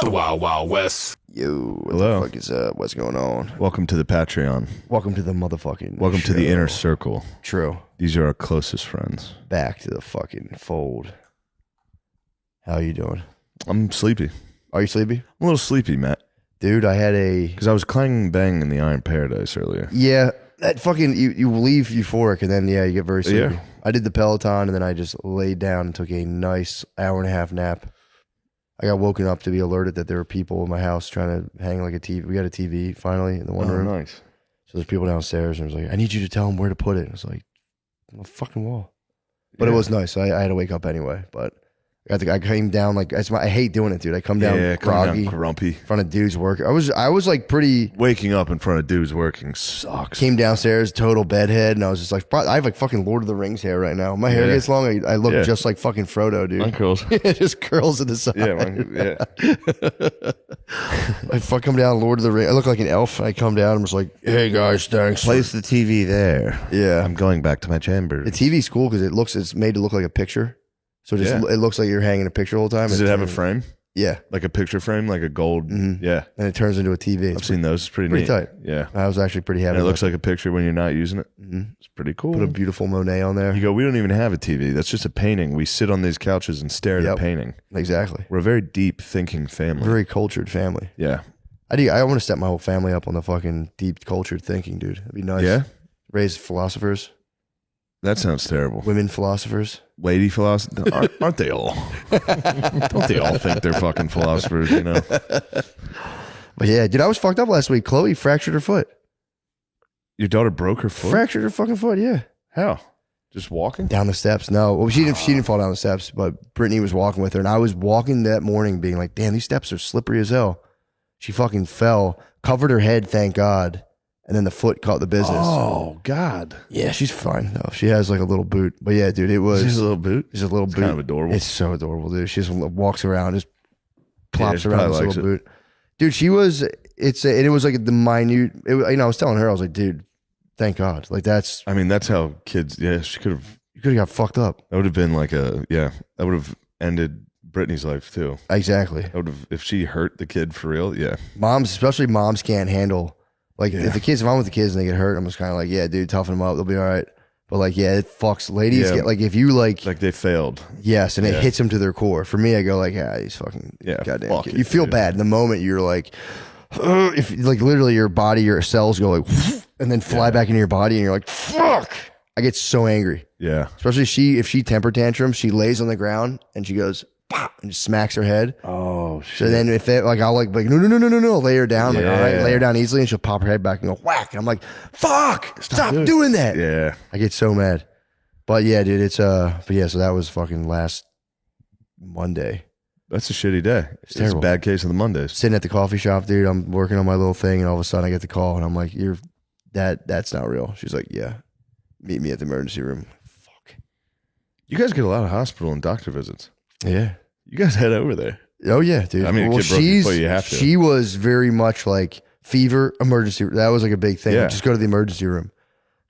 The Wild Wild West. Yo, what Hello. the fuck is up? What's going on? Welcome to the Patreon. Welcome to the motherfucking Welcome to the show. inner circle. True. These are our closest friends. Back to the fucking fold. How you doing? I'm sleepy. Are you sleepy? I'm a little sleepy, Matt, Dude, I had a... because I was clanging bang in the Iron Paradise earlier. Yeah, that fucking... You leave euphoric and then, yeah, you get very sleepy. Yeah. I did the Peloton and then I just laid down and took a nice hour and a half nap. I got woken up to be alerted that there were people in my house trying to hang like a TV. We got a TV finally in the one room. Nice. So there's people downstairs and it was like, I need you to tell them where to put it. And I was like, on the fucking wall. But Yeah. it was nice. I had to wake up anyway. But I came down like I hate doing it, dude. I come down groggy down grumpy. in front of dudes work. I was like pretty. Waking up in front of dudes working sucks. Came downstairs, total bedhead, and I was just like, I have like fucking Lord of the Rings hair right now. My hair Yeah. gets long. I look Yeah. just like fucking Frodo, dude. Mine curls. It just curls to the side. I come down, Lord of the Rings. I look like an elf. I come down. I'm just like, hey guys, thanks. Place the TV there. Yeah. I'm going back to my chamber. The TV's cool because it's made to look like a picture. So it looks like you're hanging a picture the whole time. Does it have a frame? Yeah. Like a picture frame, like a gold? Mhm. Yeah. And it turns into a TV. I've seen those. It's pretty pretty neat. tight. Yeah. I was actually pretty happy. And it looks with like a picture when you're not using it. Mhm. It's pretty cool. Put a beautiful Monet on there. You go, we don't even have a TV. That's just a painting. We sit on these couches and stare at Yep. a painting. Exactly. We're a very deep thinking family. Very cultured family. Yeah. I want to set my whole family up on the fucking deep cultured thinking, dude. That'd be nice. Yeah? Raise philosophers, That sounds terrible. women philosophers. Lady philosophers? Aren't they all? Don't they all think they're fucking philosophers, you know? But yeah, dude, I was fucked up last week. Chloe fractured her foot. Your daughter broke her foot? Fractured her fucking foot, yeah. How? Just walking? Down the steps. No. Well, she didn't fall down the steps, but Brittany was walking with her. And I was walking that morning being like, damn, these steps are slippery as hell. She fucking fell, covered her head, thank God. And then the foot caught the business. Oh, God. Yeah, she's fine though. She has like a little boot. But yeah, dude, it was Is this a little boot? just a little It's boot. kind of adorable. It's so adorable, dude. She just walks around, just plops she around probably this likes little boot. Dude, she was. It was like the minute. I was telling her, I was like, dude, thank God. Like that's I mean, that's how kids, she could have, you could have got fucked up. that would have been like that would have ended Brittany's life too. Exactly. That would have, if she hurt the kid for real, yeah. Moms, especially moms, can't handle. Like Yeah. if I'm with the kids and they get hurt, I'm just kind of like, yeah, dude, toughen them up. They'll be all right. But like, yeah, it fucks ladies. Yeah. Get, like if you like, Like they failed. yes, and it Yeah. hits them to their core. For me, I go like, yeah, he's fucking, Yeah, goddamn. fuck Kid. it, You feel dude. bad in the moment. You're like, if like literally your body, your cells go like, and then fly back into your body, and you're like, fuck. I get so angry. Yeah. Especially if she temper tantrums, she lays on the ground and she goes, "Pah," and just smacks her head. Oh, shit. So then if they like, I'll like no, lay her down. Like, all right, Yeah. lay her down easily, and she'll pop her head back and go whack. And I'm like, fuck, stop doing that. Yeah. I get so mad. But yeah, dude, it's but yeah, so that was fucking last Monday. That's a shitty day. It's a terrible. bad case of the Mondays. Sitting at the coffee shop, dude. I'm working on my little thing, and all of a sudden I get the call, and I'm like, that's not real. She's like, yeah, meet me at the emergency room. Fuck. You guys get a lot of hospital and doctor visits. Yeah. You guys head over there. Oh yeah, dude. I mean, a kid broke your foot, you have to. She was very much like fever, emergency. That was like a big thing. Yeah. Just go to the emergency room.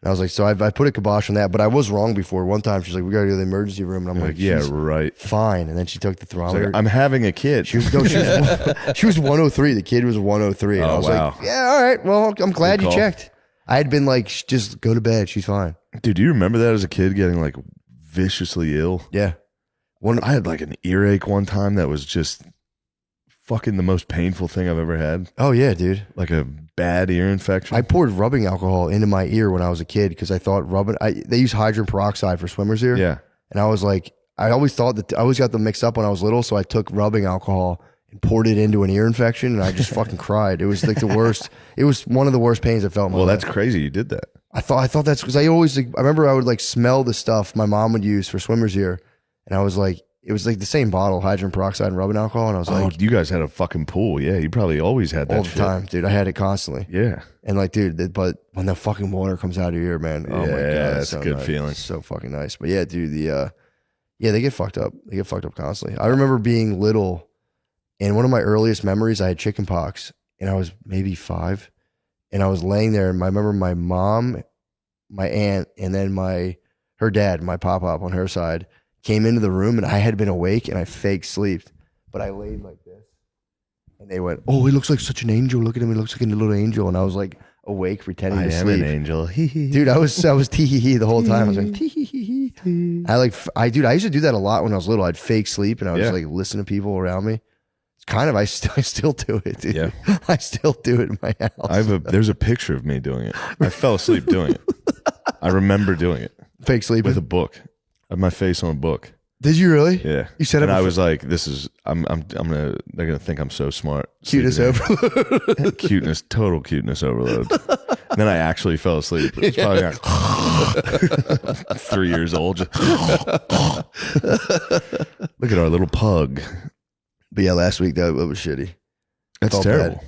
And I was like, so I put a kibosh on that, but I was wrong before. One time she's like, we got to go to the emergency room, and I'm You're like, yeah, she's right. fine. And then she took the It's thermometer. like, I'm having a kid. she was 103. The kid was 103. And Oh, I was wow. like, yeah, all right. Well, I'm glad Good you call. checked. I had been like, just go to bed. She's fine. Dude, do you remember that as a kid getting like viciously ill? Yeah. I had like an earache one time that was just fucking the most painful thing I've ever had. Oh yeah, dude. Like a bad ear infection. I poured rubbing alcohol into my ear when I was a kid because I thought they use hydrogen peroxide for swimmers' ear. yeah. And I was like, I always thought that I always got them mixed up when I was little. So I took rubbing alcohol and poured it into an ear infection, and I just fucking cried. It was like the worst. It was one of the worst pains I felt in my Well, life. that's crazy. You did that. I thought that's because I always, I remember I would like smell the stuff my mom would use for swimmer's ear. And I was like, it was like the same bottle, hydrogen peroxide and rubbing alcohol. And I was Oh, like, you guys had a fucking pool. Yeah, you probably always had that all the shit. time, dude. I had it constantly. Yeah. And like, dude, but when the fucking water comes out of your ear, man, oh my God. Yeah, it's that's so a good nice. feeling. It's so fucking nice. But yeah, dude, they get fucked up. They get fucked up constantly. I remember being little, and one of my earliest memories, I had chicken pox, and I was maybe 5, and I was laying there, and I remember my mom, my aunt, and then her dad, my pop-up on her side, came into the room, and I had been awake, and I fake slept, but I laid like this. And they went, "Oh, he looks like such an angel. Look at him. He looks like a little angel." And I was like awake, pretending to sleep. an angel. Dude, I was tee hee hee the whole time. I was like tee hee hee hee. I used to do that a lot when I was little. I'd fake sleep and I would just like listen to people around me. It's kind of I still do it, dude. Yeah. I still do it in my house. There's a picture of me doing it. I fell asleep doing it. I remember doing it Fake sleep with a book. I had my face on a book. Did you really? Yeah. You said and it. I was like, they're gonna think I'm so smart. Cuteness overload. Cuteness, total cuteness overload. And then I actually fell asleep. It's probably like 3 years old. Just look at our little pug. But yeah, last week that was shitty. That's Felt terrible. bad.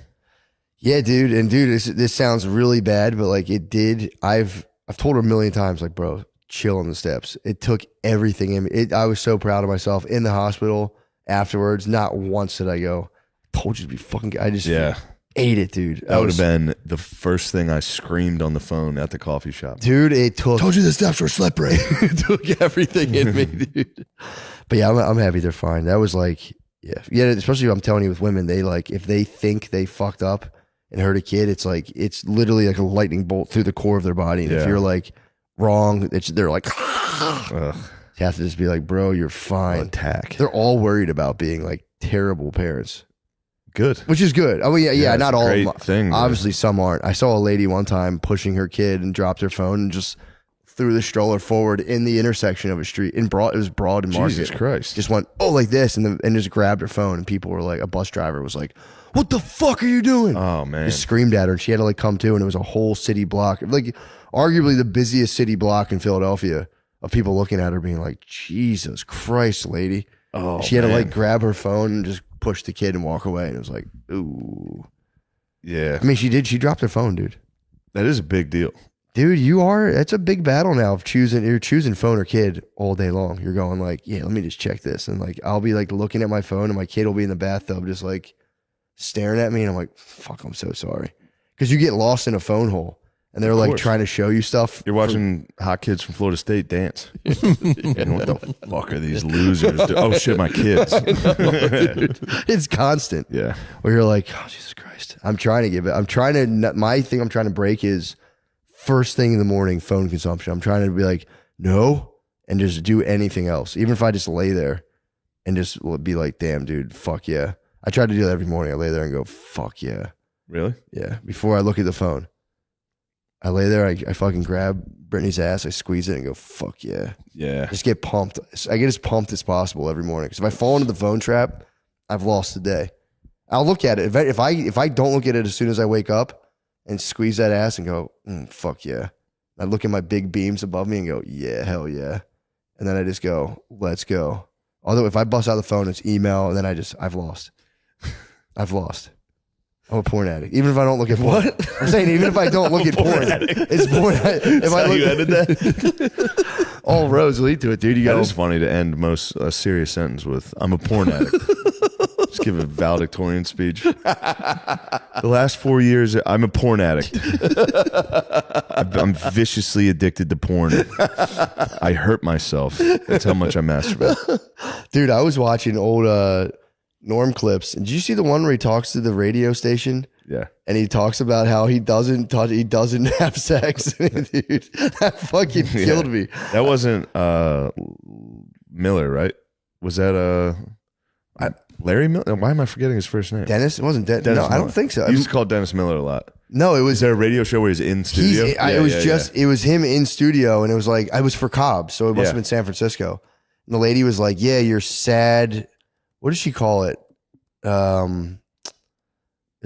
Yeah, dude. And dude, this sounds really bad, but like it did. I've told her a million times, like, bro, chill on the steps. It took everything in me. I was so proud of myself in the hospital afterwards. Not once did I go, told you to be fucking, I just ate it, dude. That would have been the first thing I screamed on the phone at the coffee shop. Dude, it took. Told you the steps were slippery. It took everything in me, dude. But yeah, I'm happy they're fine. That was like, yeah. Especially I'm telling you with women, they like, if they think they fucked up and hurt a kid, it's like, it's literally like a lightning bolt through the core of their body. And if you're like wrong, they're like, you have to just be like, bro, you're fine. Attack. They're all worried about being like terrible parents. Good. Which is good. Oh yeah, not all. Great thing. Obviously, some aren't. I saw a lady one time pushing her kid and dropped her phone and just threw the stroller forward in the intersection of a street. It was Broad and Market. Jesus Christ. Just went like this and just grabbed her phone, and people were like, a bus driver was like, "What the fuck are you doing?" Oh man. Just screamed at her, and she had to like come to, and it was a whole city block, like arguably the busiest city block in Philadelphia, of people looking at her being like, "Jesus Christ, lady." Oh, she had to like grab her phone and just push the kid and walk away. And it was like, ooh. Yeah. I mean, she did. She dropped her phone, dude. That is a big deal. Dude, that's a big battle now of you're choosing phone or kid all day long. You're going like, yeah, let me just check this. And like, I'll be like looking at my phone and my kid will be in the bathtub just like staring at me. And I'm like, fuck, I'm so sorry. Because you get lost in a phone hole. And they're like trying to show you stuff. You're watching hot kids from Florida State dance. And what the fuck are these losers doing? Oh shit, my kids. Dude, it's constant. Yeah. Where you're like, oh Jesus Christ. My thing I'm trying to break is first thing in the morning phone consumption. I'm trying to be like, no, and just do anything else. Even if I just lay there and just be like, damn, dude, fuck yeah. I try to do that every morning. I lay there and go, fuck yeah. Really? Yeah. Before I look at the phone. I lay there, I fucking grab Brittany's ass, I squeeze it and go, fuck yeah. Yeah. Just get pumped. I get as pumped as possible every morning. Because if I fall into the phone trap, I've lost the day. I'll look at it. If I don't look at it as soon as I wake up and squeeze that ass and go, fuck yeah. I look at my big beams above me and go, yeah, hell yeah. And then I just go, let's go. Although if I bust out the phone, it's email, and then I've lost. I've lost. I'm a porn addict. Even if I don't look at porn. What? I'm saying even if I don't look at porn, it's porn. If I look, you ended that? all roads lead to it, dude. That is funny to end most serious sentence with, I'm a porn addict. Just give a valedictorian speech. The last 4 years, I'm a porn addict. I'm viciously addicted to porn. I hurt myself. That's how much I masturbate. Dude, I was watching old Norm clips. And did you see the one where he talks to the radio station? Yeah. And he talks about how he doesn't have sex. Dude, that fucking killed me. That wasn't Miller, right? Was that Larry Miller? Why am I forgetting his first name? Dennis? It wasn't Dennis. No, Miller. I don't think so. You used to call Dennis Miller a lot. No, it was. Is there a radio show where he's in studio? It was him in studio, and it was like, I was for Cobb, so it must have been San Francisco. And the lady was like, yeah, you're sad. What did she call it? There's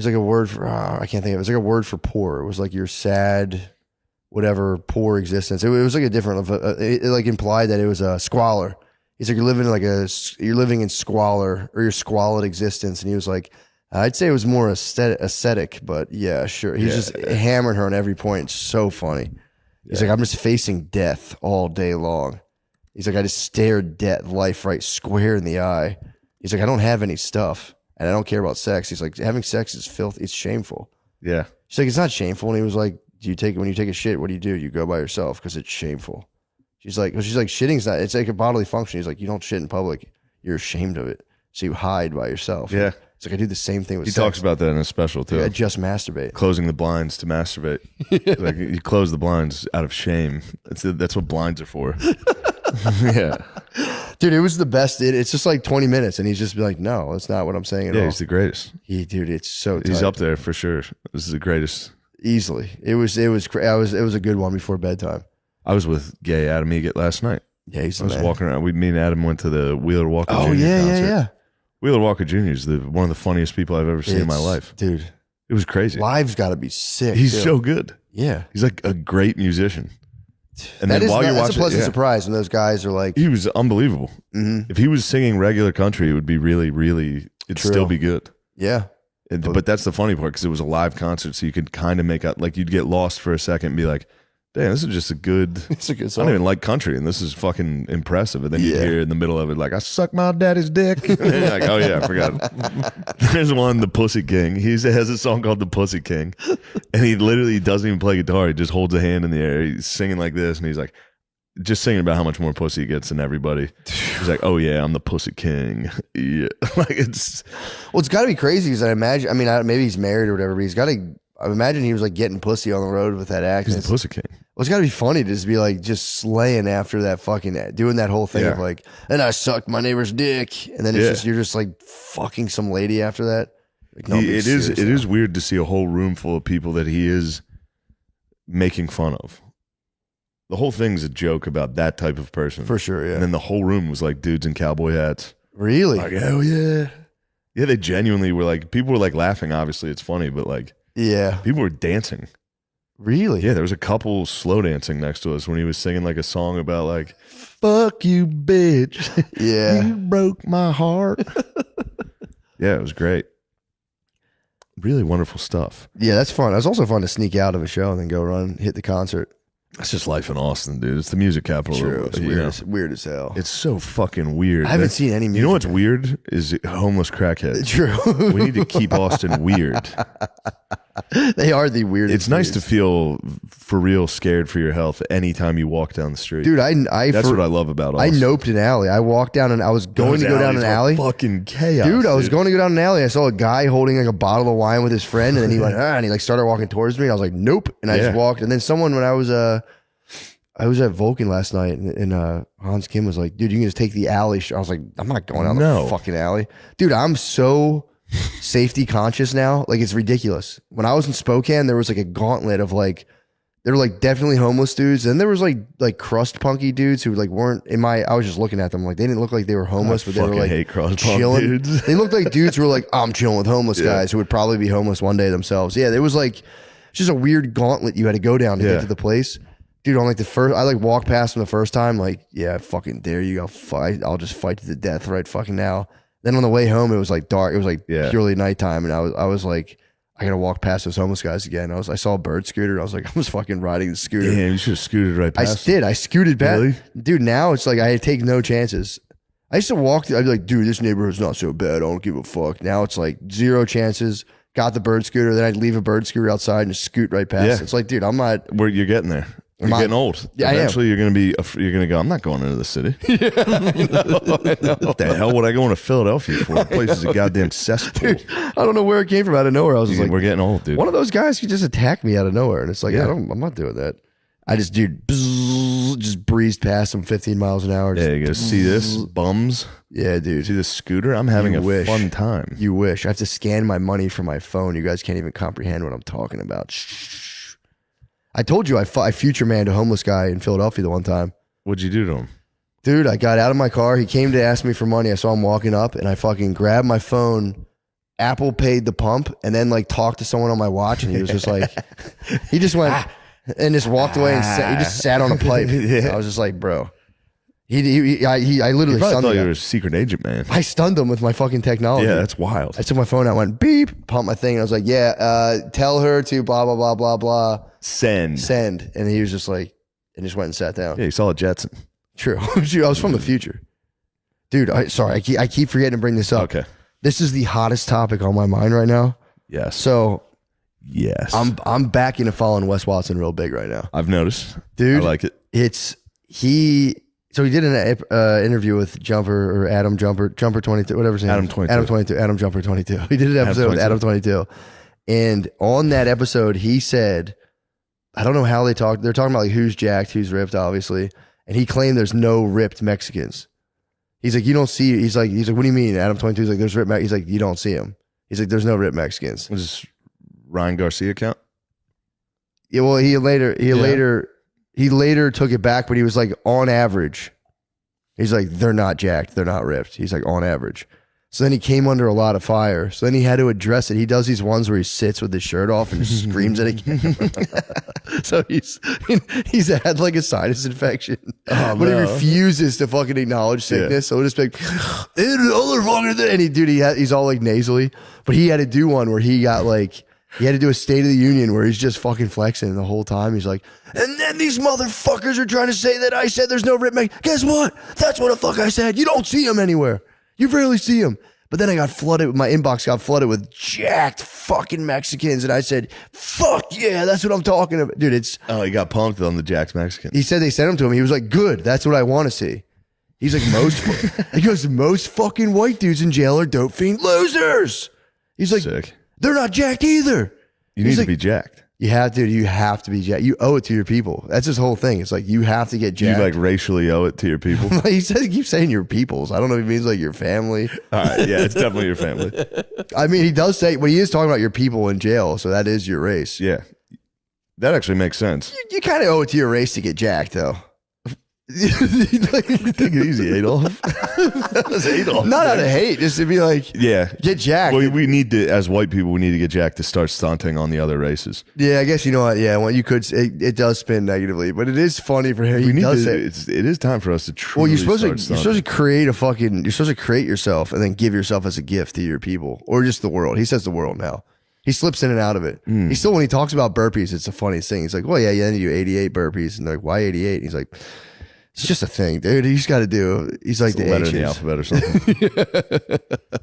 like a word for, I can't think of it. It was like a word for poor. It was like your sad, whatever, poor existence. It was like a different, it like implied that it was a squalor. He's like, you're living in squalor, or your squalid existence. And he was like, I'd say it was more aesthetic, but yeah, sure. He's just hammering her on every point. It's so funny. He's like, I'm just facing death all day long. He's like, I just stared life right square in the eye. He's like, I don't have any stuff, and I don't care about sex. He's like, having sex is filthy. It's shameful. Yeah. She's like, it's not shameful. And he was like, when you take a shit, what do? You go by yourself because it's shameful. She's like, shitting's not, it's like a bodily function. He's like, you don't shit in public. You're ashamed of it. So you hide by yourself. Yeah. It's It's like I do the same thing with He sex. talks about that in a special too. I just masturbate. Closing the blinds to masturbate. Like you close the blinds out of shame. That's what blinds are for. Yeah. Dude, it was the best. It's just like 20 minutes, and he's just be like, no, that's not what I'm saying at all. Yeah, he's the greatest. Dude, it's so tight. He's up there for sure. This is the greatest. Easily. It was a good one before bedtime. I was with gay Adam Egget last night. Yeah, he's I was walking around. Me and Adam went to the Wheeler Walker Jr. Oh, concert. yeah. Wheeler Walker Jr. is one of the funniest people I've ever seen in my life. Dude. It was crazy. Live's got to be sick. He's too. so good. Yeah. He's like a great musician. And That's a pleasant yeah, surprise when those guys are like. he was unbelievable. Mhm. If he was singing regular country, it would be really, really, it'd True. still be good. Yeah. But that's the funny part because it was a live concert, so you could kind of make out, like you'd get lost for a second and be like, damn, this is just a good, It's a good I song. don't even like country, and this is fucking impressive. And then you hear in the middle of it, like, I suck my daddy's dick. And you're like, oh yeah, I forgot. There's one, The Pussy King. He has a song called The Pussy King. And he literally doesn't even play guitar. He just holds a hand in the air. He's singing like this, and he's like, just singing about how much more pussy he gets than everybody. He's like, oh yeah, I'm the Pussy King. Yeah. Like it's got to be crazy because I imagine, maybe he's married or whatever, but I imagine he was like getting pussy on the road with that act. he's the Pussy King. Well, it's got to be funny to just be like just slaying after that fucking doing that whole thing of like, and I sucked my neighbor's dick, and then you're just like fucking some lady after that. Like, no, It is weird to see a whole room full of people that he is making fun of. The whole thing's a joke about that type of person. For sure, yeah. And then the whole room was like dudes in cowboy hats. Really? Like, hell yeah. Yeah, they genuinely were like, people were like laughing. Obviously, it's funny, but like, yeah. people were dancing. Really? Yeah, there was a couple slow dancing next to us when he was singing like a song about like, fuck you, bitch. Yeah. You broke my heart. Yeah, it was great. Really wonderful stuff. Yeah, that's fun. It's also fun to sneak out of a show and then go hit the concert. That's just life in Austin, dude. It's the music capital. True. Of, It's weird as hell. It's so fucking weird. I haven't seen any music. You know what's weird is homeless crackheads. True. We need to keep Austin weird. They are the weirdest. It's nice to feel for real scared for your health anytime you walk down the street. Dude, that's what I love about Austin. I noped an alley. I walked down and I was going to go down an alley. Fucking chaos. Dude, I was going to go down an alley. I saw a guy holding like a bottle of wine with his friend, and then he went, and he like started walking towards me. And I was like, nope. And I just walked. And then someone, when I was at Vulcan last night, and Hans Kim was like, dude, you can just take the alley. I was like, I'm not going down the fucking alley. Dude, I'm so safety conscious now. Like, it's ridiculous. When I was in Spokane, there was like a gauntlet of like, there were like definitely homeless dudes. And there was like crust punky dudes who like weren't I was just looking at them like, they didn't look like they were homeless, but they were like hate crust punk chilling. dudes. They looked like dudes who were like, I'm chilling with homeless guys who would probably be homeless one day themselves. Yeah, there was like just a weird gauntlet you had to go down to get to the place. Dude, on like I like walked past them the first time, like, yeah, fucking dare you, I'll just fight to the death right fucking now. Then on the way home, it was like dark. It was like purely nighttime, and I was like, I gotta walk past those homeless guys again. I saw a bird scooter. I was like, I was fucking riding the scooter. Damn, you should have scooted right past. I scooted back. Really? Dude, now it's like I take no chances. I used to walk, I'd be like, dude, this neighborhood's not so bad. I don't give a fuck. Now it's like 0 chances. Got the bird scooter, then I'd leave a bird scooter outside and just scoot right past. Yeah. It's like, dude, I'm not. Where you're getting there. You're getting old. Yeah, eventually you're gonna go, I'm not going into the city. I know. What the hell would I go into Philadelphia for? The place is a goddamn cesspool. Dude, I don't know where it came from out of nowhere. I was just like, we're getting old, dude. one of those guys could just attack me out of nowhere. And it's like, I'm not doing that. I just, dude, just breezed past him 15 miles an hour. Yeah, you go, see this? Bums? Yeah, dude. See this scooter? I'm having a fun time. You wish. I have to scan my money from my phone. You guys can't even comprehend what I'm talking about. Shh. I told you I future manned a homeless guy in Philadelphia the one time. What'd you do to him? Dude, I got out of my car. He came to ask me for money. I saw him walking up, and I fucking grabbed my phone. Apple paid the pump, and then like talked to someone on my watch, and he was just like, he just went and just walked away and he just sat on a pipe. I was just like, bro. I literally I stunned thought him. you were a secret agent, man. I stunned him with my fucking technology. Yeah, that's wild. I took my phone out, went beep, pumped my thing, and I was like, tell her to blah, blah, blah, blah, blah. Send. And he was just like, and just went and sat down. Yeah, you saw a Jetson. True. Dude, I was from the future. Dude, I keep forgetting to bring this up. Okay. This is the hottest topic on my mind right now. Yes. So yes. I'm back into following Wes Watson real big right now. I've noticed. Dude. I like it. So he did an interview with Jumper or Adam Jumper 22, whatever his name Adam is. 22. Adam 22, Adam Jumper 22. He did an episode with Adam 22. And on that episode, he said, I don't know how they talked. They're talking about like who's jacked, who's ripped, obviously. And he claimed there's no ripped Mexicans. He's like, you don't see, he's like, what do you mean? Adam 22 is like, there's ripped, he's like, you don't see them. He's like, there's no ripped Mexicans. Was this Ryan Garcia count? Yeah, well, he later took it back, but he was like, on average, he's like, they're not jacked, they're not ripped. He's like, on average. So then he came under a lot of fire. So then he had to address it. He does these ones where he sits with his shirt off and screams at a camera. So he's had like a sinus infection, but he refuses to fucking acknowledge sickness. So it'll just be like, and he's all like nasally. But he had to do one where he got like, he had to do a State of the Union where he's just fucking flexing the whole time. He's like, and then these motherfuckers are trying to say that I said there's no rip. Guess what? That's what the fuck I said. You don't see him anywhere. You rarely see him. But then I got flooded, my inbox got flooded with jacked fucking Mexicans. And I said, fuck yeah, that's what I'm talking about. Dude, it's. Oh, he got pumped on the jacked Mexican. He said they sent him to him. He was like, good, that's what I want to see. He's like, he goes, most fucking white dudes in jail are dope fiend losers. He's like, sick. They're not jacked either. You need to be jacked. You have to be jacked. You owe it to your people. That's his whole thing. It's like, you have to get jacked. You like racially owe it to your people. He says, he keeps saying your peoples. I don't know if he means like your family. All right. Yeah, it's definitely your family. I mean, he does say, but he is talking about your people in jail. So that is your race. Yeah. That actually makes sense. You kind of owe it to your race to get jacked though. Take it easy, Adolf. That was Adolf. Not out of hate, just to be like, yeah, get jacked. Well, we need to, as white people, we need to get jacked to start stunting on the other races. Yeah, I guess you know what. Yeah, well, you could. It does spin negatively, but it is funny for him. It is time for us to truly. Well, you're supposed to create You're supposed to create yourself and then give yourself as a gift to your people or just the world. He says the world now. He slips in and out of it. He still, when he talks about burpees, it's the funniest thing. He's like, well, yeah, then you do 88 burpees, and they're like, why 88? And he's like, it's just a thing, dude. You just got to do. He's like the letter in the alphabet or something.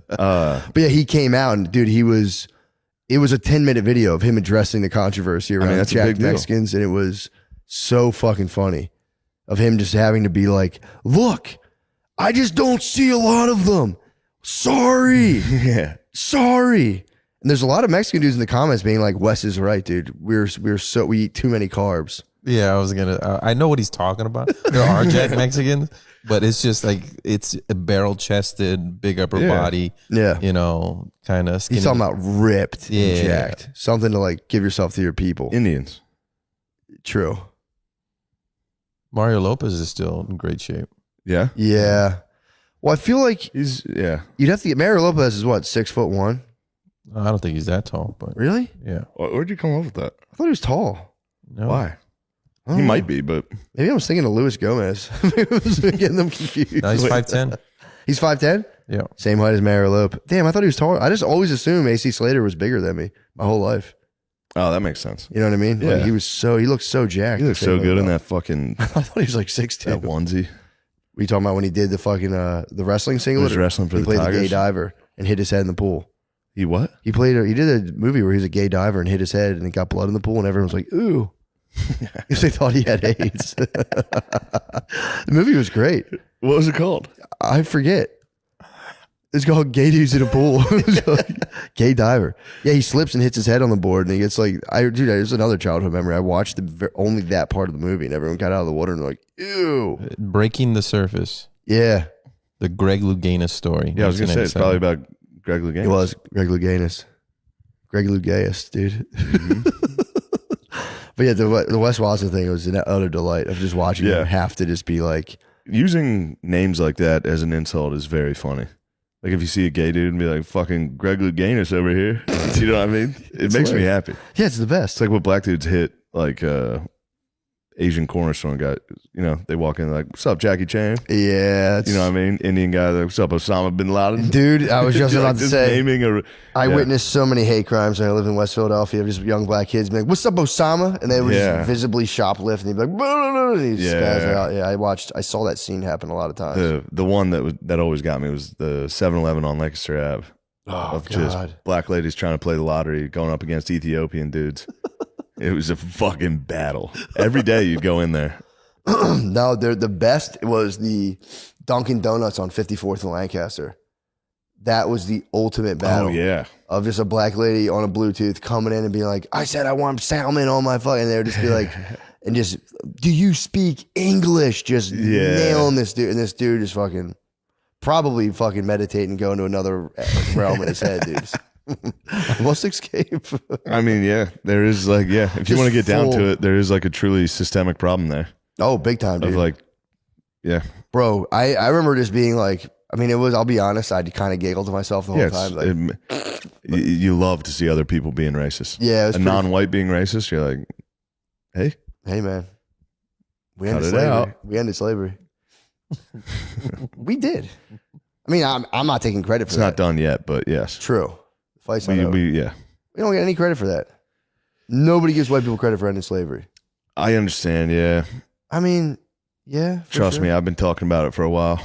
But yeah, he came out and dude, it was a 10-minute video of him addressing the controversy around jacked Mexicans, and it was so fucking funny of him just having to be like, look, I just don't see a lot of them. Sorry. Yeah. Sorry. And there's a lot of Mexican dudes in the comments being like, Wes is right, dude. We eat too many carbs. Yeah, I know what he's talking about. There are jacked Mexicans, but it's just like, it's a barrel chested, big upper body. Yeah. You know, kind of skinny. He's talking about ripped and jacked. Something to like give yourself to your people. Indians. True. Mario Lopez is still in great shape. Yeah. Yeah. Well, I feel like you'd have to get Mario Lopez is what, 6'1"? I don't think he's that tall, but Really? yeah. Where'd you come up with that? I thought he was tall. No. Why? He might be, but maybe I was thinking of Luis Gomez. I was getting them confused. No, he's 5'10". He's 5'10"? Yeah. Same height as Mario Lopez. Damn, I thought he was taller. I just always assumed AC Slater was bigger than me my whole life. oh, that makes sense. You know what I mean? Yeah. Like he looked so jacked. He looks so good in that fucking I thought he was like 6'2". that onesie. Were you talking about when he did the fucking the wrestling singlet? He was wrestling for he the played Tigers? the gay diver and hit his head in the pool. He what? He did a movie where he was a gay diver and hit his head and it got blood in the pool and everyone was like, ooh. Because they thought he had AIDS. The movie was great. What was it called? I forget. It's called Gay Dudes in a Pool. Gay Diver. Yeah, he slips and hits his head on the board and he gets like, there's another childhood memory. I watched only that part of the movie and everyone got out of the water and they're like, ew. Breaking the Surface. Yeah. The Greg Louganis story. Yeah, I was going to say, it's probably about Greg Louganis. It was Greg Louganis. Greg Louganis, dude. Mm-hmm. But yeah, the Wes Watson thing was an utter delight of just watching him have to just be like. Using names like that as an insult is very funny. Like if you see a gay dude and be like, fucking Greg Louganis over here. You know what I mean? It makes me happy. Yeah, it's the best. It's like what black dudes hit, like Asian cornerstone guy. You know, they walk in like, what's up, Jackie Chan? Yeah. You know what I mean? Indian guy, like, what's up, Osama bin Laden? Dude, I was just about to say, I witnessed so many hate crimes when I lived in West Philadelphia of just young black kids being like, what's up, Osama? And they would just visibly shoplift and he'd be like, and he'd spaz out. Yeah, I saw that scene happen a lot of times. The one that always got me was the 7-Eleven on Lancaster Ave. Oh, God. Just black ladies trying to play the lottery going up against Ethiopian dudes. It was a fucking battle. Every day you'd go in there. No, the best was the Dunkin' Donuts on 54th and Lancaster. That was the ultimate battle. Oh yeah. Of just a black lady on a Bluetooth coming in and being like, I said I want salmon on my fucking. And they would just be like, and just, do you speak English? Just nailing this dude. And this dude is probably fucking meditating, going to another realm in his head, dude. I must escape. I mean, yeah, there is like, if you want to get down to it, there is like a truly systemic problem there. Oh, big time, dude. Of like, Bro, I remember just being like, I mean, I'll be honest, I kind of giggled to myself the whole time. Like, you love to see other people being racist. Yeah. A non-white being racist, you're like, hey, man. We Cut ended it slavery. out. We ended slavery. We did. I mean, I'm not taking credit for it's that. not done yet, but yes. True. Fight's not over. We don't get any credit for that. Nobody gives white people credit for ending slavery. I understand, yeah. I mean, yeah. Trust me, I've been talking about it for a while.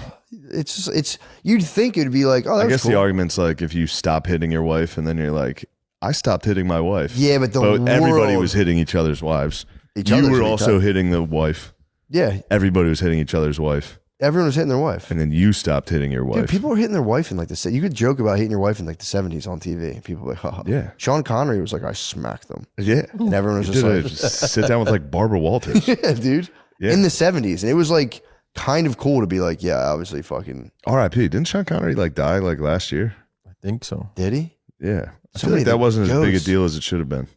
It's you'd think it'd be like, oh, that's I guess cool. the argument's like if you stop hitting your wife and then you're like, I stopped hitting my wife. Yeah, but everybody was hitting each other's wives. You were also hitting the wife. Yeah. Everybody was hitting each other's wife. Everyone was hitting their wife. And then you stopped hitting your wife. Dude, people were hitting their wife in like the, you could joke about hitting your wife in like the 70s on TV. People were like, oh. Yeah. Sean Connery was like, I smacked them. Yeah. And everyone was just like, sit down with like Barbara Walters. yeah, dude. Yeah. In the 70s. And it was like kind of cool to be like, yeah, obviously fucking. R.I.P. Didn't Sean Connery like die like last year? I think so. Did he? Yeah. I So feel many like that of the wasn't as big a goats. deal as it should have been.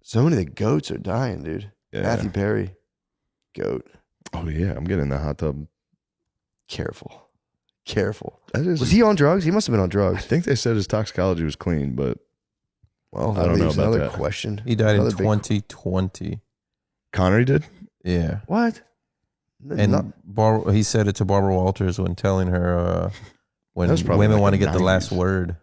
So many of the goats are dying, dude. Yeah. Matthew Perry, goat. Oh yeah, I'm getting in the hot tub. Careful. That is, Was he on drugs? He must have been on I drugs. think they said his toxicology was clean, but Well, I don't know leaves about another that. question. He died in Another big- 2020. Connery did? Yeah. What? And he said it to Barbara Walters when telling her when That was probably women like want to the get the last 90s. word.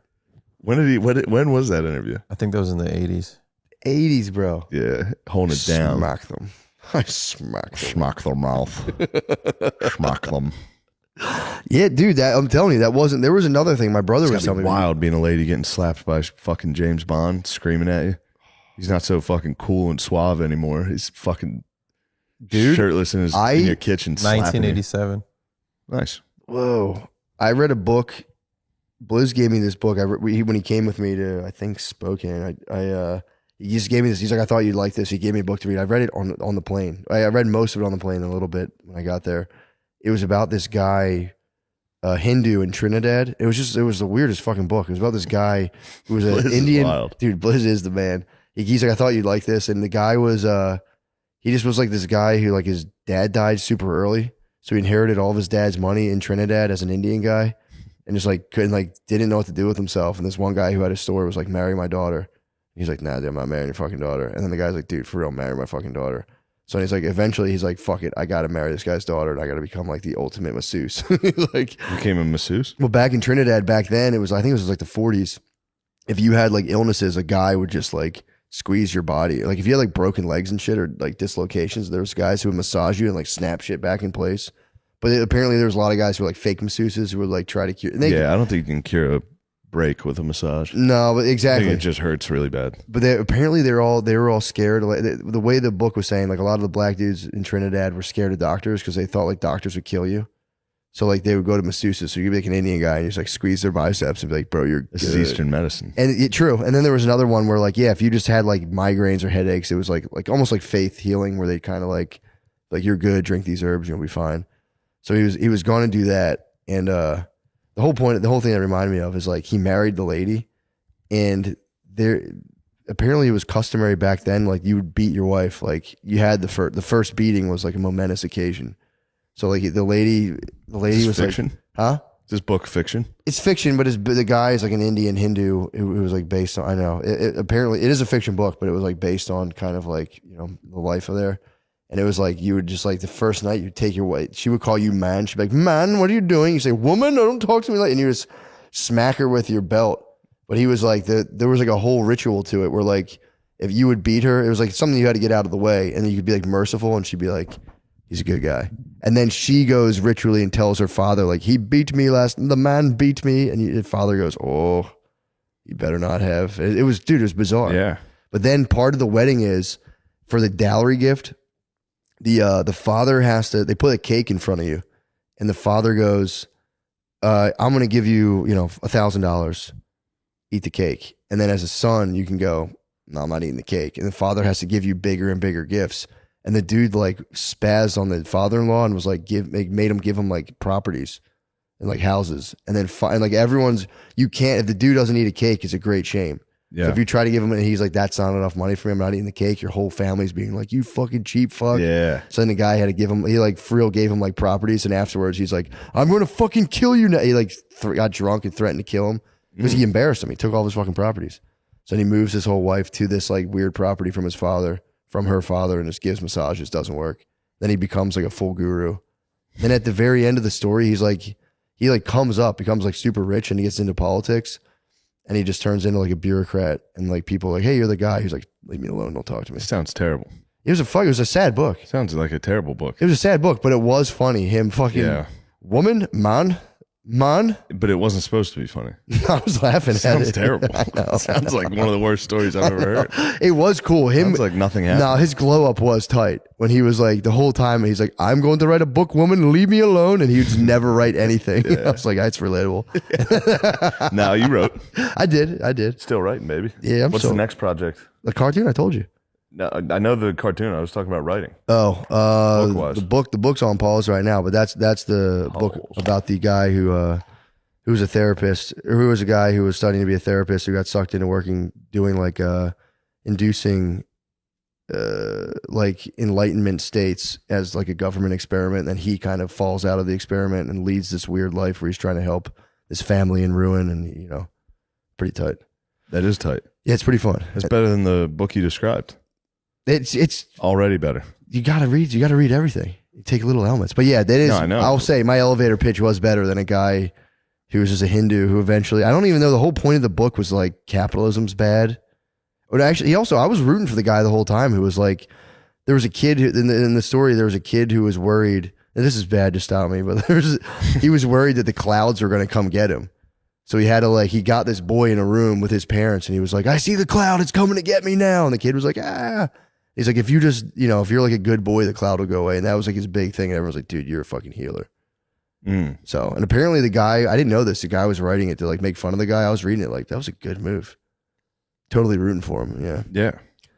When was that interview? I think that was in the 80s. 80s, bro. Yeah, holding it down. Smack them. I smack them. Smack their mouth. Smack them. Yeah, dude, I'm telling you, that wasn't, there was another thing my brother was It's telling me. wild being a lady getting slapped by fucking James Bond screaming at you. He's not so fucking cool and suave anymore. He's fucking Dude, shirtless in your kitchen. slapping you. 1987. Nice. Whoa. I read a book. Blizz gave me this book. When he came with me to, I think, Spokane, he just gave me this. He's like, I thought you'd like this. He gave me a book to read. I read it on the plane. I read most of it on the plane a little bit when I got there. It was about this guy, Hindu in Trinidad. It was the weirdest fucking book. It was about this guy who was an Blizz is Indian. wild. Dude, Blizz is the man. He's like, I thought you'd like this. And the guy was, he just was like this guy who like his dad died super early. So he inherited all of his dad's money in Trinidad as an Indian guy. And just like didn't know what to do with himself. And this one guy who had a store was like, marry my daughter. He's like, nah, dude, I'm not marrying your fucking daughter. And then the guy's like, dude, for real, marry my fucking daughter. So he's like, eventually he's like, fuck it, I gotta marry this guy's daughter and I gotta become like the ultimate masseuse. Like, Became a masseuse? well, back in Trinidad back then, I think it was like the 40s. If you had like illnesses, a guy would just like squeeze your body. Like if you had like broken legs and shit or like dislocations, there was guys who would massage you and like snap shit back in place. But apparently there was a lot of guys who were like fake masseuses who would like try to cure. And Yeah, I don't think you can cure a break with a massage. No, but I exactly. think it just hurts really bad. But apparently they were all scared. Like, the way the book was saying, like a lot of the black dudes in Trinidad were scared of doctors because they thought like doctors would kill you. So like they would go to masseuses. So you'd be like an Indian guy and you just like squeeze their biceps and be like, bro, you're This is good. Eastern medicine. And true. And then there was another one where like, yeah, if you just had like migraines or headaches, it was like almost like faith healing where they kind of like you're good, drink these herbs, you'll be fine. So he was going to do that. And the whole thing that reminded me of is like he married the lady and there apparently it was customary back then, like you would beat your wife. Like you had the first beating was like a momentous occasion. So like the lady was fiction? like, huh? Is this book fiction? It's fiction, but the guy is like an Indian Hindu who was like based on, I know, apparently it is a fiction book, but it was like based on kind of like, you know, the life of there. And it was like, you would just like the first night you'd take your wife, she would call you man. She'd be like, man, what are you doing? You say, woman, don't talk to me like, and you just smack her with your belt. But he was like, there was like a whole ritual to it where like, if you would beat her, it was like something you had to get out of the way. And then you could be like merciful and she'd be like, he's a good guy. And then she goes ritually and tells her father, like, he beat me the man beat me. And the father goes, oh, you better not have. It was bizarre. Yeah. But then part of the wedding is for the dowry gift, the father has to. They put a cake in front of you, and the father goes, "I'm going to give you, $1,000. Eat the cake." And then as a son, you can go, "No, I'm not eating the cake." And the father has to give you bigger and bigger gifts. And the dude like spazzed on the father-in-law and was like, made him give him like properties and like houses. And then and like everyone's, if the dude doesn't eat a cake, it's a great shame. Yeah. So if you try to give him and he's like, "That's not enough money for me, I'm not eating the cake," your whole family's being like, "You fucking cheap fuck." Yeah. So then the guy had to give him, he like for real gave him like properties. And afterwards he's like, "I'm going to fucking kill you now." He like got drunk and threatened to kill him because he embarrassed him. He took all his fucking properties. So then he moves his whole wife to this like weird property from her father, and just gives massages. Doesn't work. Then he becomes like a full guru. Then at the very end of the story, he becomes like super rich, and he gets into politics, and he just turns into like a bureaucrat, and like people are like, "Hey, you're the guy." He's like, "Leave me alone. Don't talk to me." It sounds terrible. It was a sad book. Sounds like a terrible book. It was a sad book, but it was funny. Him fucking woman, man. But it wasn't supposed to be funny. I was laughing at it. Sounds terrible. Sounds like one of the worst stories I've ever heard. It was cool. Sounds like nothing happened. No, his glow up was tight when he was like the whole time. He's like, "I'm going to write a book, woman. Leave me alone," and he would never write anything. I was like, "That's relatable." Now you wrote. I did. Still writing, baby. Yeah. What's the next project? The cartoon? I told you. No, I know the cartoon. I was talking about writing. Oh, Book-wise. the book's on pause right now, but that's the book about the guy who was a therapist, or who was a guy who was studying to be a therapist who got sucked into doing like inducing like enlightenment states as like a government experiment. And then he kind of falls out of the experiment and leads this weird life where he's trying to help this family in ruin, and pretty tight. That is tight. Yeah, it's pretty fun. It's better than the book you described. It's Already better. you gotta read everything. You take little elements, but yeah, that is. No, I know. I'll say my elevator pitch was better than a guy who was just a Hindu who eventually. I don't even know, the whole point of the book was like capitalism's bad. But actually, I was rooting for the guy the whole time who was like, there was a kid who, in the story, there was a kid who was worried. And this is bad to stop me, but he was worried that the clouds were going to come get him. So he had to he got this boy in a room with his parents, and he was like, "I see the cloud, it's coming to get me now." And the kid was like, "Ah." He's like, "If you just, if you're like a good boy, the cloud will go away." And that was like his big thing. And everyone's like, "Dude, you're a fucking healer." So, and apparently the guy, I didn't know this, the guy was writing it to like make fun of the guy. I was reading it like, that was a good move. Totally rooting for him. Yeah. Yeah.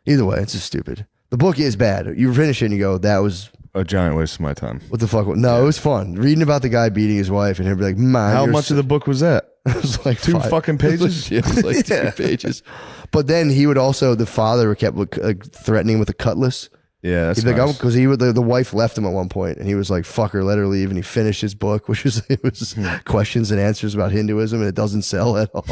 Either way, it's just stupid. The book is bad. You finish it and you go, that was A giant waste of my time. what the fuck? No, it was fun. Reading about the guy beating his wife and he'd be like, "Man, How much of the book was that? It was like Two fucking pages? It was like 2 pages. But then he would also, the father kept threatening with a cutlass. Yeah, that's He'd be like, nice. because the wife left him at one point, and he was like, "Fuck her, let her leave." And he finished his book, which was questions and answers about Hinduism, and it doesn't sell at all.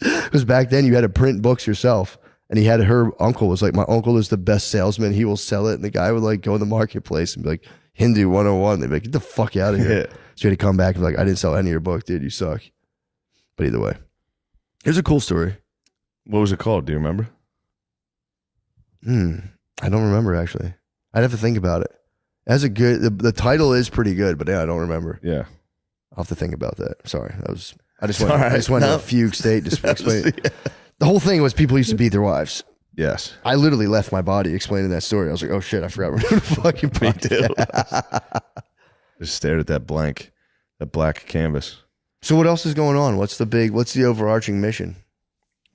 Because back then you had to print books yourself, and her uncle was like, "My uncle is the best salesman; he will sell it." And the guy would like go in the marketplace and be like, "Hindu 101." They'd be like, "Get the fuck out of here!" Yeah. So you had to come back and be like, "I didn't sell any of your book, dude. You suck." But either way, here's a cool story. What was it called? Do you remember? I don't remember actually. I'd have to think about it. As a good, the title is pretty good, but yeah, I don't remember. Yeah. I'll have to think about that. Sorry, I just All went right. to a fugue state to explain it. The whole thing was people used to beat their wives. Yes. I literally left my body explaining that story. I was like, "Oh shit, I forgot we're doing a fucking podcast." Just stared at that black canvas. So what else is going on? What's the overarching mission?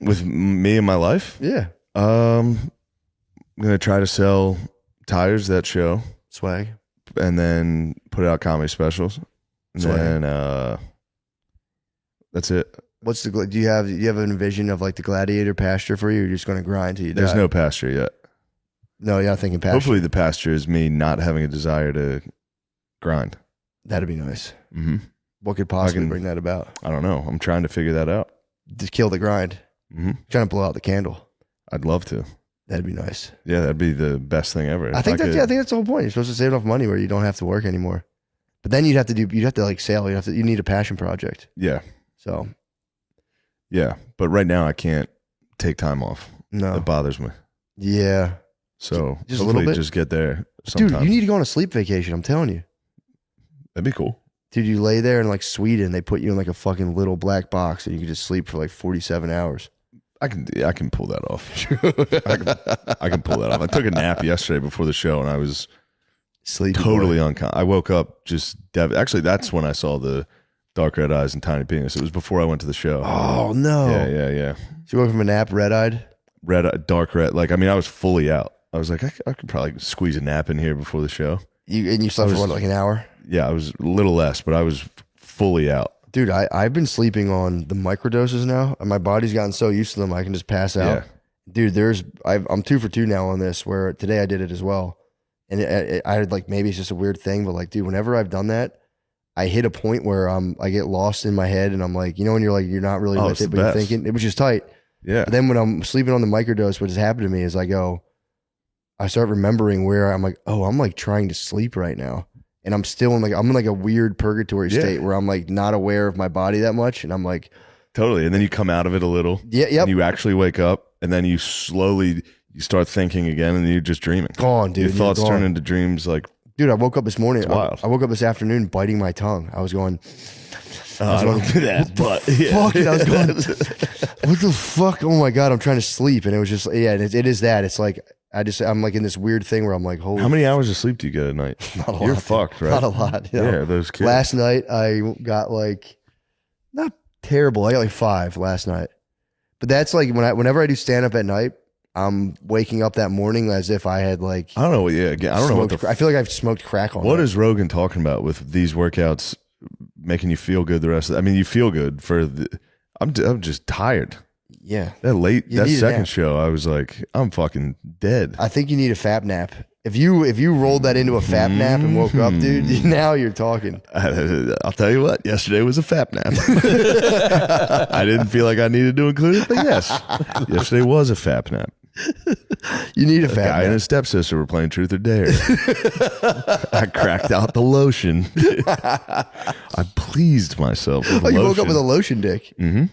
With me and my life? Yeah, I'm gonna try to sell tires that show, swag. and then put out comedy specials. And Swag. then that's it. What's do you have a vision of like the gladiator pasture for you? Or you're just going to grind till you die? There's no pasture yet. No, you're not thinking pasture. Hopefully the pasture is me not having a desire to grind. That'd be nice. Mm-hmm. What could possibly Fucking- bring that about? I don't know. I'm trying to figure that out. Just kill the grind. Mm-hmm. Trying to blow out the candle. I'd love to. That'd be nice. Yeah, that'd be the best thing ever. I think that's the whole point. You're supposed to save enough money where you don't have to work anymore. But then you'd have to like sail. You need a passion project. Yeah. So Yeah. But right now I can't take time off. no. It bothers me. Yeah. So Just a hopefully little bit? just get there sometime. Dude, you need to go on a sleep vacation. I'm telling you. That'd be cool. Dude, you lay there in like Sweden, they put you in like a fucking little black box and you can just sleep for like 47 hours. I can pull that off. I can pull that off. I took a nap yesterday before the show and I was Sleepy totally boy. unconscious. I woke up just actually, that's when I saw the dark red eyes and tiny penis. It was before I went to the show. Oh no. Yeah. So you woke from a nap, red eyed. Dark red. Like, I mean, I was fully out. I was like, I could probably squeeze a nap in here before the show. You slept for what, like an hour? Yeah, I was a little less, but I was fully out. Dude, I've been sleeping on the microdoses now, and my body's gotten so used to them I can just pass out. Yeah. Dude, I'm 2 for 2 now on this. Where today I did it as well, and I had like, maybe it's just a weird thing, but like, dude, whenever I've done that, I hit a point where I get lost in my head, and I'm like, you know, when you're like, you're not really with it, but you're thinking. It was just tight. Yeah. But then when I'm sleeping on the microdose, what has happened to me is I start remembering where I'm like, oh, I'm like trying to sleep right now. And I'm still I'm in like a weird purgatory state where I'm like not aware of my body that much. And I'm like, totally. And then you come out of it a little. Yeah, yep. And you actually wake up, and then you start thinking again, and you're just dreaming. Gone, dude. Your thoughts turn into dreams. Like, dude, I woke up this morning. wild. I woke up this afternoon biting my tongue. I was going, I don't do that, but fuck it. I was going, what the fuck? Oh my God, I'm trying to sleep. And it was just, it is that. It's like, I'm like in this weird thing where I'm like, holy. How many hours of sleep do you get at night? Not a lot. You're fucked, right? Not a lot. You know? Yeah, those kids. Last night I got like, not terrible. I got like 5 last night. But that's like whenever I do stand up at night, I'm waking up that morning as if I had like, I don't know. Yeah, again, I don't know what I feel like I've smoked crack on. What is Rogan talking about with these workouts making you feel good the rest of I mean, you feel good for I'm just tired. Yeah. That second show, I was like, I'm fucking dead. I think you need a fap nap. If you rolled that into a fap nap and woke up, dude, now you're talking. I'll tell you what, yesterday was a fap nap. I didn't feel like I needed to include it, but yes, yesterday was a fap nap. You need a fap guy nap. and his stepsister were playing Truth or Dare. I cracked out the lotion. I pleased myself with You lotion. woke up with a lotion dick. Mm-hmm.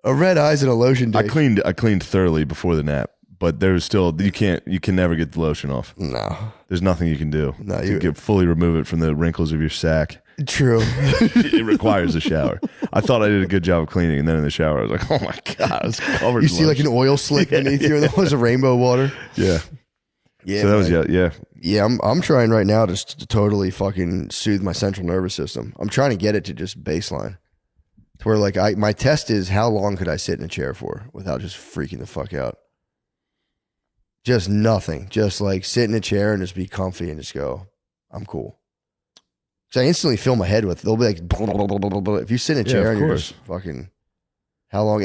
A red eyes and a lotion dick. I cleaned thoroughly before the nap, but there's still you can never get the lotion off. No. There's nothing you can do. No, you can fully remove it from the wrinkles of your sack. True. It requires a shower. I thought I did a good job of cleaning, and then in the shower I was like, oh my God, it's covered You in see like an lotion. oil slick beneath you and there was a rainbow water. Yeah. Yeah. So that was man. yeah. Yeah, I'm trying right now to totally fucking soothe my central nervous system. I'm trying to get it to just baseline. To where like my test is how long could I sit in a chair for without just freaking the fuck out? Just nothing. Just like sit in a chair and just be comfy and just go, I'm cool. So I instantly fill my head with, they'll be like, blah, blah, blah, blah, blah, blah. If you sit in a chair and you're just fucking, how long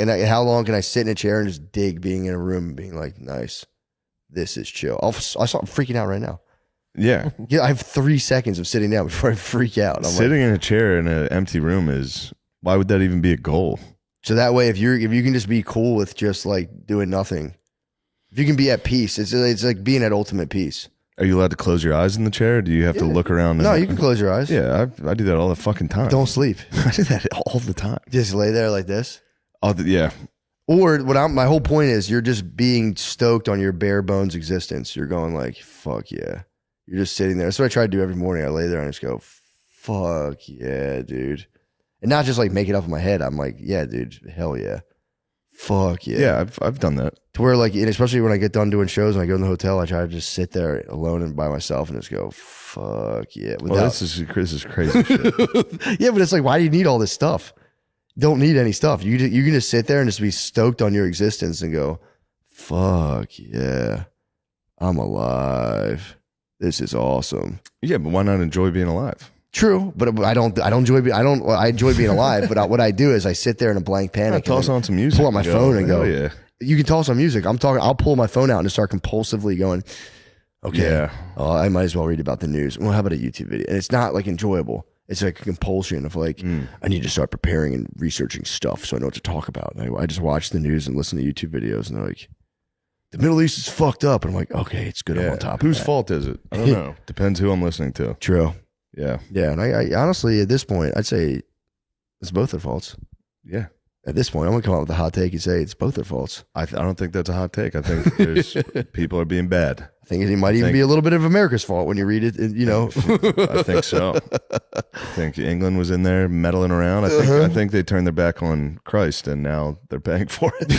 can I sit in a chair and just dig being in a room and being like, nice, this is chill. I'm freaking out right now. Yeah. Yeah, I have 3 seconds of sitting down before I freak out. I'm Sitting in a chair in an empty room why would that even be a goal? So that way, if you can just be cool with just like doing nothing, if you can be at peace, it's like being at ultimate peace. Are you allowed to close your eyes in the chair? Or do you have to look around? No, you can close your eyes. Yeah, I do that all the fucking time. Don't sleep. I do that all the time. Just lay there like this. Oh, yeah. Or my whole point is you're just being stoked on your bare bones existence. You're going like, fuck yeah. You're just sitting there. That's what I try to do every morning. I lay there and just go, fuck yeah, dude. And not just like make it up in my head. I'm like, yeah, dude, hell yeah. Fuck yeah. Yeah, I've done that. To where like, and especially when I get done doing shows and I go in the hotel, I try to just sit there alone and by myself and just go, fuck yeah. This is crazy shit. Yeah, but it's like, why do you need all this stuff? You don't need any stuff. You can just sit there and just be stoked on your existence and go, fuck yeah, I'm alive. This is awesome. Yeah, but why not enjoy being alive? True, but I enjoy being alive. But what I do is I sit there in a blank panic. Toss on some music. Pull out my phone and go. Yeah. You can toss on music. I'll pull my phone out and just start compulsively going. Okay. Yeah. I might as well read about the news. Well, how about a YouTube video? And it's not like enjoyable. It's like a compulsion of like, I need to start preparing and researching stuff so I know what to talk about. And I just watch the news and listen to YouTube videos and they're like, the Middle East is fucked up. And I'm like, okay, it's good. I'm on top of Whose that. fault is it? I don't know. Depends who I'm listening to. True. Yeah. Yeah. And I honestly, at this point, I'd say it's both their faults. Yeah. At this point, I'm going to come up with a hot take and say it's both their faults. I don't think that's a hot take. I think people are being bad. I think it might even be a little bit of America's fault when you read it, you know. I think so. I think England was in there meddling around. I think they turned their back on Christ and now they're paying for it.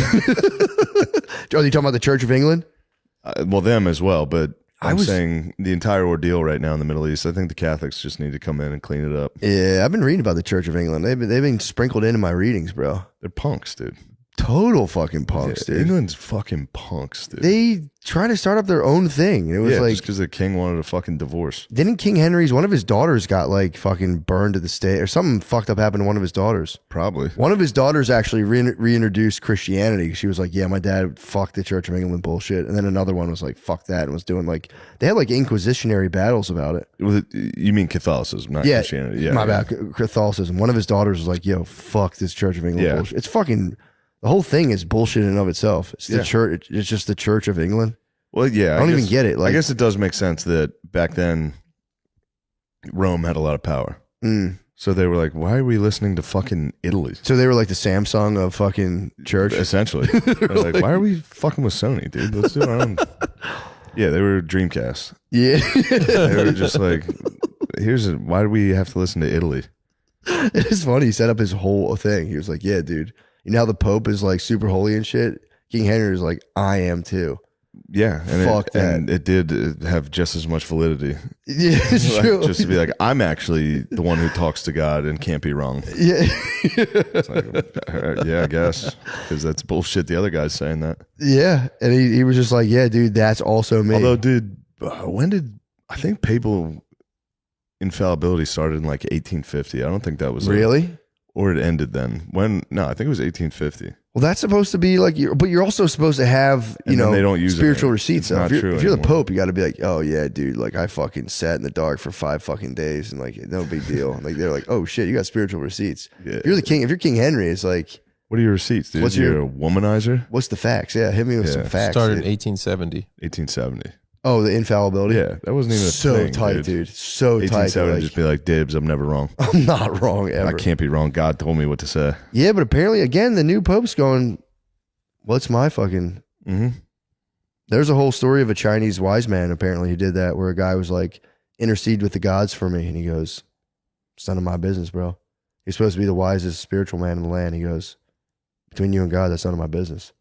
Are you talking about the Church of England? Well, them as well, but I'm saying the entire ordeal right now in the Middle East. I think the Catholics just need to come in and clean it up. Yeah, I've been reading about the Church of England. They've been sprinkled into my readings, bro. They're punks, dude. Total fucking punks, dude. England's fucking punks, dude. They try to start up their own thing. It was like just because the king wanted a fucking divorce. Didn't King Henry's one of his daughters got like fucking burned at the stake or something fucked up happened to one of his daughters? Probably. One of his daughters actually reintroduced Christianity. She was like, "Yeah, my dad fucked the Church of England bullshit," and then another one was like, "Fuck that," and was doing like they had like inquisitionary battles about it. You mean Catholicism, not Christianity? Yeah, my bad. Catholicism. One of his daughters was like, "Yo, fuck this Church of England bullshit." It's fucking. The whole thing is bullshit in and of itself. It's the church. It's just the Church of England. Well, yeah. I don't even get it. Like, I guess it does make sense that back then Rome had a lot of power. So they were like, why are we listening to fucking Italy? So they were like the Samsung of fucking church? Essentially. They're like, why are we fucking with Sony, dude? Let's do our own. Yeah, they were Dreamcast. Yeah. They were just like, why do we have to listen to Italy? It's funny. He set up his whole thing. He was like, yeah, dude. You know how the Pope is like super holy and shit? King Henry is like, I am too. Yeah. And Fuck that. And it did have just as much validity. Yeah, it's Like, true. just to be like, I'm actually the one who talks to God and can't be wrong. Yeah. It's like, yeah, I guess. Because that's bullshit. The other guy's saying that. Yeah. And he was just like, yeah, dude, that's also me. Although, dude, I think papal infallibility started in like 1850. I don't think that was really? Or it ended then. No, I think it was 1850. Well, that's supposed to be like, but you're also supposed to have, you know, they don't use spiritual it. receipts. It's not If true you're the anymore. Pope, you got to be like, oh yeah, dude, like I fucking sat in the dark for 5 fucking days and like no big deal. Like they're like, oh shit, you got spiritual receipts. Yeah. If you're the king, if you're King Henry, it's like, What are your receipts, dude? You're a womanizer? what's the facts? Yeah, hit me with some facts. Started in Dude. 1870. 1870. Oh, the infallibility. Yeah, that wasn't even a so thing, tight, dude. So tight. 1870, Like, just be like, dibs, I'm never wrong. I'm not wrong ever. I can't be wrong. God told me what to say. Yeah, but apparently, again, the new Pope's going, what's my fucking... Mm-hmm. There's a whole story of a Chinese wise man, apparently, who did that, where a guy was like, intercede with the gods for me. And he goes, it's none of my business, bro. You're supposed to be the wisest spiritual man in the land. He goes, between you and God, that's none of my business.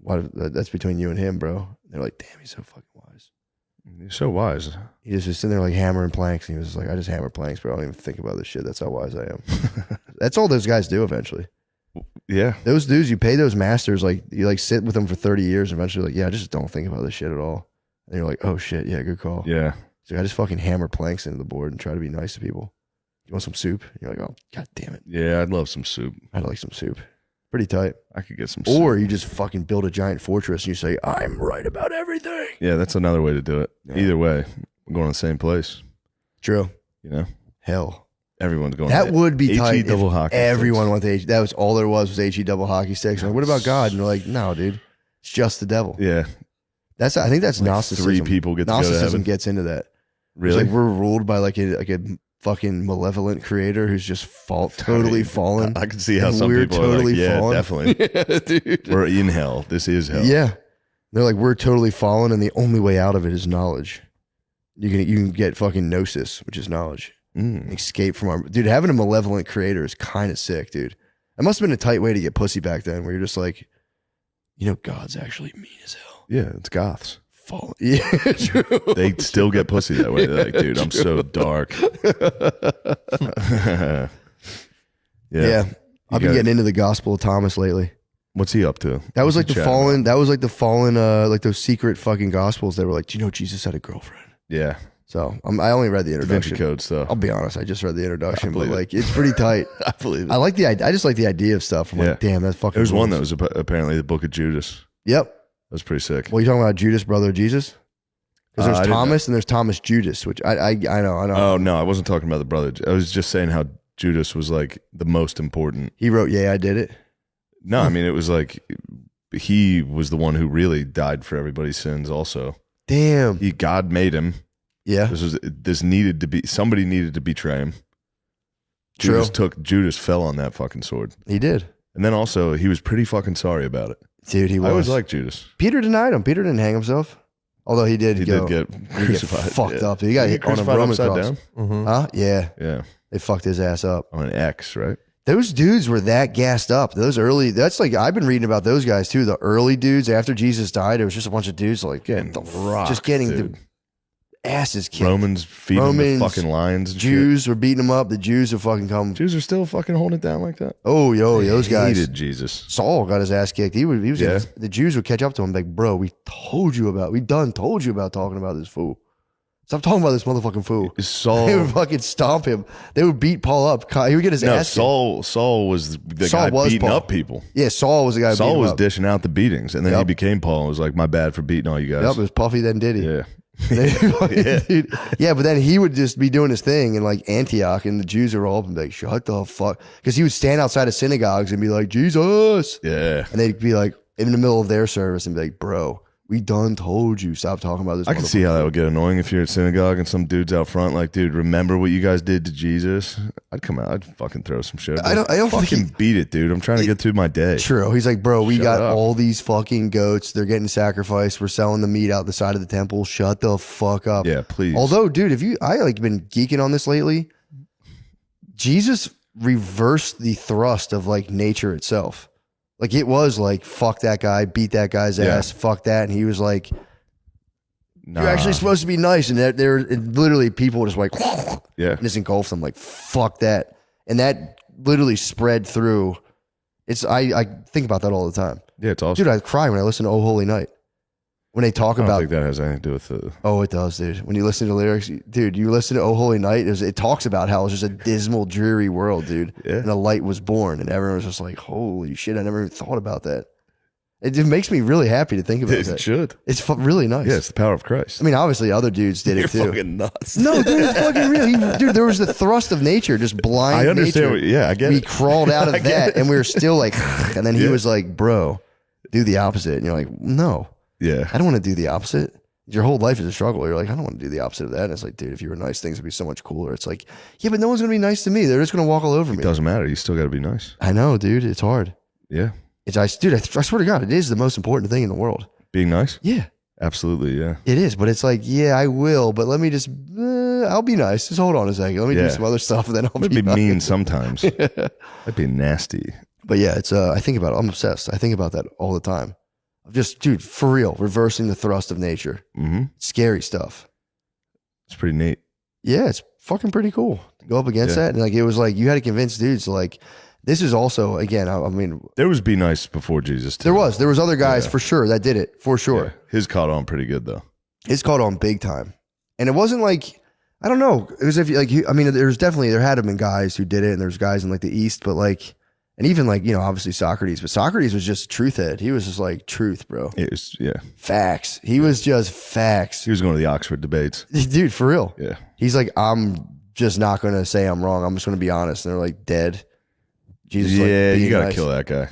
That's between you and him, bro. They're like, damn, he's so fucking wise. You're so wise. He just was sitting there like hammering planks. And he was just like, I just hammer planks, bro. I don't even think about this shit. That's how wise I am. That's all those guys do eventually. Yeah. Those dudes, you pay those masters, like you like sit with them for 30 years and eventually like, yeah, I just don't think about this shit at all. And you're like, oh shit, yeah, good call. Yeah. So I just fucking hammer planks into the board and try to be nice to people. You want some soup? You're like, oh, god damn it. Yeah, I'd love some soup. I'd like some soup. Pretty tight. I could get some soup. Or you just fucking build a giant fortress and you say, I'm right about everything. Yeah, that's another way to do it. Yeah. Either way, we're going to the same place. True. You know? Hell. Everyone's going That to would be tight. HE double if hockey everyone sticks. went to HE. That was all there was HE double hockey sticks. I'm like, what about God? And they're like, no, dude. It's just the devil. Yeah. I think that's Like Gnosticism. 3 people get to go to Gnosticism heaven. gets into that. Really? It's like we're ruled by like a fucking malevolent creator who's just totally fallen. I can see how And some we're people are totally like, yeah, fallen. definitely. Yeah, dude. We're in hell. This is hell. Yeah. They're like, we're totally fallen, and the only way out of it is knowledge. You can get fucking gnosis, which is knowledge. Escape from our dude. Having a malevolent creator is kind of sick, dude. It must have been a tight way to get pussy back then, where you're just like, you know, God's actually mean as hell. Yeah, it's goths. Fallen. Yeah, true. They still get pussy that way. They're like, dude, I'm so dark. Yeah. I've been got- getting into the Gospel of Thomas lately. What's he up to? That was What's like he the chatting fallen. about? That was like the fallen. Like those secret fucking Gospels that were like, do you know Jesus had a girlfriend? Yeah. So I only read the Da Vinci introduction. Code stuff. I'll be honest. I just read the introduction, but believe it. like it's pretty tight. I believe it. I like the. I just like the idea of stuff. I'm Yeah. like, damn, that's fucking. There's one that rules. was apparently the Book of Judas. Yep. That was pretty sick. Well, you talking about Judas, brother of Jesus? Because I there's didn't Thomas and there's Thomas Judas, which I know. Oh no, I wasn't talking about the brother. I was just saying how Judas was like the most important. He wrote, "Yeah, I did it." No, I mean it was like he was the one who really died for everybody's sins. Also, Damn. God made him. Yeah. This needed to be somebody needed to betray him. True. Judas fell on that fucking sword, He did. and then also he was pretty fucking sorry about it. Dude, he was. I always liked Judas. Peter denied him. Peter didn't hang himself. Although he did He go. did get he get crucified. fucked yeah. up. Dude. He got Did he hit get on a crucified Roman upside cross. down. Mm-hmm. Huh? Yeah. Yeah, They fucked his ass up. on an X, right? Those dudes were that gassed up. That's like, I've been reading about those guys too. The early dudes after Jesus died, it was just a bunch of dudes like Getting rocked, just getting dude. the asses kicked. Romans feeding the fucking lions. And Jews were beating them up. The Jews have fucking come. Jews are still fucking holding it down like that. Oh, those guys. Hated Jesus. Saul got his ass kicked. He was. The Jews would catch up to him like, bro, we told you about talking about this fool. Stop talking about this motherfucking fool. Saul. They would fucking stomp him. They would beat Paul up. He would get his ass kicked. Saul was the guy beating up people. Yeah, Saul was the guy. Saul was up. dishing out the beatings, and then he became Paul. It was like, my bad for beating all you guys. Yep, it was Puffy then Diddy. Yeah. Yeah, but then he would just be doing his thing in like Antioch, and the Jews are all up and be like, shut the fuck. Because he would stand outside of synagogues and be like, Jesus. Yeah. And they'd be like, in the middle of their service and be like, bro, we done told you, stop talking about this. I can see how that would get annoying if you're at synagogue and some dude's out front like, dude, remember what you guys did to Jesus? I'd come out, I'd fucking throw some shit. I don't fucking beat it, dude. I'm trying to get through my day. True. He's like, bro, we Shut got up. all these fucking goats. They're getting sacrificed. We're selling the meat out the side of the temple. Shut the fuck up. Yeah, please. Although, dude, I like been geeking on this lately. Jesus reversed the thrust of like nature itself. Like it was like, fuck that guy, beat that guy's ass, fuck that. And he was like, you're actually supposed to be nice. And there literally people just like, and just engulfed them like, fuck that. And that literally spread through. I think about that all the time. Yeah, it's awesome. Dude, I cry when I listen to Oh Holy Night. When they talk I don't about, think that has anything to do with it. oh, it does, dude. When you listen to lyrics, dude, you listen to Oh Holy Night, it talks about how it's just a dismal, dreary world, dude. Yeah. And a light was born, and everyone was just like, holy shit, I never even thought about that. It makes me really happy to think about It that. should. It's really nice. Yeah, it's the power of Christ. I mean, obviously, other dudes did You're it too. fucking nuts. No, dude, it's fucking real. Dude, there was the thrust of nature, just blind I understand. nature. I get we it. crawled out of I get that, it. and we were still like, and then he was like, bro, do the opposite. And you're like, no. Yeah. I don't want to do the opposite. Your whole life is a struggle. You're like, I don't want to do the opposite of that. And it's like, dude, if you were nice, things would be so much cooler. It's like, yeah, but no one's going to be nice to me. They're just going to walk all over me. It doesn't matter. You still got to be nice. I know, dude. It's hard. Yeah. Dude, I swear to God, it is the most important thing in the world. Being nice? Yeah. Absolutely, yeah. It is. But it's like, yeah, I will. But let me just, I'll be nice. Just hold on a second. Let me do some other stuff. And then I'll It'd be nice. mean sometimes. That'd be nasty. But yeah, it's, I think about it. I'm obsessed. I think about that all the time. Just, dude, for real, reversing the thrust of nature. Mm-hmm. Scary stuff. It's pretty neat. Yeah, it's fucking pretty cool to go up against that. And like, it was like, you had to convince dudes to like, this is also, again, I mean, There was Be Nice before Jesus, too. there was other guys for sure that did it, for sure. Yeah. His caught on pretty good, though. It's caught on big time. And it wasn't like, I don't know. It was I mean, there had to have been guys who did it, and there's guys in like the East, but like, and even like, you know, obviously Socrates, but Socrates was just a truth head. He was just like truth, bro. It was, Facts. He was just facts. He was going to the Oxford debates. Dude, for real. Yeah. He's like, I'm just not going to say I'm wrong. I'm just going to be honest. And they're like dead. Jesus, Yeah, like, you got to nice. kill that guy.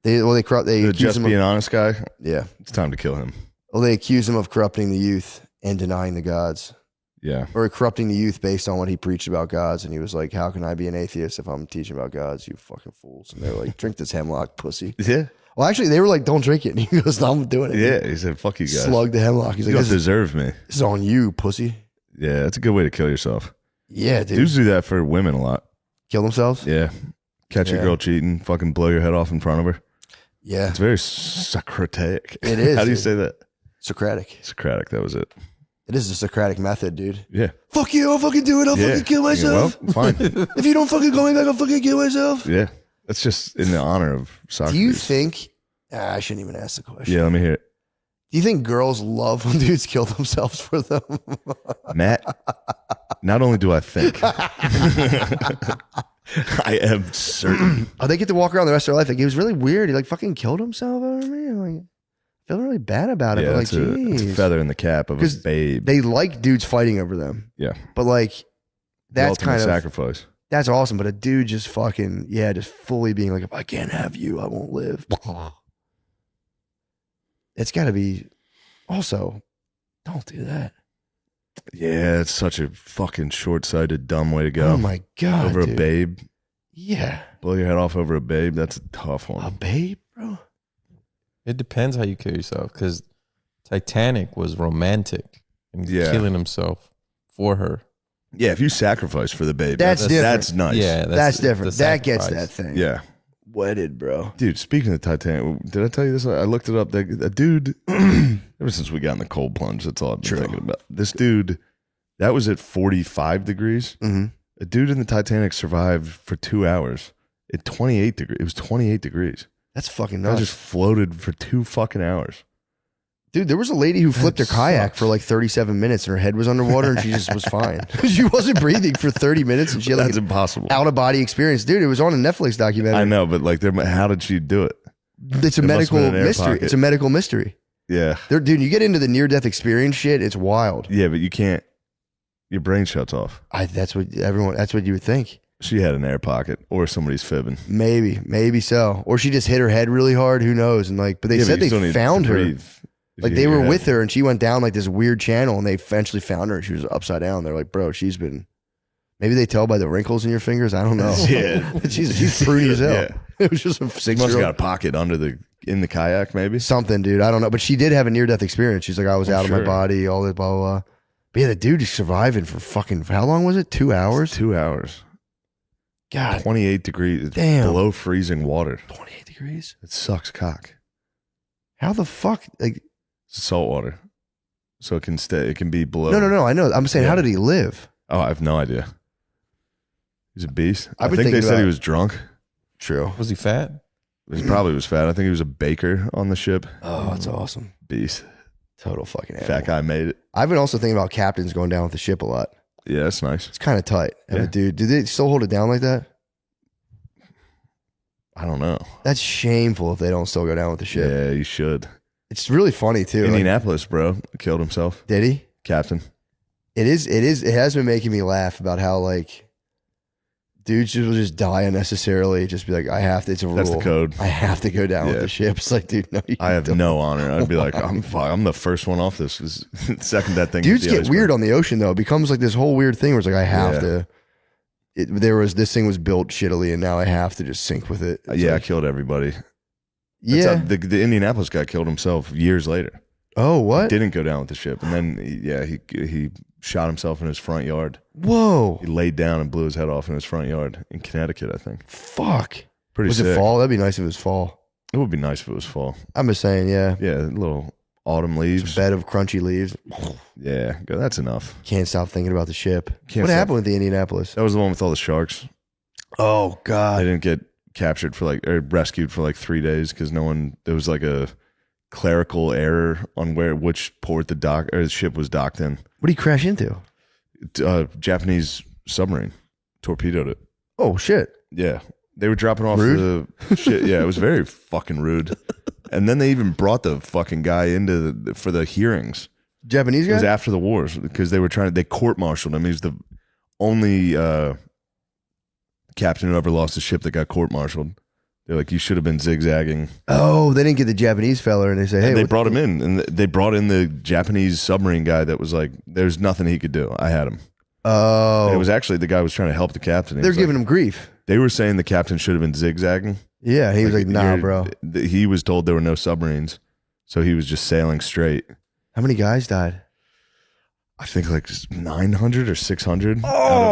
They The accuse just him being of, honest guy, yeah. it's time to kill him. Well, they accuse him of corrupting the youth and denying the gods, Yeah. or corrupting the youth based on what he preached about gods. And he was like, how can I be an atheist if I'm teaching about gods, you fucking fools? And they're like, drink this hemlock, pussy. Yeah. Well, actually, they were like, don't drink it. And he goes, no, I'm doing it. Yeah. He said, fuck you guys. Slug the hemlock. He's You like, don't deserve me. this is on you, pussy. Yeah. That's a good way to kill yourself. Yeah, dude. Dudes do that for women a lot. Kill themselves? Yeah. Catch a Yeah. girl cheating, fucking blow your head off in front of her. Yeah. It's very Socratic. It is, How do you dude. say that? Socratic. Socratic. That was it. It is the Socratic method, dude. Yeah. Fuck you, I'll fucking do it. I'll fucking kill myself. Well, fine. If you don't fucking call me back, I'll fucking kill myself. Yeah. That's just in the honor of Socrates. Do you think, I shouldn't even ask the question. Yeah, let me hear it. Do you think girls love when dudes kill themselves for them? Matt, not only do I think, I am certain. Oh, they get to walk around the rest of their life. Like, it was really weird. He like fucking killed himself over me. I'm like, I feel really bad about it. Yeah, But like, it's a geez. feather in the cap of a 'Cause babe. They like dudes fighting over them. Yeah. But like, The that's ultimate kind of, sacrifice. that's awesome. But a dude just fucking, just fully being like, if I can't have you, I won't live. It's got to be, also, don't do that. Yeah, it's such a fucking short-sighted, dumb way to go. Oh my God. Over dude. a babe. Yeah. Blow your head off over a babe. That's a tough A one. babe, bro? It depends how you kill yourself, because Titanic was romantic and Yeah. killing himself for her. Yeah, if you sacrifice for the baby, That's different. That's nice. Yeah, That's different. the That gets sacrifice. that thing. Yeah. Wedded, bro. Dude, speaking of Titanic, did I tell you this? I looked it up. A dude, ever since we got in the cold plunge, that's all I've been thinking about. This dude, that was at 45 degrees. Mm-hmm. A dude in the Titanic survived for 2 hours at 28 degrees. It was 28 degrees. That's fucking I nuts. just floated for 2 fucking hours. Dude, there was a lady who flipped her kayak for like 37 minutes and her head was underwater and she just was fine. She wasn't breathing for 30 minutes and she had like That's an impossible. out-of-body experience. Dude, it was on a Netflix documentary. I know, but like, how did she do it? It's a There must have medical been an air mystery. pocket. It's a medical mystery. Yeah. Dude, you get into the near-death experience shit, it's wild. Yeah, but you can't. Your brain shuts off. That's what you would think. She had an air pocket, or somebody's fibbing. Maybe so. Or she just hit her head really hard, who knows? And like, but they said you still they need found to her. breathe if Like you they hit were your with head. her and she went down like this weird channel and they eventually found her and she was upside down. They're like, bro, maybe they tell by the wrinkles in your fingers. I don't know. Yeah. she's pruny as hell. Yeah. It was just a She must have got a 6-year-old. pocket in the kayak, maybe. Something, dude. I don't know. But she did have a near death experience. She's like, I was out of my sure. body, all that, blah, blah, blah. But yeah, the dude is surviving for how long was it? 2 hours? 2 hours. God. 28 degrees. It's Damn. below freezing water. 28 degrees? It sucks cock. How the fuck? Like, It's salt water. So it can stay. It can be below. no. I know. I'm saying, Yeah. how did he live? Oh, I have no idea. He's a beast. I've I been think they thinking said he about- was drunk. True. Was he fat? He probably was fat. I think he was a baker on the ship. Oh, that's awesome. Beast. Total fucking animal. Fat guy made it. I've been also thinking about captains going down with the ship a lot. Yeah, that's nice. It's kind of tight. Have Yeah. a dude. Do they still hold it down like that? I don't know. That's shameful if they don't still go down with the ship. Yeah, you should. It's really funny too. Like, Indianapolis, bro, killed himself. did he? Captain. It has been making me laugh about how like dudes will just die unnecessarily. Just be like, I have to. It's a rule. That's the code. I have to go down with Yeah. the ship. It's like, dude, no, you I have don't. no honor. I'd be like, I'm the first one off this. Second that thing. Dudes get weird on the ocean though. It becomes like this whole weird thing where it's like I have Yeah. to. This thing was built shittily, and now I have to just sink with it. It's Yeah, I like, killed everybody. That's yeah. how the Indianapolis guy killed himself years later. Oh, what? Didn't go down with the ship, and then he shot himself in his front yard. Whoa! He laid down and blew his head off in his front yard in Connecticut, I think. Fuck. Pretty Was sick. it fall? That'd be nice if it was fall. It would be nice if it was fall. I'm just saying, yeah. Yeah, little autumn leaves. Bed of crunchy leaves. Yeah, that's enough. Can't stop thinking about the ship. Can't What stop. happened with the Indianapolis? That was the one with all the sharks. Oh They God! didn't get captured for or rescued for 3 days because there was like a clerical error on which port the ship was docked in. What did he crash into? Japanese submarine torpedoed it. Oh shit! Yeah, they were dropping off Rude. the shit. Yeah, it was very fucking rude. And then they even brought the fucking guy into for the hearings. Japanese It was guy. after the wars because they court-martialed him. He was the only captain who ever lost a ship that got court-martialed. They're like, you should have been zigzagging. Oh, they didn't get the Japanese fella, and they say, "Hey, And they what- brought him in, and they brought in the Japanese submarine guy that was like, there's nothing he could do. I had him. Oh, And it was actually the guy who was trying to help the captain. He they're was giving like, him grief. They were saying the captain should have been zigzagging. Yeah, he was like, "Nah, you're- bro." He was told there were no submarines, so he was just sailing straight. How many guys died? I think 900 or 600 Oh,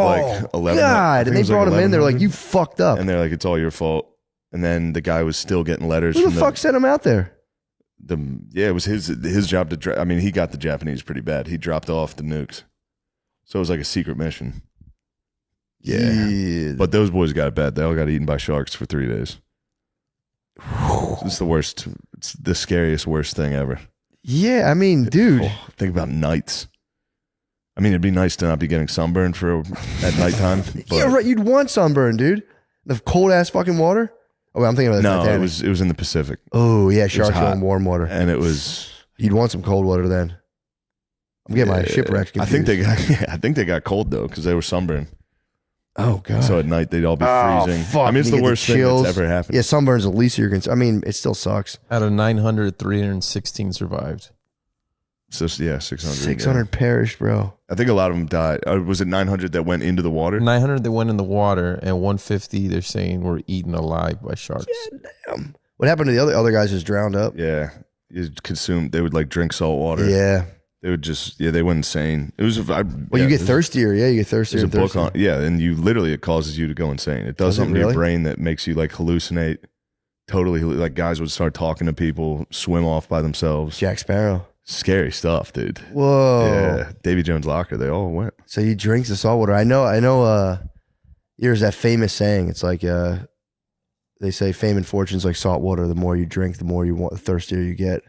out of 11. I God! think And it they was brought him in. They're like, 1100. "You fucked up." And they're like, it's all your fault. And then the guy was still getting letters Who from the fuck sent him out there? it was his job to I mean, he got the Japanese pretty bad. He dropped off the nukes. So it was like a secret mission. Yeah. But those boys got it bad. They all got eaten by sharks for 3 days. It's the worst. It's the scariest, worst thing ever. yeah, I mean, dude. Oh, think about nights. I mean, it'd be nice to not be getting sunburned at nighttime. But Yeah, right. You'd want sunburn, dude. The cold ass fucking water. Oh, wait, I'm thinking about the no, Titanic. it was in the Pacific, Oh yeah, sharks hot. are in warm water. and it was. You'd want some cold water then. I'm getting my shipwrecks I confused. think they got cold though because they were sunburned. Oh god. So at night they'd all be Oh, freezing. fuck, I mean, it's you the get the worst thing chills. that's ever happened. Yeah, sunburn's the least of your concern. I mean, it still sucks. Out of 900, 316 survived. So yeah, 600. 600 perished, bro. Yeah. I think a lot of them died. Was it 900 that went into the water? 900 that went in the water, and 150 they're saying were eaten alive by sharks. Damn. What happened to the other guys? Just drowned up. Yeah, they would drink salt water. Yeah. They would just, they went insane. It was, you get thirstier. Yeah, you get thirstier. There's a book on, and you literally, it causes you to go insane. It does something to your brain that makes you like hallucinate. Totally, like guys would start talking to people, swim off by themselves. Jack Sparrow. Scary stuff, dude. Whoa. Yeah, Davy Jones Locker, they all went. So he drinks the salt water. I know. There's that famous saying. It's like they say fame and fortune's like salt water. The more you drink, the more you want, the thirstier you get.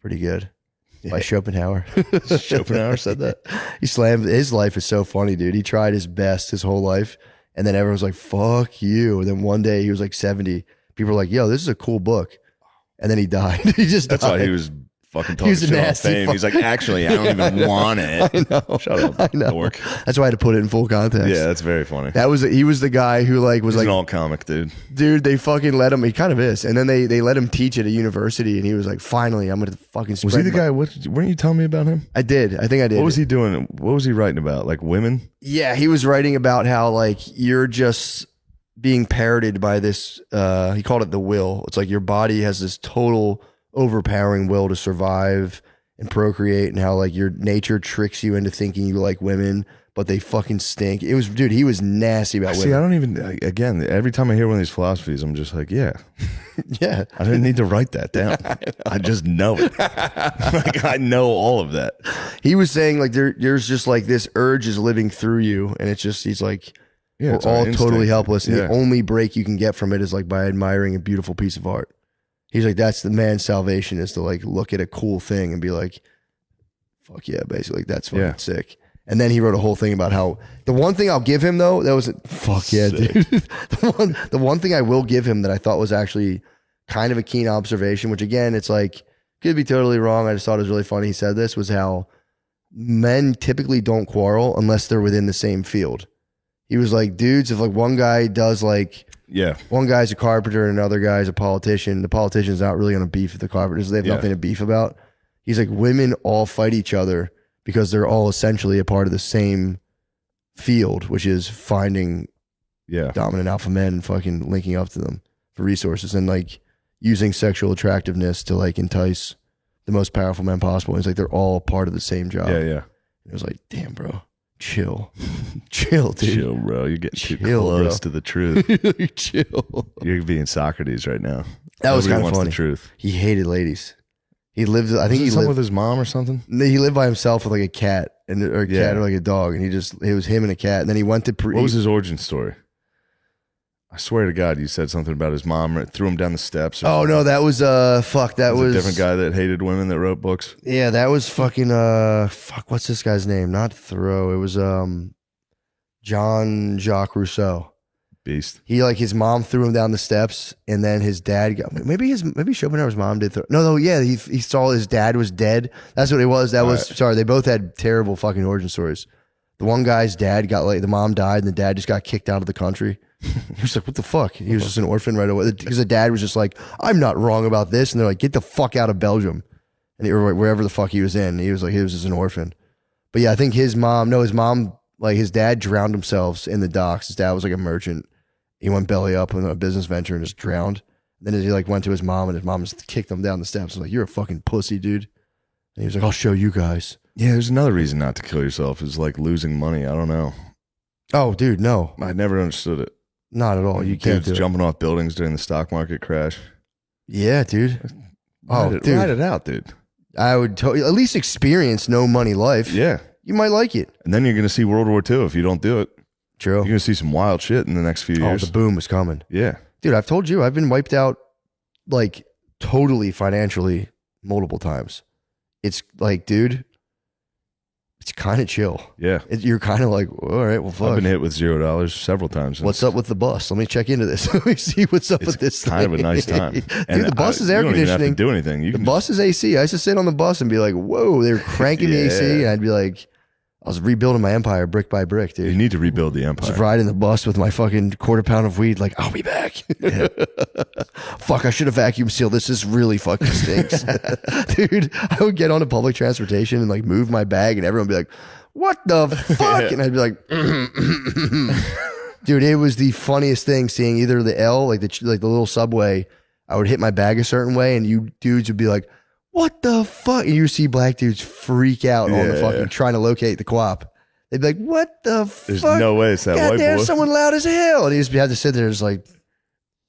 Pretty good. By Schopenhauer. Schopenhauer said that. He slammed. His life is so funny, dude. He tried his best his whole life, and then everyone was like, "Fuck you." And then one day he was like 70. People were like, "Yo, this is a cool book," and then he died. That's why he was fucking talking shit on fame. He's like, actually, I don't even want it. I know. Shut up, I know. dork. That's why I had to put it in full context. Yeah, that's very funny. He was the guy who like was He's like an alt comic, dude. Dude, they fucking let him. He kind of is, and then they let him teach at a university, and he was like, "Finally, I'm gonna fucking." Was he the guy? Weren't you telling me about him? I did. I think I did. What was he doing? What was he writing about? Like women? Yeah, he was writing about how like you're just being parroted by this. He called it the will. It's like your body has this total overpowering will to survive and procreate, and how like your nature tricks you into thinking you like women, but they fucking stink. It was, dude, he was nasty about women. See, I don't even, again, every time I hear one of these philosophies, I'm just like, yeah. Yeah. I didn't need to write that down. I just know it. Like, I know all of that. He was saying like there's just like this urge is living through you, and it's just, he's like, we're all totally helpless, and the only break you can get from it is like by admiring a beautiful piece of art. He's like, that's the man's salvation, is to like look at a cool thing and be like, fuck yeah, basically. Like, that's fucking sick. And then he wrote a whole thing about how the one thing I'll give him though, that was fuck yeah, dude. the one thing I will give him that I thought was actually kind of a keen observation, which again, it's like, could be totally wrong. I just thought it was really funny. He said this was how men typically don't quarrel unless they're within the same field. He was like, dudes, if like one guy does like, one guy's a carpenter and another guy's a politician, the politician's not really going to beef with the carpenters. They have nothing to beef about. He's like, women all fight each other because they're all essentially a part of the same field, which is finding dominant alpha men and fucking linking up to them for resources and like using sexual attractiveness to like entice the most powerful men possible. And it's like, they're all part of the same job. Yeah, yeah. It was like, damn, bro. Chill. Chill, dude. Chill, bro. You're getting too close to the truth. Chill. You're being Socrates right now. That was kind of funny. The truth. He hated ladies. He lived, I think he lived with his mom or something. He lived by himself with like a cat or a cat or like a dog. And it was him and a cat. And then he went to, what was his origin story? I swear to God, you said something about his mom threw him down the steps. Oh no, that was that was a different guy that hated women that wrote books. Yeah, that was fucking what's this guy's name? Not Thoreau. It was Jean-Jacques Rousseau. Beast. He like his mom threw him down the steps, and then his dad got maybe Schopenhauer's mom did. He saw his dad was dead. That's what it was. That was sorry. They both had terrible fucking origin stories. The one guy's dad got like the mom died, and the dad just got kicked out of the country. He was like, what the fuck? He was just an orphan right away. Because the dad was just like, I'm not wrong about this. And they're like, get the fuck out of Belgium. And or wherever the fuck he was in. He was like, he was just an orphan. But yeah, I think his mom, like his dad drowned himself in the docks. His dad was like a merchant. He went belly up in a business venture and just drowned. And then he like went to his mom, and his mom just kicked him down the steps. I was like, you're a fucking pussy, dude. And he was like, I'll show you guys. Yeah, there's another reason not to kill yourself is like losing money. I don't know. Oh, dude, no. I never understood it. Not at all. You can't do it. Jumping off buildings during the stock market crash. Yeah, dude. Ride it out, dude. I would at least experience no money life. Yeah. You might like it. And then you're going to see World War II if you don't do it. True. You're going to see some wild shit in the next few years. Oh, the boom is coming. Yeah. Dude, I've told you, I've been wiped out like totally financially multiple times. It's like, dude, it's kind of chill. Yeah. You're kind of like, all right, well, fuck. I've been hit with $0 several times. What's up with the bus? Let me check into this. Let me see what's up with this kind of a nice time. Dude, the bus is air conditioning. You don't even have to do anything. The bus is AC. I used to sit on the bus and be like, whoa, they were cranking the AC. And I'd be like, I was rebuilding my empire brick by brick, dude. You need to rebuild the empire. Just riding the bus with my fucking quarter pound of weed, like, I'll be back. Yeah. Fuck, I should have vacuum sealed this. This really fucking stinks. Dude, I would get onto public transportation and like move my bag, and everyone would be like, what the fuck? And I'd be like, dude, it was the funniest thing seeing either the L, like the little subway, I would hit my bag a certain way, and you dudes would be like, what the fuck? And you see black dudes freak out on the Yeah. fucking trying to locate the quap. They'd be like, what the There's fuck? no way it's that God white damn, boy. someone loud as hell. And he just had to sit there just like,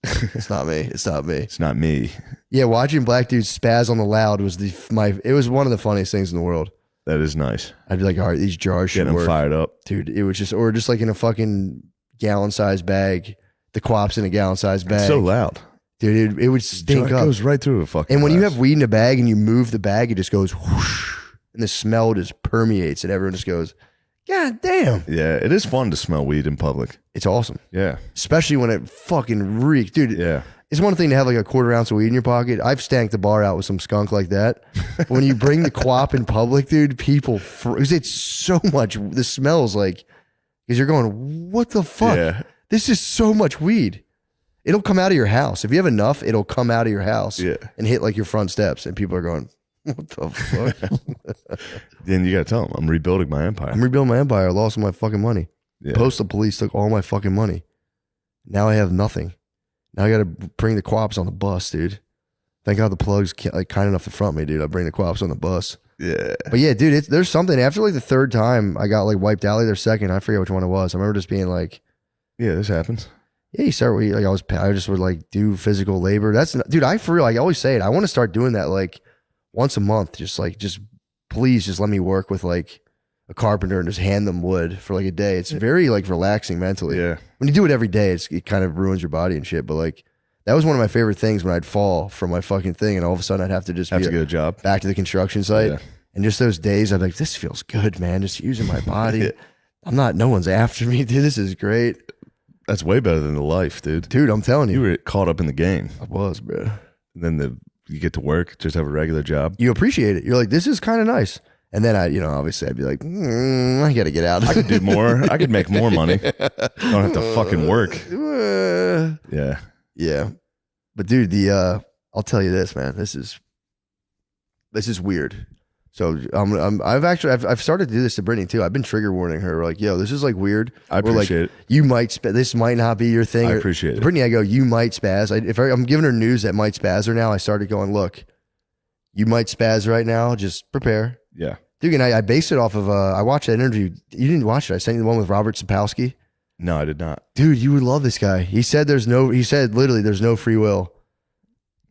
it's not me. It's not me. It's not me. Yeah, watching black dudes spaz on the loud was it was one of the funniest things in the world. That is nice. I'd be like, all right, these jars should Getting them work. fired up. Dude, it was just, or just like in a fucking gallon-sized bag. The quap's in a gallon-sized bag. It's so loud. Dude, it would stink It up. goes right through a fucking And when you glass. have weed in a bag and you move the bag, it just goes whoosh, and the smell just permeates, and everyone just goes, God damn. Yeah, it is fun to smell weed in public. It's awesome. Yeah. Especially when it fucking reeks. Dude, Yeah. it's one thing to have like a quarter ounce of weed in your pocket. I've stanked the bar out with some skunk like that. But when you bring the quap in public, dude, people, because it's so much, the smells like, because you're going, what the fuck? Yeah. This is so much weed. It'll come out of your house. If you have enough, it'll come out of your house Yeah. and hit like your front steps. And people are going, what the fuck? Then you got to tell them, I'm rebuilding my empire. I'm rebuilding my empire. I lost all my fucking money. Yeah. Postal police took all my fucking money. Now I have nothing. Now I got to bring the quaps on the bus, dude. Thank God the plug's like kind enough to front me, dude. I bring the quaps on the bus. Yeah. But yeah, dude, there's something after like the third time I got like wiped out, like their second. I forget which one it was. I remember just being like, Yeah, this happens. yeah, you start like I just would like do physical labor. That's dude. I for real, like, I always say it. I want to start doing that like once a month. Just please just let me work with like a carpenter and just hand them wood for like a day. It's very like relaxing mentally. Yeah. When you do it every day, it kind of ruins your body and shit. But like that was one of my favorite things when I'd fall from my fucking thing and all of a sudden I'd have to just Have be to get a job. back to the construction site. Yeah. And just those days, I'd be like, this feels good, man. Just using my body. Yeah. No one's after me, dude. This is great. That's way better than the life, dude. Dude, I'm telling You you. were caught up in the game. I was, bro. And then you get to work, just have a regular job. You appreciate it. You're like, this is kind of nice. And then obviously I'd be like, I got to get out. I could do more. I could make more money. Don't have to fucking work. Yeah. Yeah. But dude, I'll tell you this, man. This is weird. So I've started to do this to Brittany too. I've been trigger warning her like, yo, this is like weird. I Or, like, appreciate it. You might this might not be your thing. I Or- appreciate it. Brittany, I go, you might spaz. I'm giving her news that might spaz her now. I started going, look, you might spaz right now. Just prepare. Yeah. Dude, and I based it off of, I watched that interview. You didn't watch it. I sent you the one with Robert Sapolsky. No, I did not. Dude, you would love this guy. He said literally there's no free will.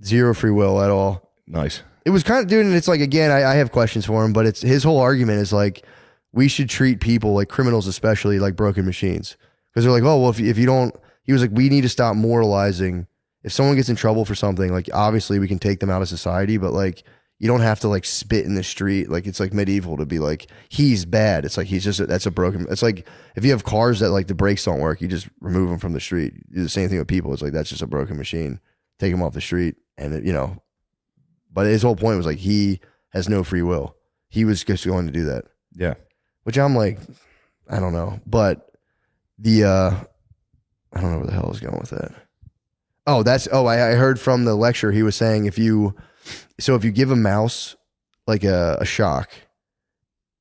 Zero free will at all. Nice. It was kind of, dude, and it's like, again, I have questions for him, but it's his whole argument is like, we should treat people, like criminals especially, like broken machines. Because they're like, oh, well, if you don't, he was like, we need to stop moralizing. If someone gets in trouble for something, like obviously we can take them out of society, but like, you don't have to like spit in the street. Like it's like medieval to be like, he's bad. It's like, that's a broken, it's like if you have cars that like the brakes don't work, you just remove them from the street. You do the same thing with people. It's like, that's just a broken machine. Take them off the street. And but his whole point was like, he has no free will. He was just going to do that. Yeah. Which I'm like, I don't know. But I don't know where the hell I was going with that. I heard from the lecture, he was saying if you give a mouse like a shock,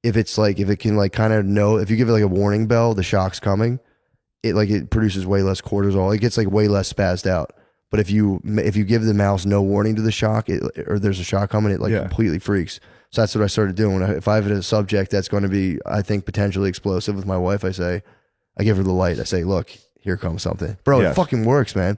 if it can like kind of know, if you give it like a warning bell, the shock's coming, it produces way less cortisol. It gets like way less spazzed out. But if you give the mouse no warning to the shock, or there's a shock coming, it completely freaks. So that's what I started doing. If I have a subject that's going to be, I think, potentially explosive with my wife, I give her the light. I say, look, here comes something. Bro, Yeah. It fucking works, man.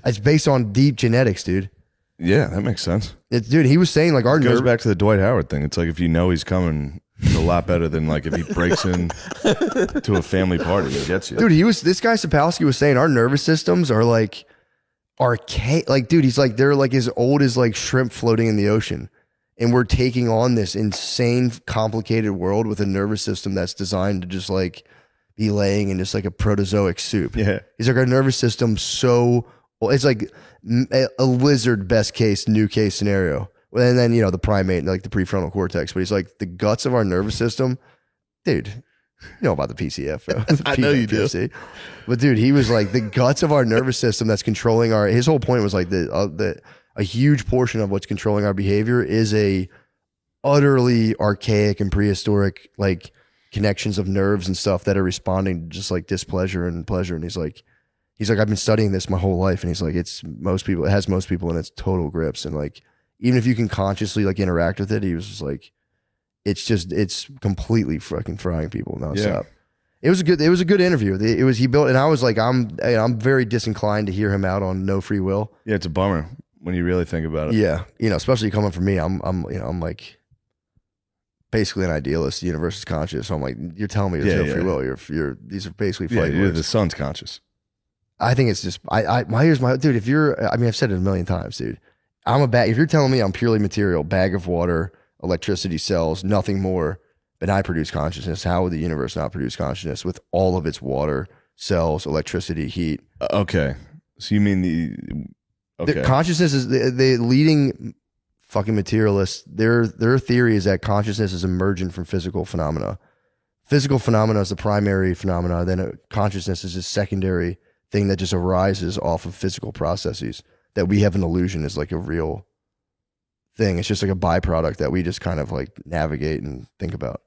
It's based on deep genetics, dude. Yeah, that makes sense. Dude, he was saying like our It goes nerve. back to the Dwight Howard thing. It's like if you know he's coming, it's a lot better than like if he breaks in to a family party and gets you. Dude, this guy Sapolsky was saying our nervous systems are like archaic. Like, dude, he's like, they're like as old as like shrimp floating in the ocean. And we're taking on this insane, complicated world with a nervous system that's designed to just like be laying in just like a protozoic soup. Yeah. He's like, our nervous system it's like a lizard best case, new case scenario. And then, the primate, like the prefrontal cortex. But he's like, the guts of our nervous system, dude, you know about the PCF, bro. I know you do. PFC. But dude, he was like, the guts of our nervous system that's controlling his whole point was like a huge portion of what's controlling our behavior is a utterly archaic and prehistoric like connections of nerves and stuff that are responding to just like displeasure and pleasure. And he's like, I've been studying this my whole life. And he's like, it has most people in its total grips. And like, even if you can consciously like interact with it, he was just like, it's completely fucking frying people nonstop. Yeah. It was a good interview. He built, and I was like, I'm very disinclined to hear him out on no free will. Yeah, it's a bummer when you really think about it. Yeah, especially coming from me, I'm like basically an idealist. The universe is conscious, so I'm like, you're telling me there's no free will. These are basically fighting words. The sun's conscious. I think it's just here's my dude. If I've said it a million times, dude. I'm a bag. If you're telling me I'm purely material, bag of water, electricity, cells, nothing more, but I produce consciousness, how would the universe not produce consciousness with all of its water, cells, electricity, heat? Okay, so you mean the consciousness is the leading fucking materialists. Their theory is that consciousness is emergent from physical phenomena. Physical phenomena is the primary phenomena. Then consciousness is a secondary thing that just arises off of physical processes that we have an illusion is like a real thing. It's just like a byproduct that we just kind of like navigate and think about.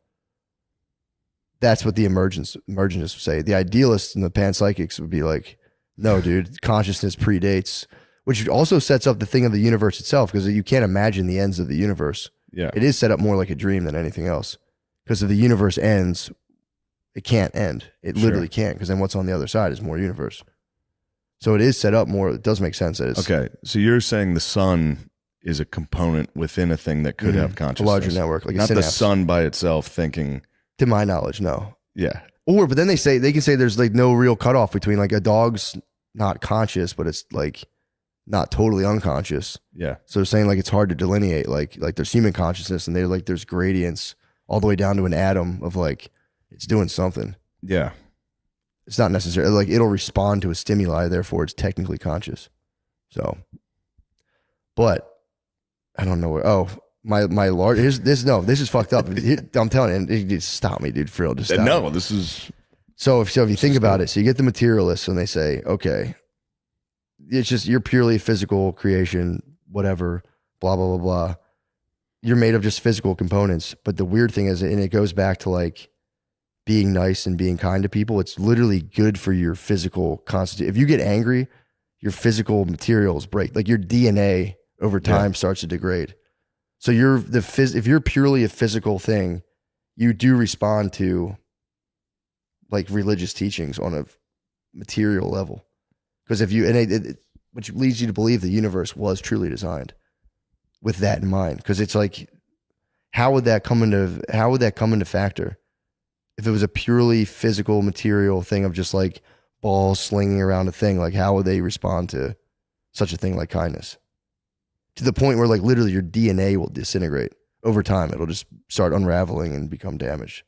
That's what the emergentists would say. The idealists and the panpsychics would be like, no, dude, consciousness predates, which also sets up the thing of the universe itself, because you can't imagine the ends of the universe. Yeah. It is set up more like a dream than anything else. Because if the universe ends, it can't end. It literally can't, because then what's on the other side is more universe. So it is set up more. It does make sense that it's okay. So you're saying the sun is a component within a thing that could have consciousness. A larger network, like not a the synapse. sun by itself thinking. To my knowledge, no. Yeah. But then they can say there's like no real cutoff between like a dog's not conscious, but it's like not totally unconscious. Yeah. So they're saying like it's hard to delineate. Like there's human consciousness, and they're like there's gradients all the way down to an atom of like it's doing something. Yeah. It's not necessarily like it'll respond to a stimuli, therefore it's technically conscious. So, but I don't know where. Oh, my large. This is fucked up. I'm telling you, stop me, dude. For real, just stop me. This is. So if you think about it, so you get the materialists and they say, okay, it's just you're purely a physical creation, whatever, blah blah blah blah. You're made of just physical components. But the weird thing is, and it goes back to like being nice and being kind to people, it's literally good for your physical constitution. If you get angry, your physical materials break. Like your DNA over time starts to degrade. So if you're purely a physical thing, you do respond to like religious teachings on a material level. Because which leads you to believe the universe was truly designed with that in mind. Because it's like, how would that come into factor? If it was a purely physical material thing of just like balls slinging around a thing, like how would they respond to such a thing like kindness? To the point where like literally your DNA will disintegrate over time. It'll just start unraveling and become damaged.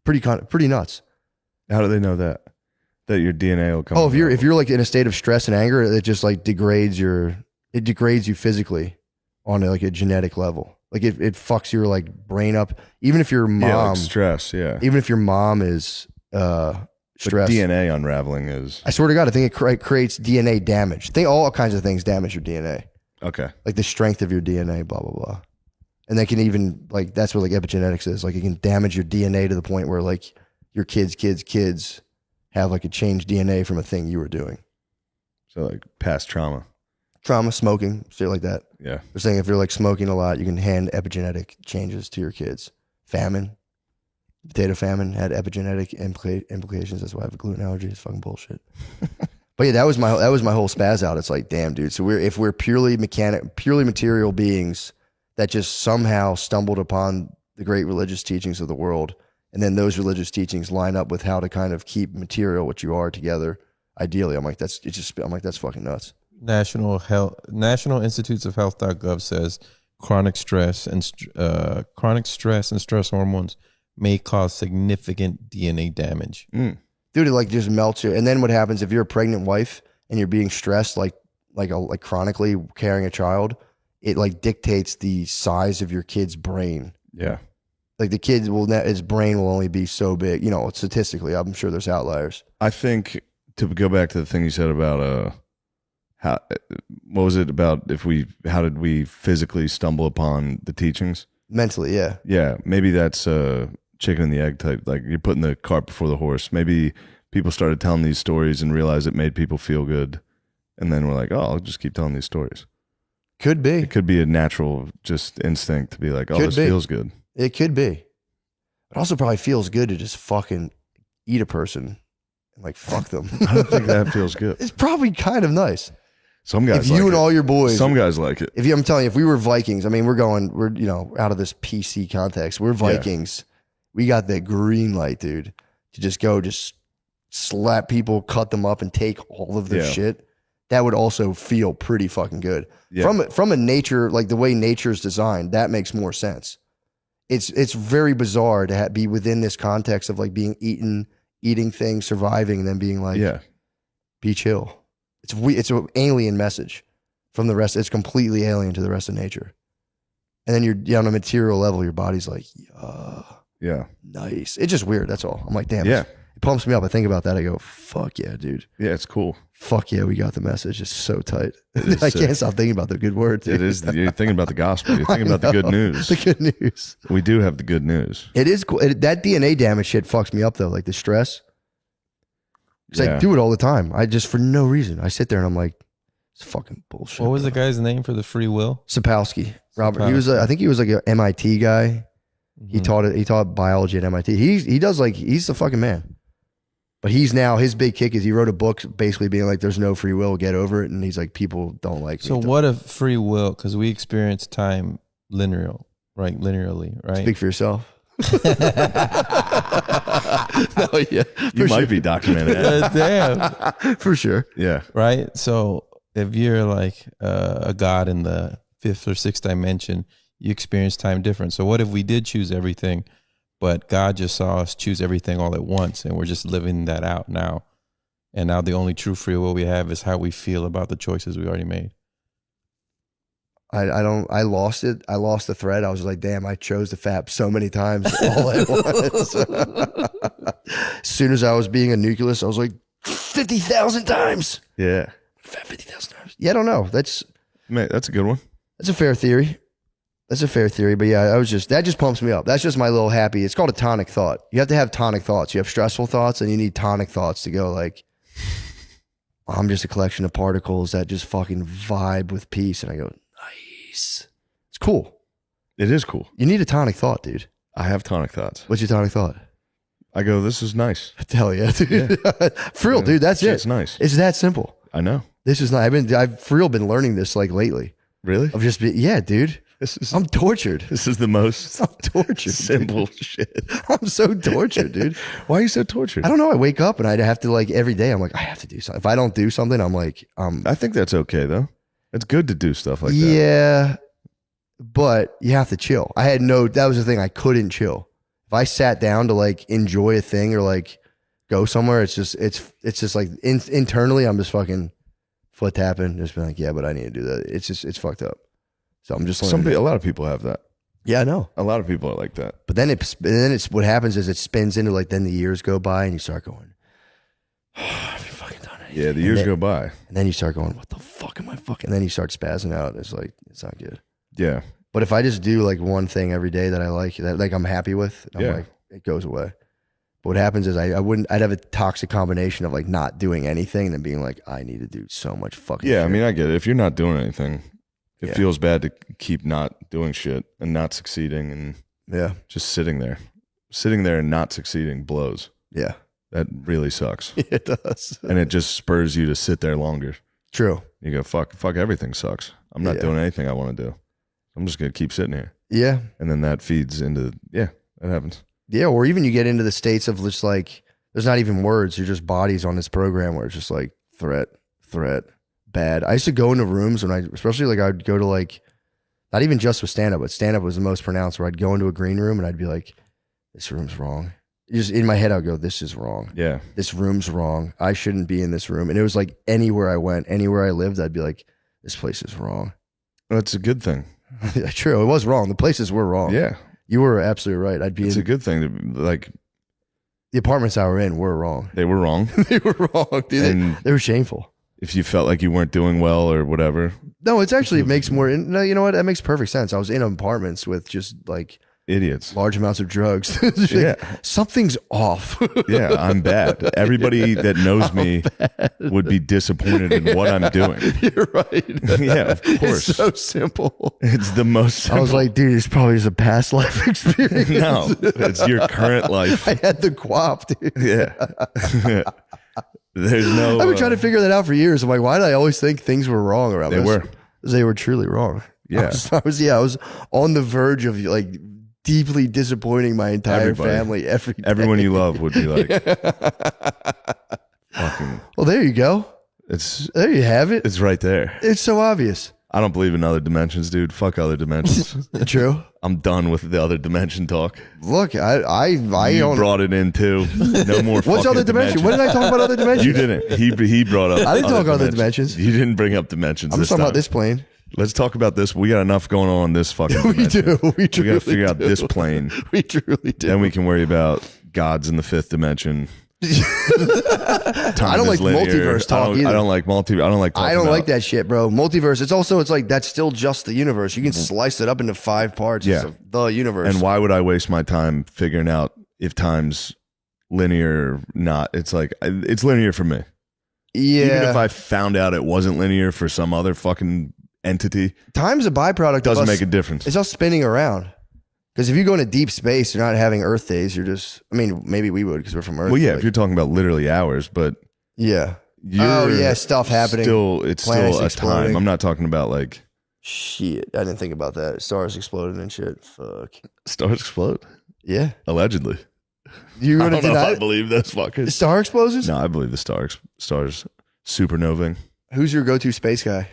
Pretty nuts. How do they know that your DNA will come? Oh, if you're like in a state of stress and anger, it just like degrades you physically on like a genetic level. Like it fucks your like brain up. Even if your mom like stress, even if your mom is stressed. DNA unraveling is. I swear to God, I think it creates DNA damage. I think all kinds of things damage your DNA. Okay. Like the strength of your DNA, blah blah blah. And they can even like that's what like epigenetics is. Like it can damage your DNA to the point where like your kids have like a changed DNA from a thing you were doing. So like past trauma, smoking, shit like that. Yeah. They're saying if you're like smoking a lot, you can hand epigenetic changes to your kids. Famine, potato famine had epigenetic implications. That's why I have a gluten allergy. It's fucking bullshit. But yeah, that was my whole spaz out. It's like, damn, dude. So if we're purely material beings that just somehow stumbled upon the great religious teachings of the world, and then those religious teachings line up with how to kind of keep material, what you are, together. Ideally, I'm like that's fucking nuts. National Institutes of Health.gov says chronic stress and stress hormones may cause significant DNA damage. Dude, it like just melts you. And then what happens if you're a pregnant wife and you're being stressed, like chronically carrying a child, it like dictates the size of your kid's brain. Yeah. Like the kid his brain will only be so big. Statistically, I'm sure there's outliers. I think to go back to the thing you said about what was it about how did we physically stumble upon the teachings? Mentally, yeah. Yeah, maybe that's chicken and the egg type. Like you're putting the cart before the horse. Maybe people started telling these stories and realized it made people feel good, and then we're like, oh, I'll just keep telling these stories. Could be. It could be a natural just instinct to be like, oh, Could this be. feels good. It could be. It also probably feels good to just fucking eat a person and like fuck them. I don't think that feels good. It's probably kind of nice. Some guys If like you and it. all your boys, Some guys like it. I'm telling you, if we were Vikings, I mean, we're you know, out of this PC context. We're Vikings. We got that green light, dude, to just go, just slap people, cut them up, and take all of their shit. That would also feel pretty fucking good. Yeah. From a nature, like the way nature's designed, that makes more sense. It's very bizarre to be within this context of like being eating things, surviving, and then being like, be chill. It's an alien message from the rest. It's completely alien to the rest of nature. And then you're on a material level, your body's like, Yeah. nice. It's just weird. That's all. I'm like, damn. Yeah. It pumps me up. I think about that. I go, fuck yeah, dude. Yeah, it's cool. Fuck yeah, we got the message. It's so tight. is I sick. can't stop thinking about the good word. Dude. It is. You're thinking about the gospel. You're thinking about the good news. The good news. We do have the good news. It is cool. That DNA damage shit fucks me up though. Like the stress. Because I do it all the time. I just, for no reason, I sit there and I'm like, it's fucking bullshit. What was the guy's name for the free will? Sapolsky. Robert. He was, I think he was like an MIT guy. He taught biology at MIT. He does like, he's the fucking man. But he's now, his big kick is he wrote a book basically being like, there's no free will, get over it. And he's like, people don't like me. So what if free will, because we experience time linearly, right? Speak for yourself. No, yeah. You might be documented. Damn. For sure. Yeah. Right? So if you're like a god in the fifth or sixth dimension, you experience time different. So what if we did choose everything, but God just saw us choose everything all at once, and we're just living that out now? And now the only true free will we have is how we feel about the choices we already made. I lost it. I lost the thread. I was like, damn, I chose the FAP so many times all at once. As soon as I was being a nucleus, I was like, 50,000 times. Yeah. FAP 50,000 times. Yeah, I don't know. That's a good one. a fair theory. That's a fair theory. But yeah, that just pumps me up. That's just my little happy. It's called a tonic thought. You have to have tonic thoughts. You have stressful thoughts and you need tonic thoughts to go like, I'm just a collection of particles that just fucking vibe with peace. And I go, nice. It's cool. It is cool. You need a tonic thought, dude. I have tonic thoughts. What's your tonic thought? I go, this is nice. Hell yeah, dude. Yeah. For real, dude. That's it. It's nice. It's that simple. I know. This is not. I've for real been learning this like lately. Really? Of just yeah, dude. I'm tortured. This is the most I'm tortured. simple shit. I'm so tortured, dude. Why are you so tortured? I don't know. I wake up and I have to like every day. I'm like, I have to do something. If I don't do something, I'm like, I think that's okay though. It's good to do stuff like that. yeah, but you have to chill. That was the thing. I couldn't chill. If I sat down to like enjoy a thing or like go somewhere, it's just like internally, I'm just fucking foot tapping, just being like, yeah, but I need to do that. It's fucked up. So I'm just a lot of people have that. Yeah, I know. A lot of people are like that. But then it's what happens is it spins into like, then the years go by and you start going, oh, I haven't fucking done anything. Yeah, the years go by. And then you start going, what the fuck am I fucking? And then you start spazzing out. It's like, it's not good. Yeah. But if I just do like one thing every day that I like, that like I'm happy with, I'm like, it goes away. But what happens is I'd have a toxic combination of like not doing anything and then being like, I need to do so much fucking shit. I mean, I get it. If you're not doing anything, it feels bad to keep not doing shit and not succeeding and just sitting there. Sitting there and not succeeding blows. Yeah. That really sucks. It does. And it just spurs you to sit there longer. True. You go, fuck, everything sucks. I'm not doing anything I want to do. I'm just going to keep sitting here. Yeah. And then that feeds into, that happens. Yeah. Or even you get into the states of just like, there's not even words. You're just bodies on this program where it's just like threat, bad. I used to go into rooms when especially like I'd go to like, not even just with stand-up, but stand-up was the most pronounced, where I'd go into a green room and I'd be like, this room's wrong. Just in my head, I'd go, this is wrong. Yeah. This room's wrong. I shouldn't be in this room. And it was like anywhere I went, anywhere I lived, I'd be like, this place is wrong. That's a good thing. True. It was wrong. The places were wrong. Yeah. You were absolutely right. It's a good thing to like. The apartments I were in were wrong. They were wrong. They were wrong, dude. They were shameful. If you felt like you weren't doing well or whatever. No, it's actually, it makes more, no, you know what? That makes perfect sense. I was in apartments with just like idiots. Large amounts of drugs. Yeah. Something's off. Yeah, I'm bad. Everybody that knows me would be disappointed in what I'm doing. You're right. Yeah, of course. It's so simple. It's the most simple. I was like, dude, it's probably just a past life experience. no, it's your current life. I had the quap, dude. Yeah. There's no. I've been trying to figure that out for years. I'm like, why did I always think things were wrong around They this? were. They were truly wrong. Yeah. I was on the verge of like deeply disappointing my entire Everybody. family every day. Everyone you love would be like, fucking. Well, there you go. There you have it. It's right there. It's so obvious. I don't believe in other dimensions, dude. Fuck other dimensions. True. I'm done with the other dimension talk. Look, I You don't. brought it in too. No more. What's fucking other dimension? When did I talk about other dimensions? You didn't. He brought up. I didn't talk about other dimensions. You didn't bring up dimensions. I'm just talking time. about this plane. Let's talk about this. We got enough going on this fucking We dimension. do. We We got truly to figure out do. this plane. We truly do. Then we can worry about gods in the fifth dimension. I don't like multiverse talk either. I don't like multiverse. I don't like. I don't like that shit, bro. Multiverse. It's like that's still just the universe. You can slice it up into 5 parts. Yeah. It's the universe. And why would I waste my time figuring out if time's linear or not? It's like it's linear for me. Yeah. Even if I found out it wasn't linear for some other fucking entity, Time's a byproduct. doesn't of us, make a difference. It's all spinning around. Because if you go into deep space, you're not having Earth days. You're just. I mean, maybe we would because we're from Earth. Well, yeah, like, if you're talking about literally hours, but yeah. you're Stuff happening. It's planets still a exploding. time. I'm not talking about like Shit, I didn't think about that. Stars exploding and shit. Fuck. stars explode. Yeah. Allegedly. You're I gonna don't know if deny I believe those fuckers. star explosions? No, I believe the stars supernovaing. Who's your go-to space guy?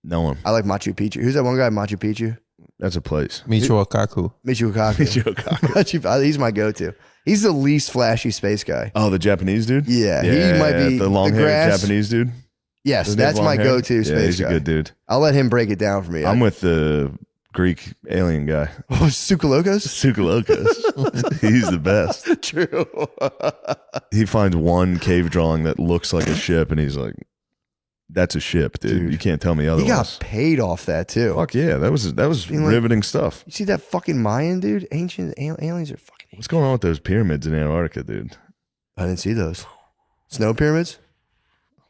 No one. I like Machu Picchu. Who's that one guy? Machu Picchu. That's a place. Michio Kaku. Michio Kaku. He's my go-to. He's the least flashy space guy. Oh, the Japanese dude? Yeah, he might be the long haired grass. Japanese dude. Yes, Doesn't he have that's my long hair? go-to Yeah, space he's guy. a good dude. I'll let him break it down for me. I'm with the Greek alien guy. Oh, Sukalokos? Sukalokos. He's the best. True. He finds one cave drawing that looks like a ship and he's like, that's a ship, dude. You can't tell me He otherwise. got paid off that too. Fuck yeah, that was Being like- riveting stuff. You see that fucking Mayan dude? Ancient aliens are fucking. What's going on with those pyramids in Antarctica, dude? I didn't see those. Snow pyramids?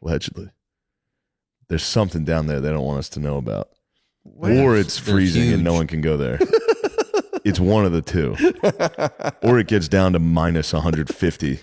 Allegedly. There's something down there they don't want us to know about. What? Or it's They're freezing and no huge. one can go there. It's one of the two. Or it gets down to minus 150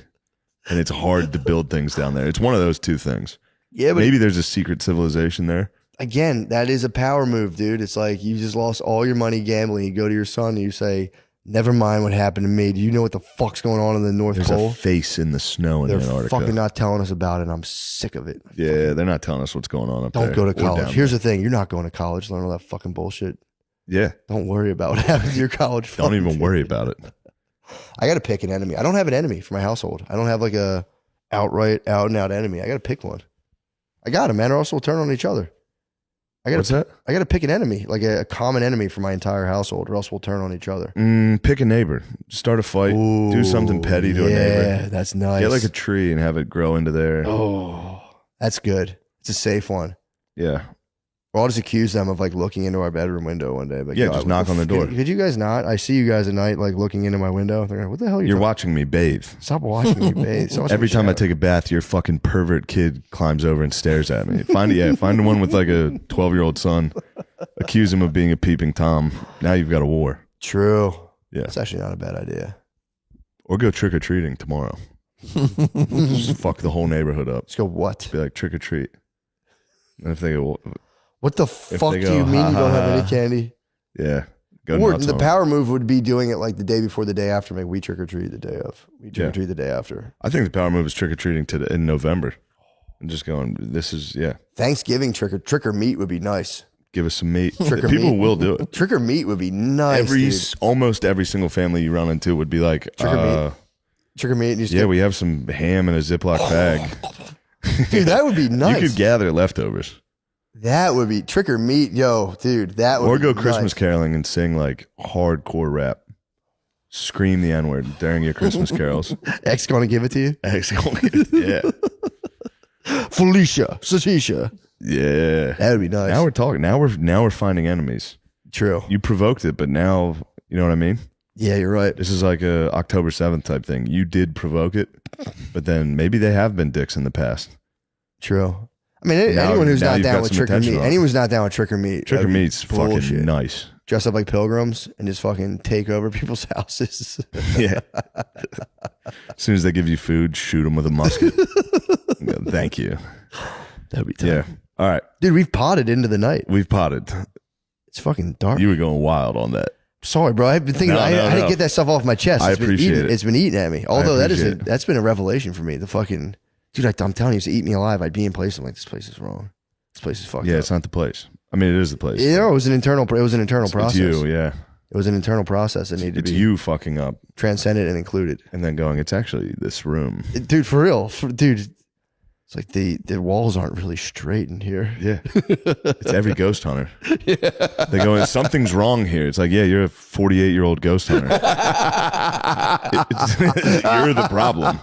and it's hard to build things down there. It's one of those two things. Yeah, but Maybe there's a secret civilization there. again, that is a power move, dude. It's like you just lost all your money gambling. You go to your son and you say, never mind what happened to me. Do you know what the fuck's going on in the North There's Pole? a face in the snow in They're Antarctica. fucking not telling us about it. I'm sick of it. Yeah, they're not telling us what's going on up there. Don't go to or college. down Here's there. the thing. You're not going to college. Learn all that fucking bullshit. Yeah, Don't worry about what happens to your college. don't fund. even worry about it. I got to pick an enemy. I don't have an enemy for my household. I don't have like a outright out and out enemy. I got to pick one. I got them, man, or else we'll turn on each other. What's that? I got to pick an enemy, like a common enemy for my entire household, or else we'll turn on each other. Pick a neighbor. Start a fight. Do something petty to a Yeah, neighbor. that's nice. Get like a tree and have it grow into there. Oh, that's good. It's a safe one. Yeah. Or I'll just accuse them of like looking into our bedroom window one day. Like, Yeah, "Yo, just what knock on the door." Could you guys not? I see you guys at night like looking into my window. They're like, what the hell are you You're talking- watching me bathe. Stop watching me bathe. So much Every of a time I shower. take a bath, your fucking pervert kid climbs over and stares at me. Find the one with like a 12-year-old son. Accuse him of being a peeping Tom. Now you've got a war. True. Yeah. That's actually not a bad idea. Or go trick or treating tomorrow. Just fuck the whole neighborhood up. Let's go. What? Be like trick or treat. And if they go, What the fuck they do go, you mean you don't have any "Ha, candy? yeah, go Or nuts the on 'em. power move would be doing it like the day before, the day after. Make we trick or treat the day of. We trick or Yeah. treat the day after. I think the power move is trick or treating in November, and just going. This is Thanksgiving trick or meat would be nice. Give us some meat. Trick or People meat. will do it. Trick or meat would be nice. Dude. Almost every single family you run into would be like, Trick or meat. Trick or meat. And you just yeah, we have some ham in a Ziploc bag. dude, that would be nice. You could gather leftovers. That would be trick or meat, yo, dude. That would Or be go Christmas nice. caroling and sing like hardcore rap. Scream the N-word during your Christmas carols. X gonna give it to you. Yeah. Felicia, Satisha. Yeah. That would be nice. Now we're talking. Now we're finding enemies. True. You provoked it, but now You know what I mean? Yeah, you're right. This is like a October 7th type thing. You did provoke it, but then maybe they have been dicks in the past. True. I mean, anyone who's not down with trick or meat, anyone's not down with trick or meat. Trick or meat's fucking nice. Dress up like pilgrims and just fucking take over people's houses. Yeah. As soon as they give you food, shoot them with a musket. Go, thank you. That'd be tough. Yeah. All right. Dude, we've potted into the night. We've potted. It's fucking dark. You were going wild on that. Sorry, bro. I've been thinking. I had to get that stuff off my chest. I appreciate it. It's been eating at me. Although that's been a revelation for me. The fucking dude, I'm telling you, to eat me alive, I'd be in place. I'm like, this place is wrong. This place is fucked up. Yeah, it's not the place. I mean, it is the place. You know, it was an internal process. It's you, yeah. It was an internal process that needed to be. It's you fucking up, transcended and included, and then going. It's actually this room, dude. For real, dude. It's like the walls aren't really straight in here. Yeah. It's every ghost hunter. Yeah. They go, something's wrong here. It's like, yeah, you're a 48-year-old ghost hunter. You're the problem.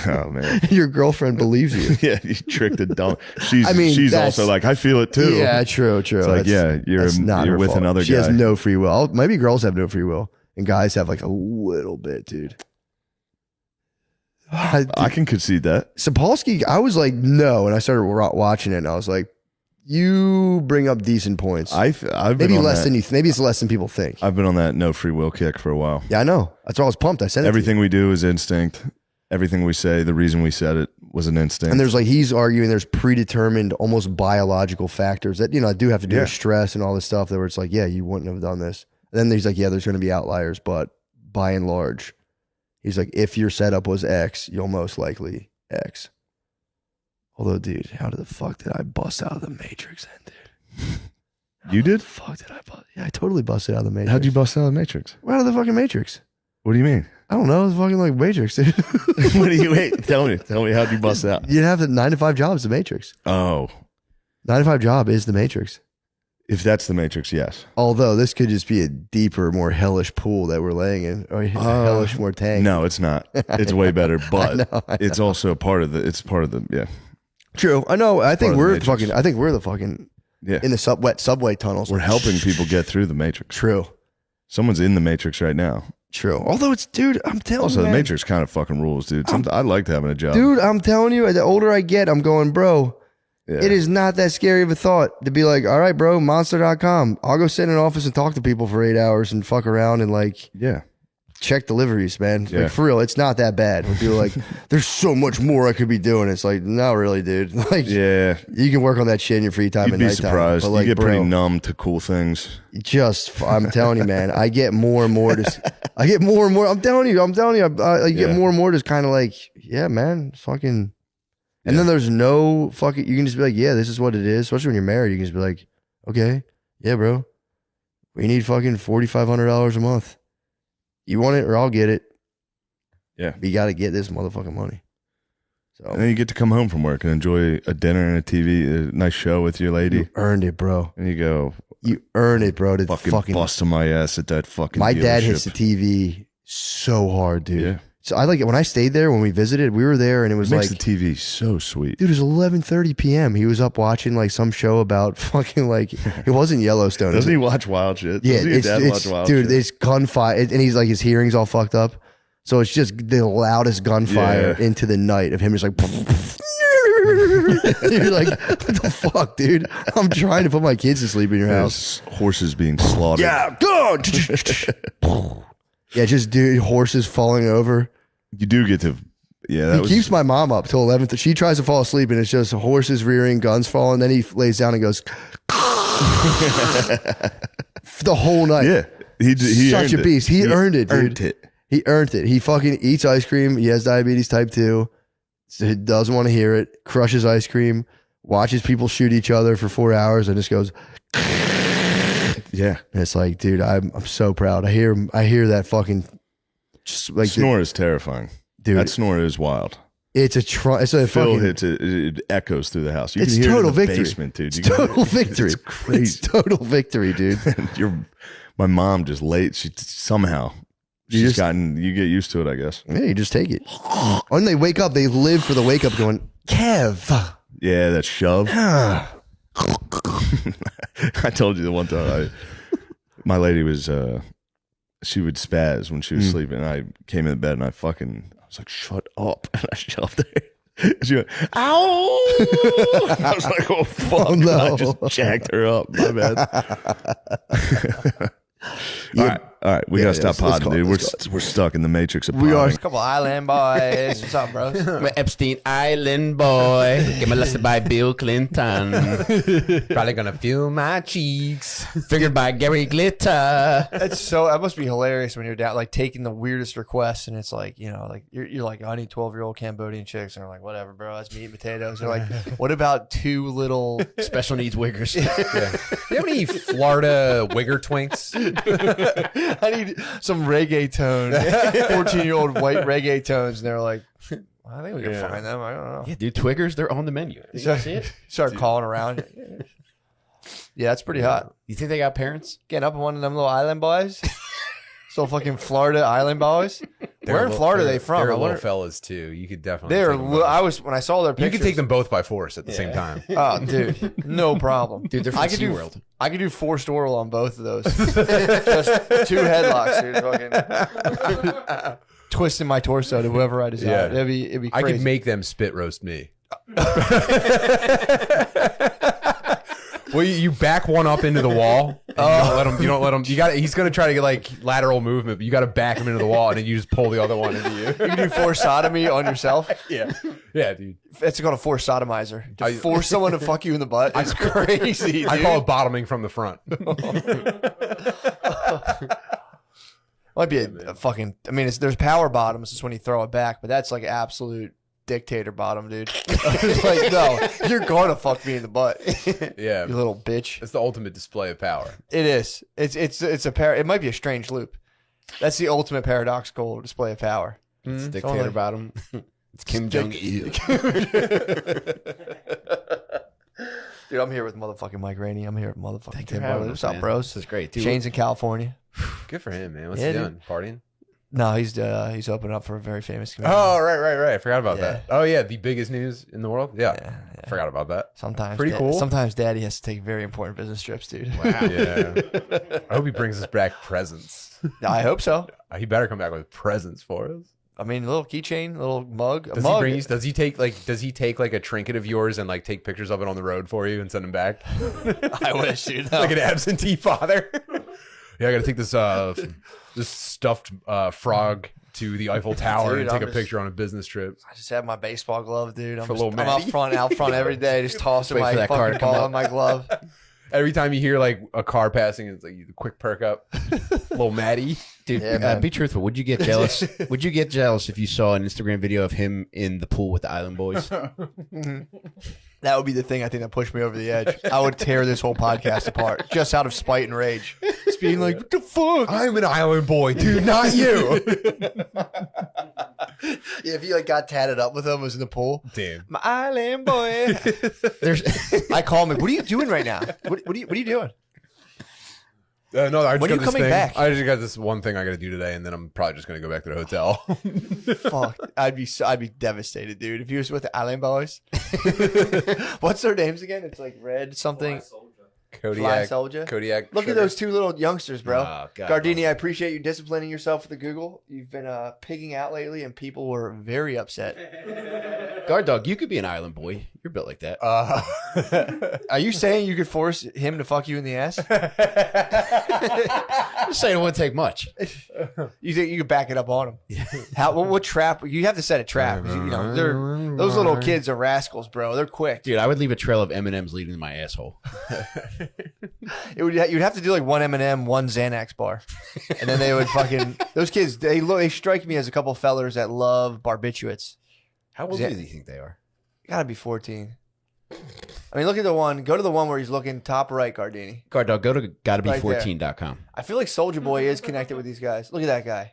Oh, man. Your girlfriend believes you. Yeah, you tricked a dumb. She's also like, I feel it too. Yeah, true. It's like, yeah, you're with another guy. She has no free will. Maybe girls have no free will, and guys have like a little bit, dude. I can concede that. Sapolsky, I was like, no. And I started watching it and I was like, you bring up decent points. I've maybe less than you. Maybe it's less than people think. I've been on that no free will kick for a while. Yeah, I know. That's why I was pumped. I said everything we do is instinct. Everything we say, the reason we said it was an instinct. And there's like, he's arguing there's predetermined, almost biological factors that, do have to do with stress and all this stuff that where it's like, yeah, you wouldn't have done this. And then he's like, yeah, there's going to be outliers, but by and large, he's like, if your setup was X, you'll most likely X. Although, dude, how the fuck did I bust out of the Matrix then, dude? You did? How the fuck did I bust? Yeah, I totally busted out of the Matrix. How'd you bust out of the Matrix? Right out of the fucking Matrix. What do you mean? I don't know. It's fucking like Matrix, dude. What do you wait? Tell me how'd you bust out? You'd have the 9 to 5 job is the Matrix. Oh. 9 to 5 job is the Matrix. If that's the Matrix, yes. Although this could just be a deeper, more hellish pool that we're laying in, or hellish more tank. No, it's not. It's way better, but I know. It's also part of the. It's part of the. Yeah. True. I know. I think we're fucking. I think we're the fucking. Yeah. In the wet subway tunnels. We're helping people get through the Matrix. True. Someone's in the Matrix right now. True. Although it's, dude, I'm telling you. Also, the Matrix kind of fucking rules, dude. I liked having a job. Dude, I'm telling you, the older I get, I'm going, bro. Yeah. It is not that scary of a thought to be like, all right, bro, monster.com. I'll go sit in an office and talk to people for 8 hours and fuck around and like, check deliveries, man. Yeah. Like, for real, it's not that bad. When people are like, there's so much more I could be doing. It's like, not really, dude. Like, yeah, you can work on that shit in your free time. You'd be surprised. But like, you get pretty numb to cool things. I'm telling you, man. I get more and more. I get more and more. I'm telling you. I get more and more. Just kind of like, yeah, man, fucking. And then there's no fucking, you can just be like, yeah, this is what it is. Especially when you're married, you can just be like, okay, yeah, bro, we need fucking $4,500 a month. You want it or I'll get it. Yeah. But you got to get this motherfucking money. So. And then you get to come home from work and enjoy a dinner and a TV, a nice show with your lady. You earned it, bro. And you go. You earn it, bro. To fucking busting my ass at that fucking My dealership. Dad hits the TV so hard, dude. Yeah. So I like it when I stayed there, when we visited, we were there and it was makes like. the TV so sweet. Dude, it was 11:30 p.m. He was up watching like some show about fucking like, it wasn't Yellowstone. Doesn't he watch wild shit? Yeah. Doesn't your dad watch wild dude, shit? it's gunfire. And he's like, his hearing's all fucked up. So it's just the loudest gunfire into the night of him just like. You're like, what the fuck, dude? I'm trying to put my kids to sleep in your house. Horses being slaughtered. Yeah, go. Yeah, just dude, horses falling over. You do get to, he keeps my mom up till 11. She tries to fall asleep and it's just horses rearing, guns falling. Then he lays down and goes the whole night. Yeah, he such a beast. He earned it, dude. He earned it. He fucking eats ice cream. He has diabetes type 2. So he doesn't want to hear it. Crushes ice cream. Watches people shoot each other for 4 hours and just goes. Yeah, and it's like, dude, I'm so proud. I hear that fucking like snore is terrifying, dude. That snore is wild. It's a Phil fucking hits it echoes through the house. You can hear total it in the victory, basement, dude. It's total victory. It's crazy. It's total victory, dude. My mom just late. She somehow you get used to it, I guess. Yeah, you just take it. When they wake up, they live for the wake up, going Kev. Yeah, that shove. I told you the one time my lady was she would spaz when she was sleeping. I came in bed and I was like, shut up. And I shoved her. She went, ow. I was like, oh, fuck. Oh, no. I just jacked her up. My bad. All right. We got to stop podding, dude. We're stuck in the matrix of podding. We are. A couple island boys. What's up, bro? I'm an Epstein Island boy. Get molested by Bill Clinton. Probably gonna feel my cheeks. Figured by Gary Glitter. That must be hilarious when you're down, like taking the weirdest requests, and it's like, you know, like you're like, I need 12-year-old Cambodian chicks, and they're like, whatever, bro, that's meat and potatoes. They're like, what about two little Special needs wiggers. Yeah. Do you have any Florida wigger twinks? I need some reggaeton, 14-year-old white reggaetons, and they're like, I think we can find them. I don't know. Yeah, dude, Twiggers, they're on the menu. You see it? Start calling around. Yeah, it's pretty hot. You think they got parents? Getting up on one of them little island boys. So fucking Florida island boys. Where in Florida are they from? They're I wonder. little fellas too. You could definitely. They're. take them both. When I saw their You pictures. could take them both by force at the same time. Oh, dude, no problem. Dude, they're from SeaWorld. I could do forced oral on both of those. Just two headlocks, dude. Fucking twisting my torso to whoever I desire. Yeah. It'd be I crazy. could make them spit roast me. Well, you back one up into the wall. And you don't let him. You got. He's gonna try to get like lateral movement, but you got to back him into the wall, and then you just pull the other one into you. You can do forced sodomy on yourself. Yeah, yeah, dude. It's called a forced sodomizer. To force someone to fuck you in the butt. It's crazy. Dude. I call it bottoming from the front. Might be a fucking. I mean, there's power bottoms. It's when you throw it back, but that's like absolute dictator bottom, dude. Like, no, you're gonna fuck me in the butt, Yeah, you little bitch. it's the ultimate display of power. It is. It's it might be a strange loop. That's the ultimate paradoxical display of power. It's dictator bottom. It's Kim Jong Il. Dude, I'm here with motherfucking Mike Rainey. I'm here with motherfucking Thank Tim you for having Butler. us, What's up, man. bros? This is great, dude. Shane's in California. Good for him, man. What's Yeah, he dude. doing? Partying? No, he's opening up for a very famous comedian. Oh, right. I forgot about Yeah. that. Oh, yeah, the biggest news in the world. Yeah, Yeah. forgot about that. Sometimes Pretty cool. Sometimes Daddy has to take very important business trips, dude. Yeah, I hope he brings us back presents. I hope so. He better come back with presents for us. I mean, a little keychain, a little mug. Does he bring you? Does he take like a trinket of yours and like take pictures of it on the road for you and send them back? I wish, dude. Like an absentee father. Yeah, I got to take this this stuffed frog to the Eiffel Tower Dude, and take I'm a picture on a business trip. I just have my baseball glove, dude. I'm little out Matty. front every day, just tossing Wait my for that car to fucking come ball up. in my glove. Every time you hear like a car passing, it's like you quick perk up, little Maddie. Dude, Yeah, man. be truthful. Would you get jealous? Would you get jealous if you saw an Instagram video of him in the pool with the Island Boys? That would be the thing I think that pushed me over the edge. I would tear this whole podcast apart just out of spite and rage. Just being like, what the fuck? I'm an island boy, dude, not you. Yeah, if you like got tatted up with him, was in the pool. Damn. My island boy. I call him like, what are you doing right now? What are you doing? No, I just When are got you this coming thing. back? I just got this one thing I got to do today, and then I'm probably just gonna go back to the hotel. Fuck. I'd be devastated, dude. If he was with the Island Boys. What's their names again? It's like Red something. Fly Kodiak. Soldier. Kodiak. Look at sugar. those two little youngsters, bro. Oh, God. Gardini, I appreciate you disciplining yourself with the Google. You've been pigging out lately, and people were very upset. Guard dog, you could be an Island Boy. You're built like that. Are you saying you could force him to fuck you in the ass? I'm just saying it wouldn't take much. You think you could back it up on him? How? What trap? You have to set a trap. 'Cause, you know, those little kids are rascals, bro. They're quick. Dude, I would leave a trail of M&Ms leading to my asshole. You'd have to do like one M&M, one Xanax bar, and then they would fucking those kids. They strike me as a couple fellers that love barbiturates. How old Yeah. do you think they are? Gotta be 14. I mean, look at the one. Go to the one where he's looking top right, Gardini. Guard dog, go to Right gottabe14.com. I feel like Soldier Boy is connected with these guys. Look at that guy.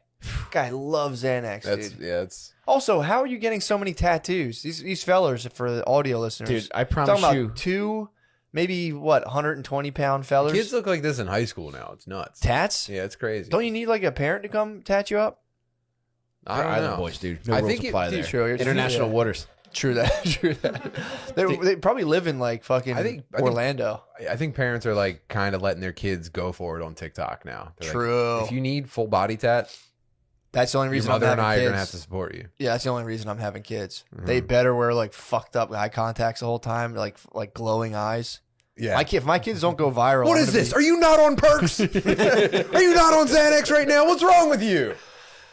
Guy loves Xanax, That's dude. yeah. It's Also, how are you getting so many tattoos? These fellers, for the audio listeners. Dude, I I'm promise talking you. about two, maybe what, 120-pound fellers? kids look like this in high school now. It's nuts. Tats? Yeah, it's crazy. Don't you need like a parent to come tat you up? I don't Island know. Boys, dude. No I rules think it- apply dude, there. true. You're- International yeah. waters. True that. True that. They probably live in like fucking I think Orlando. I think parents are like kind of letting their kids go for it on TikTok now. They're True. Like, if you need full body tat, That's the only your reason mother I'm and having I kids. are gonna have to support you. Yeah, that's the only reason I'm having kids. Mhm. They better wear like fucked up eye contacts the whole time, like glowing eyes. Yeah. If my kids don't go viral, What I'm is gonna this? Are you not on perks? Are you not on Xanax right now? What's wrong with you?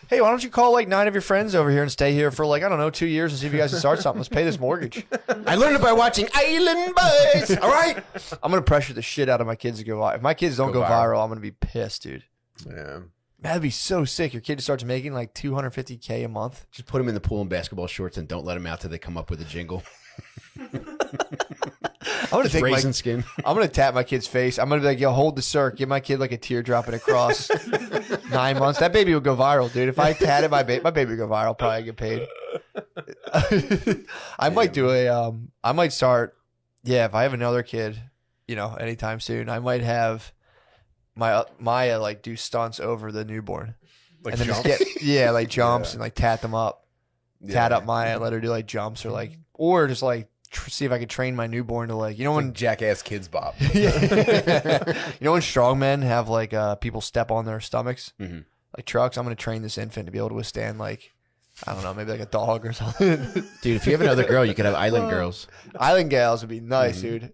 Hey, why don't you call like 9 of your friends over here and stay here for like, I don't know, 2 years and see if you guys can start something. Let's pay this mortgage. I learned it by watching Island Boys. All right. I'm going to pressure the shit out of my kids to go viral. If my kids don't go viral, I'm going to be pissed, dude. Yeah. That'd be so sick. Your kid starts making like $250K a month. Just put them in the pool in basketball shorts and don't let them out till they come up with a jingle. I'm gonna take Raisin skin. I'm gonna tap my kid's face. I'm gonna be like, yo, hold the circ. Give my kid like a teardrop and a cross. 9 months. That baby would go viral, dude. If I tatted my baby would go viral. Probably get paid. I might do I might start. Yeah, if I have another kid, anytime soon, I might have my Maya like do stunts over the newborn, Like and then just jumps? get like jumps and like tat them up. Tat up Maya, let her do like jumps or just like see if I could train my newborn to like When Jackass Kids Bop. when strongmen have like people step on their stomachs like trucks. I'm gonna train this infant to be able to withstand like I don't know, maybe like a dog or something. Dude, if you have another girl, you could have Island Girls. Island gals would be nice, dude.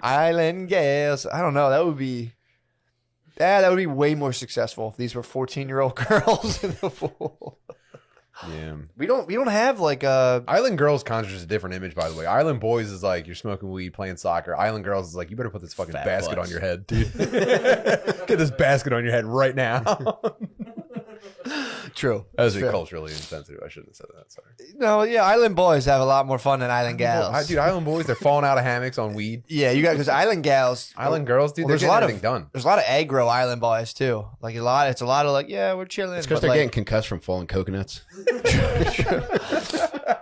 Island gals. I don't know. That would be way more successful if these were 14-year-old girls in the pool. Yeah. We don't have like Island Girls conjures a different image, by the way. Island Boys is like you're smoking weed, playing soccer. Island Girls is like you better put this fucking Fat basket butts. on your head, dude. Get this basket on your head right now. true. That was Fair. culturally insensitive. I shouldn't have said that. Sorry. No, yeah, Island boys have a lot more fun than Island gals. Dude, Island Boys, they're falling out of hammocks on weed. Yeah, you got because Island gals. Island Girls, dude, Well, they're there's a getting lot of- everything done. There's a lot of aggro Island boys too. Like it's a lot of like, yeah, we're chilling. It's because but, they're like, getting concussed from falling coconuts.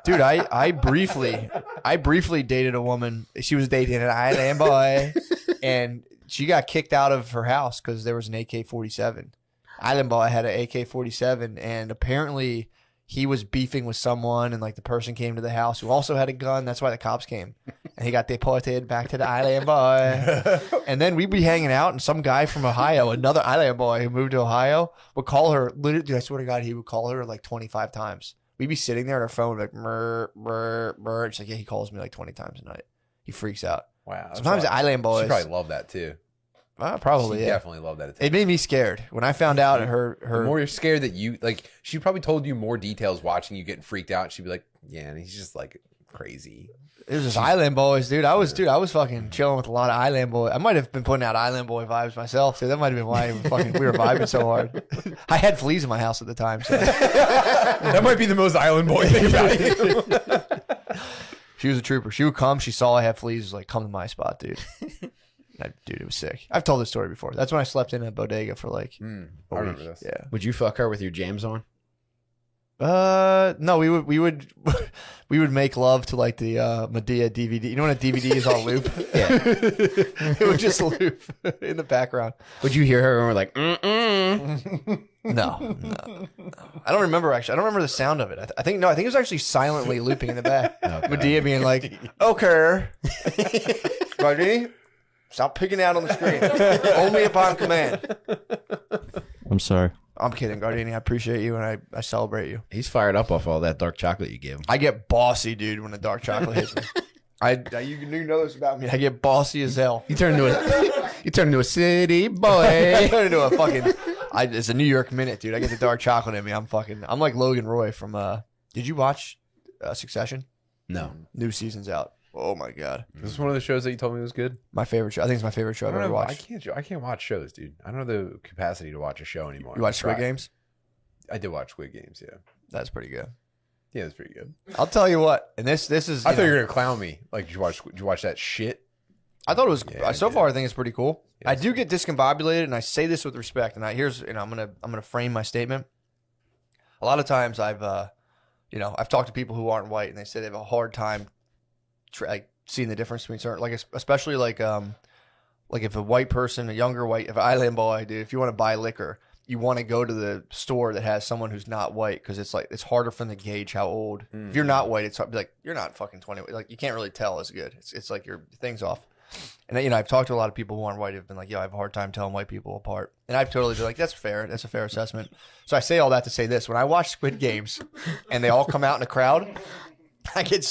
Dude, I briefly dated a woman. She was dating an Island boy, and she got kicked out of her house because there was an AK-47. Island boy had an AK-47, and apparently he was beefing with someone, and like the person came to the house who also had a gun. That's why the cops came, and he got deported back to the Island boy. And then we'd be hanging out, and some guy from Ohio, another Island boy who moved to Ohio, would call her. Literally, dude, I swear to God, he would call her like 25 times. We'd be sitting there on our phone, like, murr, murr, murr. And she's like, yeah, he calls me like 20 times a night. He freaks out. Wow. Sometimes the Island boys. She probably loved that too. Probably, She yeah. definitely loved that. It made me scared. When I found out The her more you're scared that you, like, she probably told you more details watching you getting freaked out. She'd be like, yeah, and he's just like crazy. it was just Island boys, dude. I was fucking chilling with a lot of Island boys. I might have been putting out Island boy vibes myself, too. That might have been why we were vibing so hard. I had fleas in my house at the time, so. That might be the most Island Boy thing about you. She was a trooper. She would come. She saw I had fleas. Was like, come to my spot, dude. Dude, it was sick. I've told this story before. That's when I slept in a bodega for like I a remember week. this. Yeah. Would you fuck her with your jams on? No, we would we would make love to like the Medea DVD. You know when a DVD is on loop? Yeah. It would just loop in the background. Would you hear her and we're like, mm-mm? No. I don't remember actually. I don't remember the sound of it. I think it was actually silently looping in the back. Medea being like, "Okay, Gardini, stop picking out on the screen. Only upon command." I'm sorry. I'm kidding, Gardini. I appreciate you and I celebrate you. He's fired up off all that dark chocolate you give him. I get bossy, dude, when the dark chocolate hits me. You know this about me. I get bossy as hell. You turn into a city I boy. turn into a fucking. It's a New York minute, dude. I get the dark chocolate in me. I'm like Logan Roy from. Did you watch Succession? No. New season's out. Oh my god, Is this one of the shows that you told me was good? my favorite show. I think it's my favorite show I've ever watched. I can't watch shows, dude. I don't have the capacity to watch a show anymore. You watch I Squid tried. Games? I did watch Squid Games. Yeah, That's pretty good. yeah, it's pretty good. I'll tell you what. And this is. I thought you were gonna clown me. Like, did you watch that shit? I thought it was. Yeah, I so did. far, I think it's pretty cool. Yeah, I do get discombobulated, and I say this with respect. And I'm gonna frame my statement. A lot of times, I've talked to people who aren't white, and they say they have a hard time, seeing the difference between certain, like especially like if a white person, a younger white, if an island boy, dude, if you want to buy liquor, you want to go to the store that has someone who's not white because it's harder for them to gauge how old. If you're not white, it's hard, like you're not fucking 20. Like you can't really tell as good. It's like your thing's off. And you know, I've talked to a lot of people who aren't white who've been like, yo, I have a hard time telling white people apart. And I've totally been like, that's fair. That's a fair assessment. So I say all that to say this. When I watch Squid Games and they all come out in a crowd,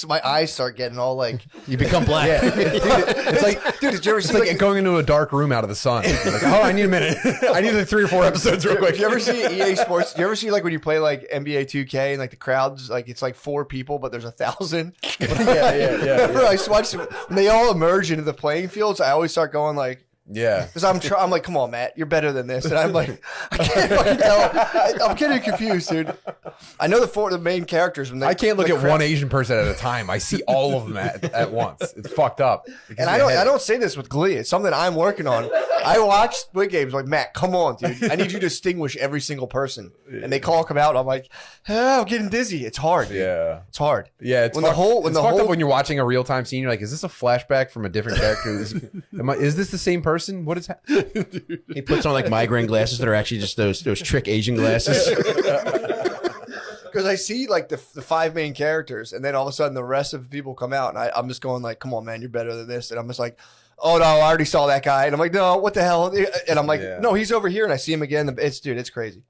my eyes start getting all like, You become black. Yeah. It's like, dude, did you ever it's see like going into a dark room out of the sun. Like, oh, I need a minute. I need like 3 or 4 episodes real quick. You ever see EA Sports? You ever see like when you play like NBA 2K and like the crowds, like it's like 4 people, but there's 1,000? Yeah. Bro, I just watched when they all emerge into the playing fields. I always start going like, Yeah. because I'm like, come on, Matt, you're better than this, and I'm like, I can't fucking tell. I'm getting confused, dude. I know the main characters. When they, I can't look the at crowd- one Asian person at a time. I see all of them at once. It's fucked up. And I don't say this with glee. It's something I'm working on. I watch Squid Games like, Matt, come on, dude. I need you to distinguish every single person. And they come out. And I'm like, oh, I'm getting dizzy. It's hard. Dude. Yeah. It's hard. Yeah, it's When the fucked, whole- when it's the fucked whole- up when you're watching a real time scene. You're like, is this a flashback from a different character? Is this the same person? What is happening? He puts on like migraine glasses that are actually just those trick Asian glasses. Because I see like the 5 main characters, and then all of a sudden the rest of the people come out, and I'm just going like, come on, man, you're better than this. And I'm just like, oh no, I already saw that guy. And I'm like, no, what the hell? And I'm like, Yeah. no, he's over here, and I see him again. It's crazy.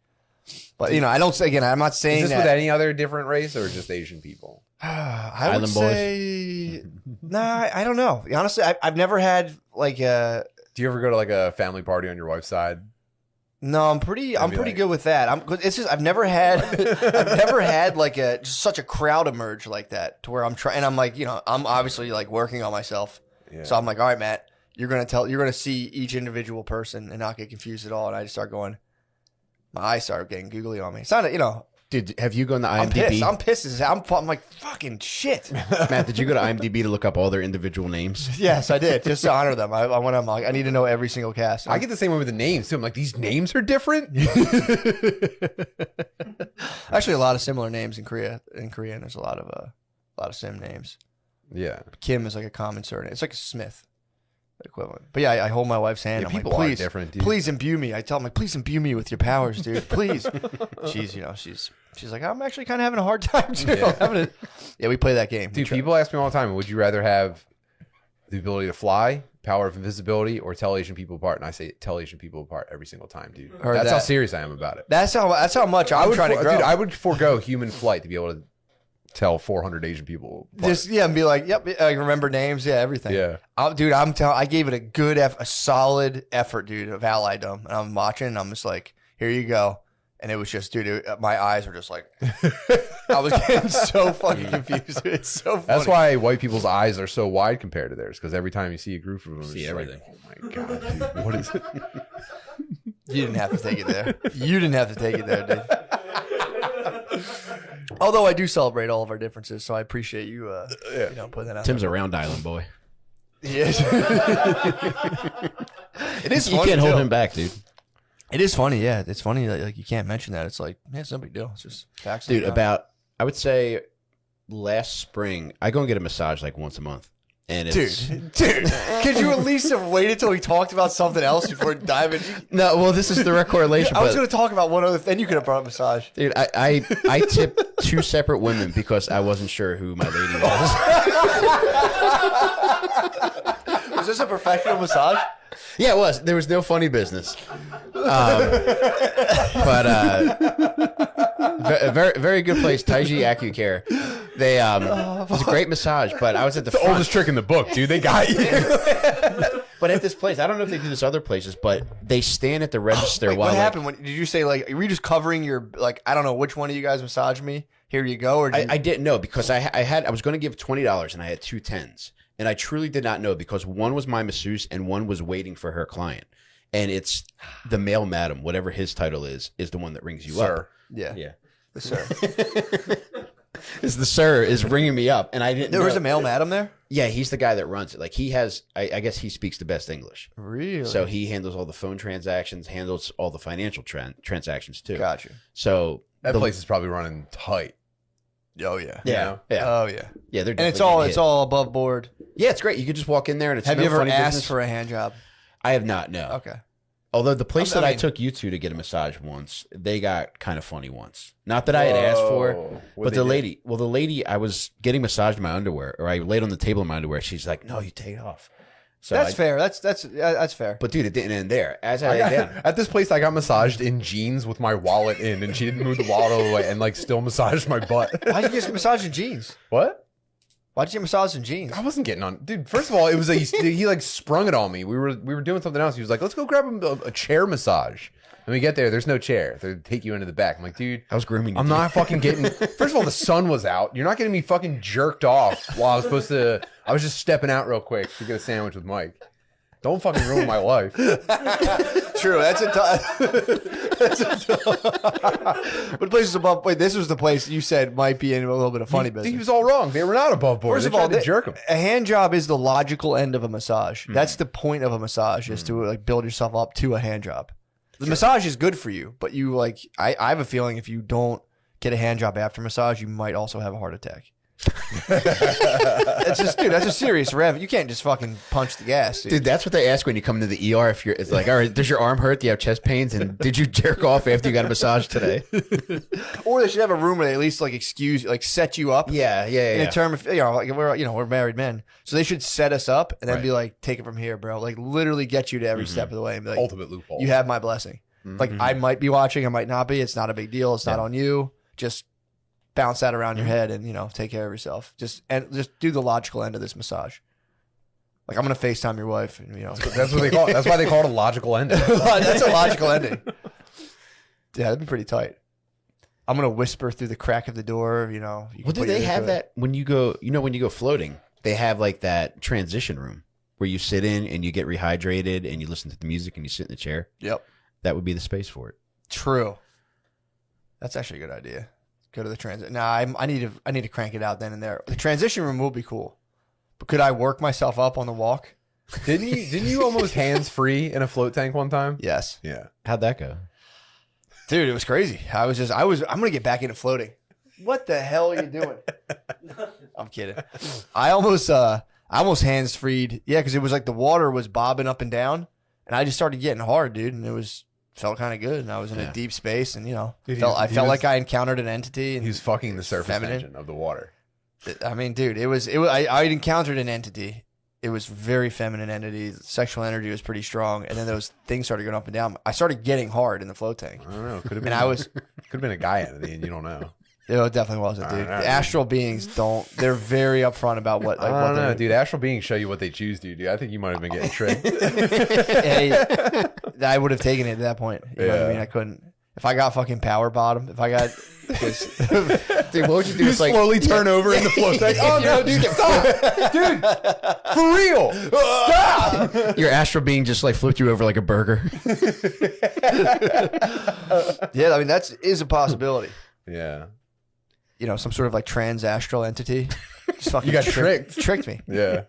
But you know, I don't say again. I'm not saying Is this that. with any other different race or just Asian people? I would Island boys? say, nah, I don't know. Honestly, I've never had like Do you ever go to like a family party on your wife's side? No, I'm pretty be like- good with that. It's just I've never had like just such a crowd emerge like that to where I'm trying. And I'm like, you know, I'm obviously like working on myself. Yeah. So I'm like, all right, Matt, you're gonna see each individual person and not get confused at all. And I just start going, my eyes start getting googly on me. It's not, you know, Dude, have you gone to I'm IMDb? pissed. I'm pissed. I'm like fucking shit. Matt, did you go to IMDb to look up all their individual names? Yes, I did, just to honor them. I went. I'm like, I need to know every single cast. I get the same way with the names too. I'm like, these names are different. Actually a lot of similar names in Korea. In Korean, there's a lot of sim names. Yeah. Kim is like a common surname. It's like a Smith equivalent. But yeah, I hold my wife's hand. Yeah, I'm people like, are please, different, dude. please imbue me. I tell them like, please imbue me with your powers, dude. Please. She's like, I'm actually kind of having a hard time too. Yeah, we play that game. Dude, people ask me all the time, would you rather have the ability to fly, power of invisibility, or tell Asian people apart? And I say tell Asian people apart every single time, dude. Heard That's how that. serious I am about it. That's how much I'm trying to grow. Dude, I would forego human flight to be able to tell 400 Asian people apart. Just and be like, yep, I remember names, everything. Yeah. Dude, I gave it a solid effort, dude, of alliedom, and I'm watching, and I'm just like, here you go, and it was just, dude, my eyes were just like, I was getting so fucking confused. It's so funny. That's why white people's eyes are so wide compared to theirs, because every time you see a group of them, it's See just everything. like, oh my god, dude, what is it? You didn't have to take it there. You didn't have to take it there, dude. Although I do celebrate all of our differences, so I appreciate you, putting that out. Tim's a round island boy. Yes. It is You funny, can't hold too. him back, dude. It is funny, yeah. It's funny that like you can't mention that. It's like, yeah, it's no big deal. It's just facts. Dude, I would say last spring, I go and get a massage like once a month. And it's dude, could you at least have waited till we talked about something else before diving? No, well, this is direct correlation. I was but- going to talk about one other. Then you could have brought up massage. Dude, I tipped 2 separate women because I wasn't sure who my lady was. Was this a professional massage? Yeah, it was. There was no funny business. Very, very good place, Taiji AcuCare. They it was a great massage, but I was at the The front. oldest trick in the book, dude. They got you. But at this place, I don't know if they do this other places, but they stand at the register Wait, while what like, happened? Did you say like, were you just covering your like? I don't know which one of you guys massaged me. Here you go. Or did I didn't know because I was going to give $20 and I had 2 10s. And I truly did not know because one was my masseuse and one was waiting for her client. And it's the male madam, whatever his title is the one that rings you up. yeah, Yeah. the sir. It's the sir is ringing me up. And I didn't There know. was a male madam there. Yeah, he's the guy that runs it. Like he has, I guess he speaks the best English. Really? So he handles all the phone transactions, handles all the financial transactions too. Gotcha. So That place is probably running tight. Oh yeah. Yeah. know? Yeah. Oh yeah. Yeah. They're And it's definitely getting hit. all above board. Yeah, it's great. You could just walk in there and it's Have no you ever funny asked business. for a hand job? I have not, no. Okay. Although the place I that I mean- took you to get a massage once, they got kind of funny once. Not that I had asked for, but the lady, I was getting massaged in my underwear, or I laid on the table in my underwear. She's like, "No, you take it off." So That's fair. That's fair. But dude, it didn't end there. As I laid down, At this place, I got massaged in jeans with my wallet in, and she didn't move the wallet all the way, and like still massaged my butt. Why'd you get massaged in jeans? What? Why'd you get massaged in jeans? I wasn't getting on, dude. First of all, it was he like sprung it on me. We were doing something else. He was like, "Let's go grab a chair massage." And we get there's no chair. They take you into the back. I'm like, dude, I was grooming you. I'm not fucking getting. First of all, the sun was out. You're not getting me fucking jerked off while I was supposed to. I was just stepping out real quick to get a sandwich with Mike. Don't fucking ruin my life. True. That's a tough. But places above. Wait, this was the place you said might be in a little bit of funny business. He was all wrong. They were not above board. First They of all, tried to jerk him. a hand job is the logical end of a massage. That's the point of a massage, is to like build yourself up to a hand job. The massage is good for you, but you like I have a feeling if you don't get a hand job after massage, you might also have a heart attack. It's just, dude, that's a serious rev. You can't just fucking punch the gas, dude. Dude, that's what they ask when you come into the ER. If you're, it's like, all right, does your arm hurt? Do you have chest pains? And did you jerk off after you got a massage today? Or they should have a room where they at least like set you up. Yeah. In a term of, like we're married men, so they should set us up and then be like, take it from here, bro. Like literally get you to every step of the way and be like, Ultimate loophole. you have my blessing. Like I might be watching, I might not be. It's not a big deal. It's not on you. Just bounce that around your head and take care of yourself. Just do the logical end of this massage. Like I'm gonna FaceTime your wife, and That's what they call it. That's why they call it a logical ending. that's a logical ending. Yeah, that'd be pretty tight. I'm gonna whisper through the crack of the door. You Well, can do put they your ear have to it. that when you go? When you go floating, they have like that transition room where you sit in and you get rehydrated and you listen to the music and you sit in the chair. Yep. That would be the space for it. True. That's actually a good idea. Go to the transit. Nah, I need to crank it out then and there. The transition room will be cool, but could I work myself up on the walk? Didn't you almost hands free in a float tank one time? Yes. Yeah. How'd that go? Dude, it was crazy. I'm gonna get back into floating. What the hell are you doing? I'm kidding. I almost hands freed. Yeah, because it was like the water was bobbing up and down, and I just started getting hard, dude, and felt kind of good, and I was in a deep space, and Dude, I felt like I encountered an entity. And He was fucking the surface feminine. tension of the water. I mean, dude, I encountered an entity. It was very feminine entity. Sexual energy was pretty strong, and then those things started going up and down. I started getting hard in the float tank. I don't know. Could have been. And could have been a guy entity, and you don't know. It definitely wasn't, dude. know, The astral beings they're very upfront about what I don't know, dude. Astral beings show you what they choose to do. I think you might have been getting tricked. Hey, I would have taken it at that point. You know what I mean? I couldn't. If I got fucking power bottom, if I got Dude, what would you do? You It's like, slowly turn over in the float tank. Oh no, dude! Stop, dude! For real! Stop! your astral being just like flipped you over like a burger. yeah, I mean that is a possibility. Yeah. Some sort of like trans astral entity. Just fucking You got tricked. Tricked me. Yeah.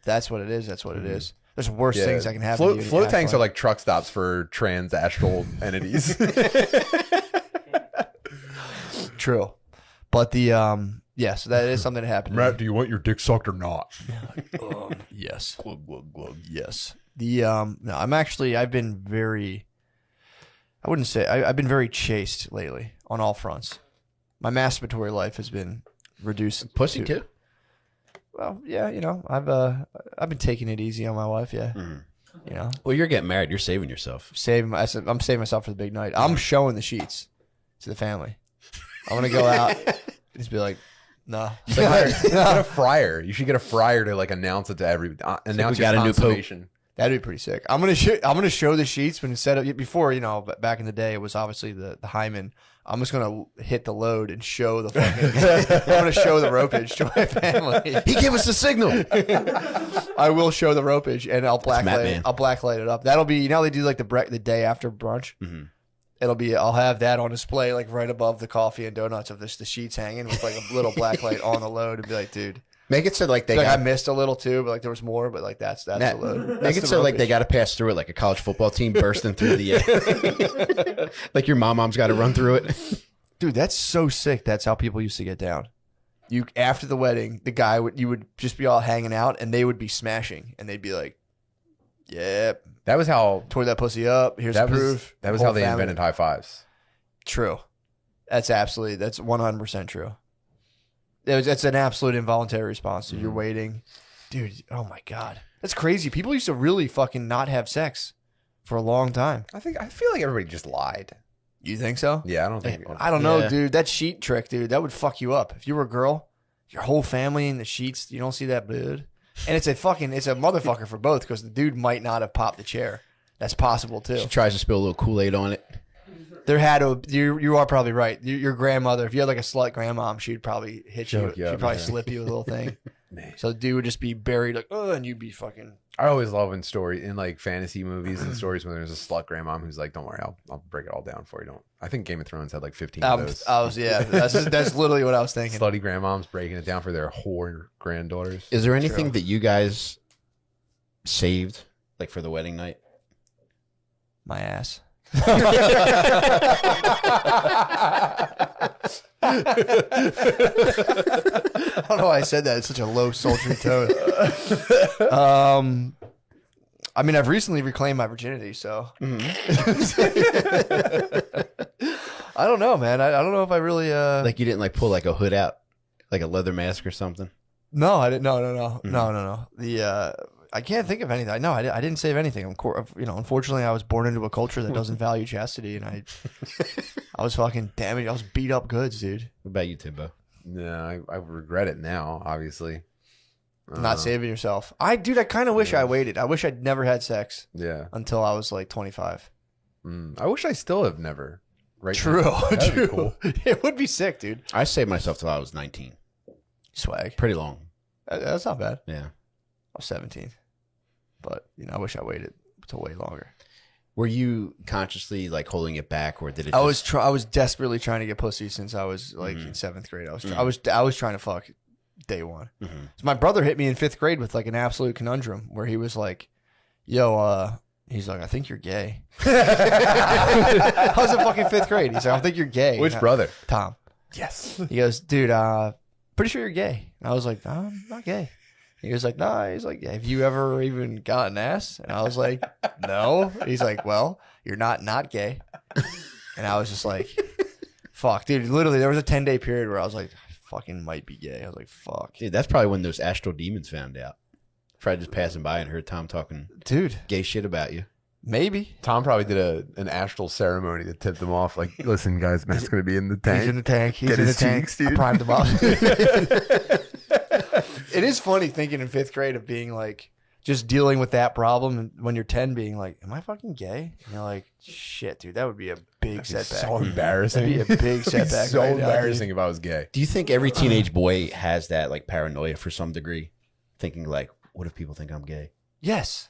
That's what it is. That's what it is. There's worse things that can happen. to you in Float your tanks astral are like truck stops for trans astral entities. True, but the so that is something that happened. to me. do you want your dick sucked or not? Yes. Glug, glug, glug. Yes. No, I've been very, I wouldn't say, I've been very chaste lately on all fronts. My masturbatory life has been reduced. Pussy too. Well, yeah, I've been taking it easy on my wife. Yeah. Well, you're getting married. You're saving yourself. I'm saving myself for the big night. I'm showing the sheets to the family. I'm going to go out and just be like, no. Get a fryer. You should get a fryer to like announce it to announce we your got a new pope. consummation. That'd be pretty sick. I'm gonna show the sheets when instead of before, but back in the day it was obviously the hymen. I'm just gonna hit the load and show the fucking. I'm gonna show the ropage to my family. He gave us the signal. I will show the ropage and I'll Matt, blacklight. man. I'll blacklight it up. That'll be they do like the day after brunch. Mhm. I'll have that on display like right above the coffee and donuts of the sheets hanging with like a little blacklight on the load and be like, dude. Make it so like they I got. missed a little too, but like there was more, but like that's the load. Make That's it the so like they ropage. got to pass through it like a college football team bursting through the. Like your mom's got to run through it. Dude, that's so sick. That's how people used to get down. You after the wedding, you would just be all hanging out, and they would be smashing, and they'd be like, Yep. That was how. Tore that pussy up. Here's That proof. That was Whole how they family. invented high fives. True. That's 100% true. It's an absolute involuntary response. Dude. You're waiting. Dude, oh my God. That's crazy. People used to really fucking not have sex for a long time. I feel like everybody just lied. You think so? Yeah, I don't think. I don't know, Yeah. dude. That sheet trick, dude, that would fuck you up. If you were a girl, your whole family in the sheets, you don't see that dude. And it's a motherfucker for both because the dude might not have popped the chair. That's possible too. She tries to spill a little Kool-Aid on it. There had to. You are probably right. Your grandmother, if you had like a slut grandmom, she'd probably hit you. Choke you She'd up, probably yeah. slip you a little thing. Man. So the dude would just be buried like, oh, and you'd be fucking. I always love in like fantasy movies and stories when there's a slut grandmom who's like, "Don't worry, I'll break it all down for you." Don't. I think Game of Thrones had like 15 of those. That's literally what I was thinking. Slutty grandmoms breaking it down for their whore granddaughters. Is there anything that you guys saved, like for the wedding night? My ass. I don't know why I said that. It's such a low, sultry tone. I mean, I've recently reclaimed my virginity, so I don't know, man. I don't know if I really. Like you didn't like pull like a hood out, like a leather mask or something? No, I didn't. No. The I can't think of anything. No, I didn't save anything. Unfortunately, I was born into a culture that doesn't value chastity, and I was fucking damaged. I was beat up goods, dude. What about you, Timbo? Yeah, I regret it now. Obviously, Not saving yourself. I kind of wish I waited. I wish I'd never had sex Yeah, until I was like 25. I wish I still have never. Right? True, That'd be true. cool. It would be sick, dude. I saved myself till I was 19. Swag. Pretty long. That's not bad. Yeah. I was 17, but I wish I waited till way longer. Were you consciously like holding it back, or did it? I was desperately trying to get pussy since I was like in 7th grade. I was trying to fuck day one. So my brother hit me in 5th grade with like an absolute conundrum where he was like, "Yo, he's like, I think you're gay." I was in fucking 5th grade. He's like, I think you're gay. Which brother? Tom. Yes. He goes, dude, pretty sure you're gay. And I was like, no, I'm not gay. He was like, nah. He's like, have you ever even gotten ass? And I was like, no. He's like, well, you're not gay. And I was just like, fuck, dude. Literally, there was a 10-day period where I was like, I fucking might be gay. I was like, fuck. Dude, that's probably when those astral demons found out. Probably just passing by and heard Tom talking Dude, gay shit about you. maybe. Tom probably did an astral ceremony that tipped them off. Like, listen, guys, Matt's gonna be in the He's in tank. the tank. He's Get in the his tank. cheeks, dude. I primed him up. It is funny thinking in 5th grade of being like, just dealing with that problem and when you're 10 being like, am I fucking gay? And you're like, shit, dude, that would be a big setback. So embarrassing. That'd be a big That'd be setback so right now, dude. embarrassing if I was gay. Do you think every teenage boy has that like paranoia for some degree, thinking like, what if people think I'm gay? Yes.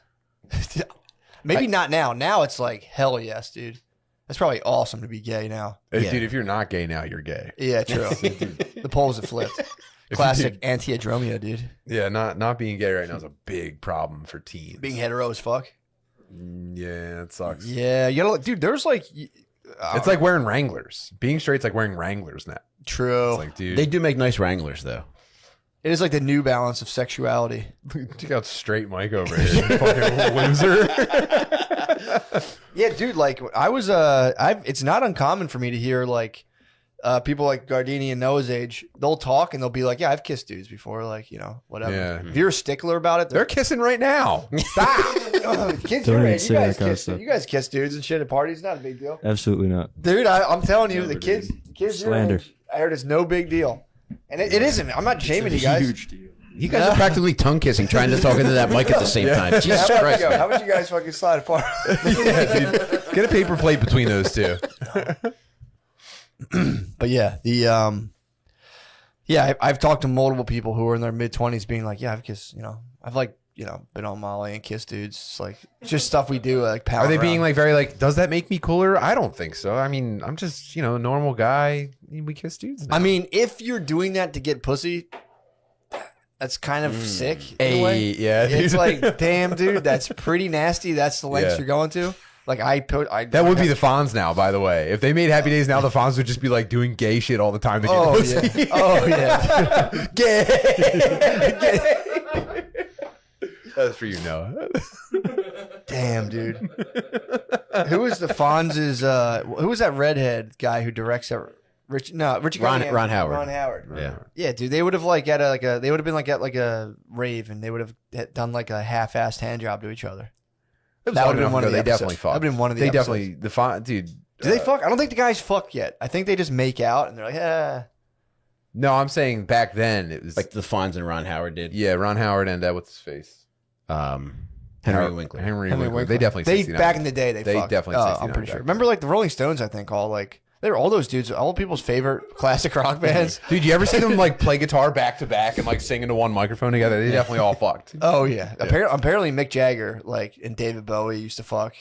Maybe not now. Now it's like, hell yes, dude. That's probably awesome to be gay now. Yeah. Dude, if you're not gay now, you're gay. Yeah, true. The poles have flipped. Classic anti-adromia, dude. Yeah, not being gay right now is a big problem for teens. Being hetero as fuck. Yeah, it sucks. Yeah, you gotta, dude, there's like... It's like wearing Wranglers. Being straight's like wearing Wranglers now. True. It's like, dude, They do make nice Wranglers though. It is like the New Balance of sexuality. check out straight Mike over here. You fucking loser. Yeah, dude, like I was it's not uncommon for me to hear like people like Gardini and Noah's age, they'll talk and they'll be like, yeah, I've kissed dudes before, like, whatever. Yeah. If you're a stickler about it, They're kissing right now. Stop. kids Don't your even age, say that kind of stuff. you guys kiss dudes and shit at parties, not a big deal. Absolutely not. Dude, I'm telling you, the kids your Slander. age, I heard it's no big deal. And it isn't. I'm not shaming you guys. Huge deal. You guys are practically tongue kissing, trying to talk into that mic at the same time. Jesus Christ, man. How about you guys fucking slide apart? Yeah, dude. Get a paper plate between those two. But yeah, I've talked to multiple people who are in their mid-20s being like, yeah, I've kissed, I've like, been on Molly and kissed dudes. It's like, it's just stuff we do, like, pound Are they around. being like very like, does that make me cooler? I don't think so. I mean, I'm just, a normal guy. We kiss dudes now. I mean, if you're doing that to get pussy, that's kind of sick. In a way. yeah. It's dude. like, damn, dude, that's pretty nasty. That's the lengths Yeah. you're going to. Like, That would be the Fonz now, by the way. If they made Happy Days now, the Fonz would just be like doing gay shit all the time to get Oh, pussy. yeah. Oh, yeah. Gay. That's for you, Noah. Damn, dude. Who was the Fonz's? Who was that redhead guy who directs that? Richie Ron Howard. Ron Howard. Yeah. Yeah, dude. They would have like at they would have been like at like a rave, and they would have done like a half-assed hand job to each other. That would have been one of the They episodes. definitely fucked. That would have been one of the They episodes. definitely dude. Do they fuck? I don't think the guys fuck yet. I think they just make out, and they're like, No, I'm saying back then it was Like the Fonz and Ron Howard did. yeah, Ron Howard and what's his face? Henry Winkler. Henry Henry Winkler. Winkler. They definitely They 69. back in the day they fucked. definitely I'm 69 pretty sure. back Remember like the Rolling Stones? I think they were all those dudes, all people's favorite classic rock bands. Dude, you ever see them like play guitar back to back and like sing into one microphone together? They definitely all fucked. Oh yeah. Apparently Mick Jagger like and David Bowie used to fuck.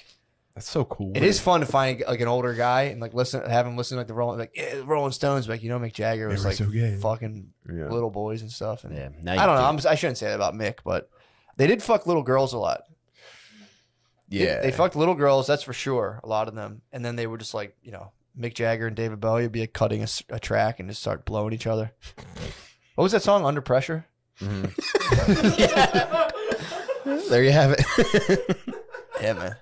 That's so cool. It is fun to find like an older guy and like have him listen to like the Rolling Stones, like Mick Jagger was They were like so gay. fucking Yeah. little boys and stuff. And Yeah. Now I don't know. I shouldn't say that about Mick, but they did fuck little girls a lot. Yeah. They fucked little girls, that's for sure. A lot of them, and then they were just like Mick Jagger and David Bowie would be like cutting a track and just start blowing each other. What was that song? Under Pressure. There you have it. Yeah, man.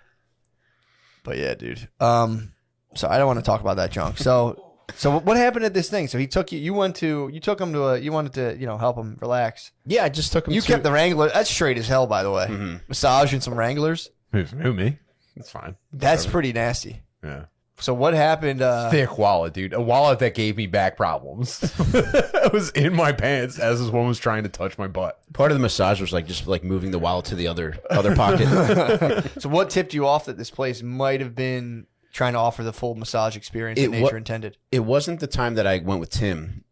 But yeah, dude. So I don't want to talk about that junk. So what happened at this thing? So he took you. You took him to you wanted to help him relax. Yeah, I just took him. You to, kept the Wrangler. That's straight as hell, by the way. Massage and some Wranglers. Who me? That's fine. That's pretty nasty. Yeah. So what happened? Thick wallet, dude. A wallet that gave me back problems. It was in my pants as this woman was trying to touch my butt. Part of the massage was like just like moving the wallet to the other pocket. So what tipped you off that this place might have been trying to offer the full massage experience that nature intended? It wasn't the time that I went with Tim.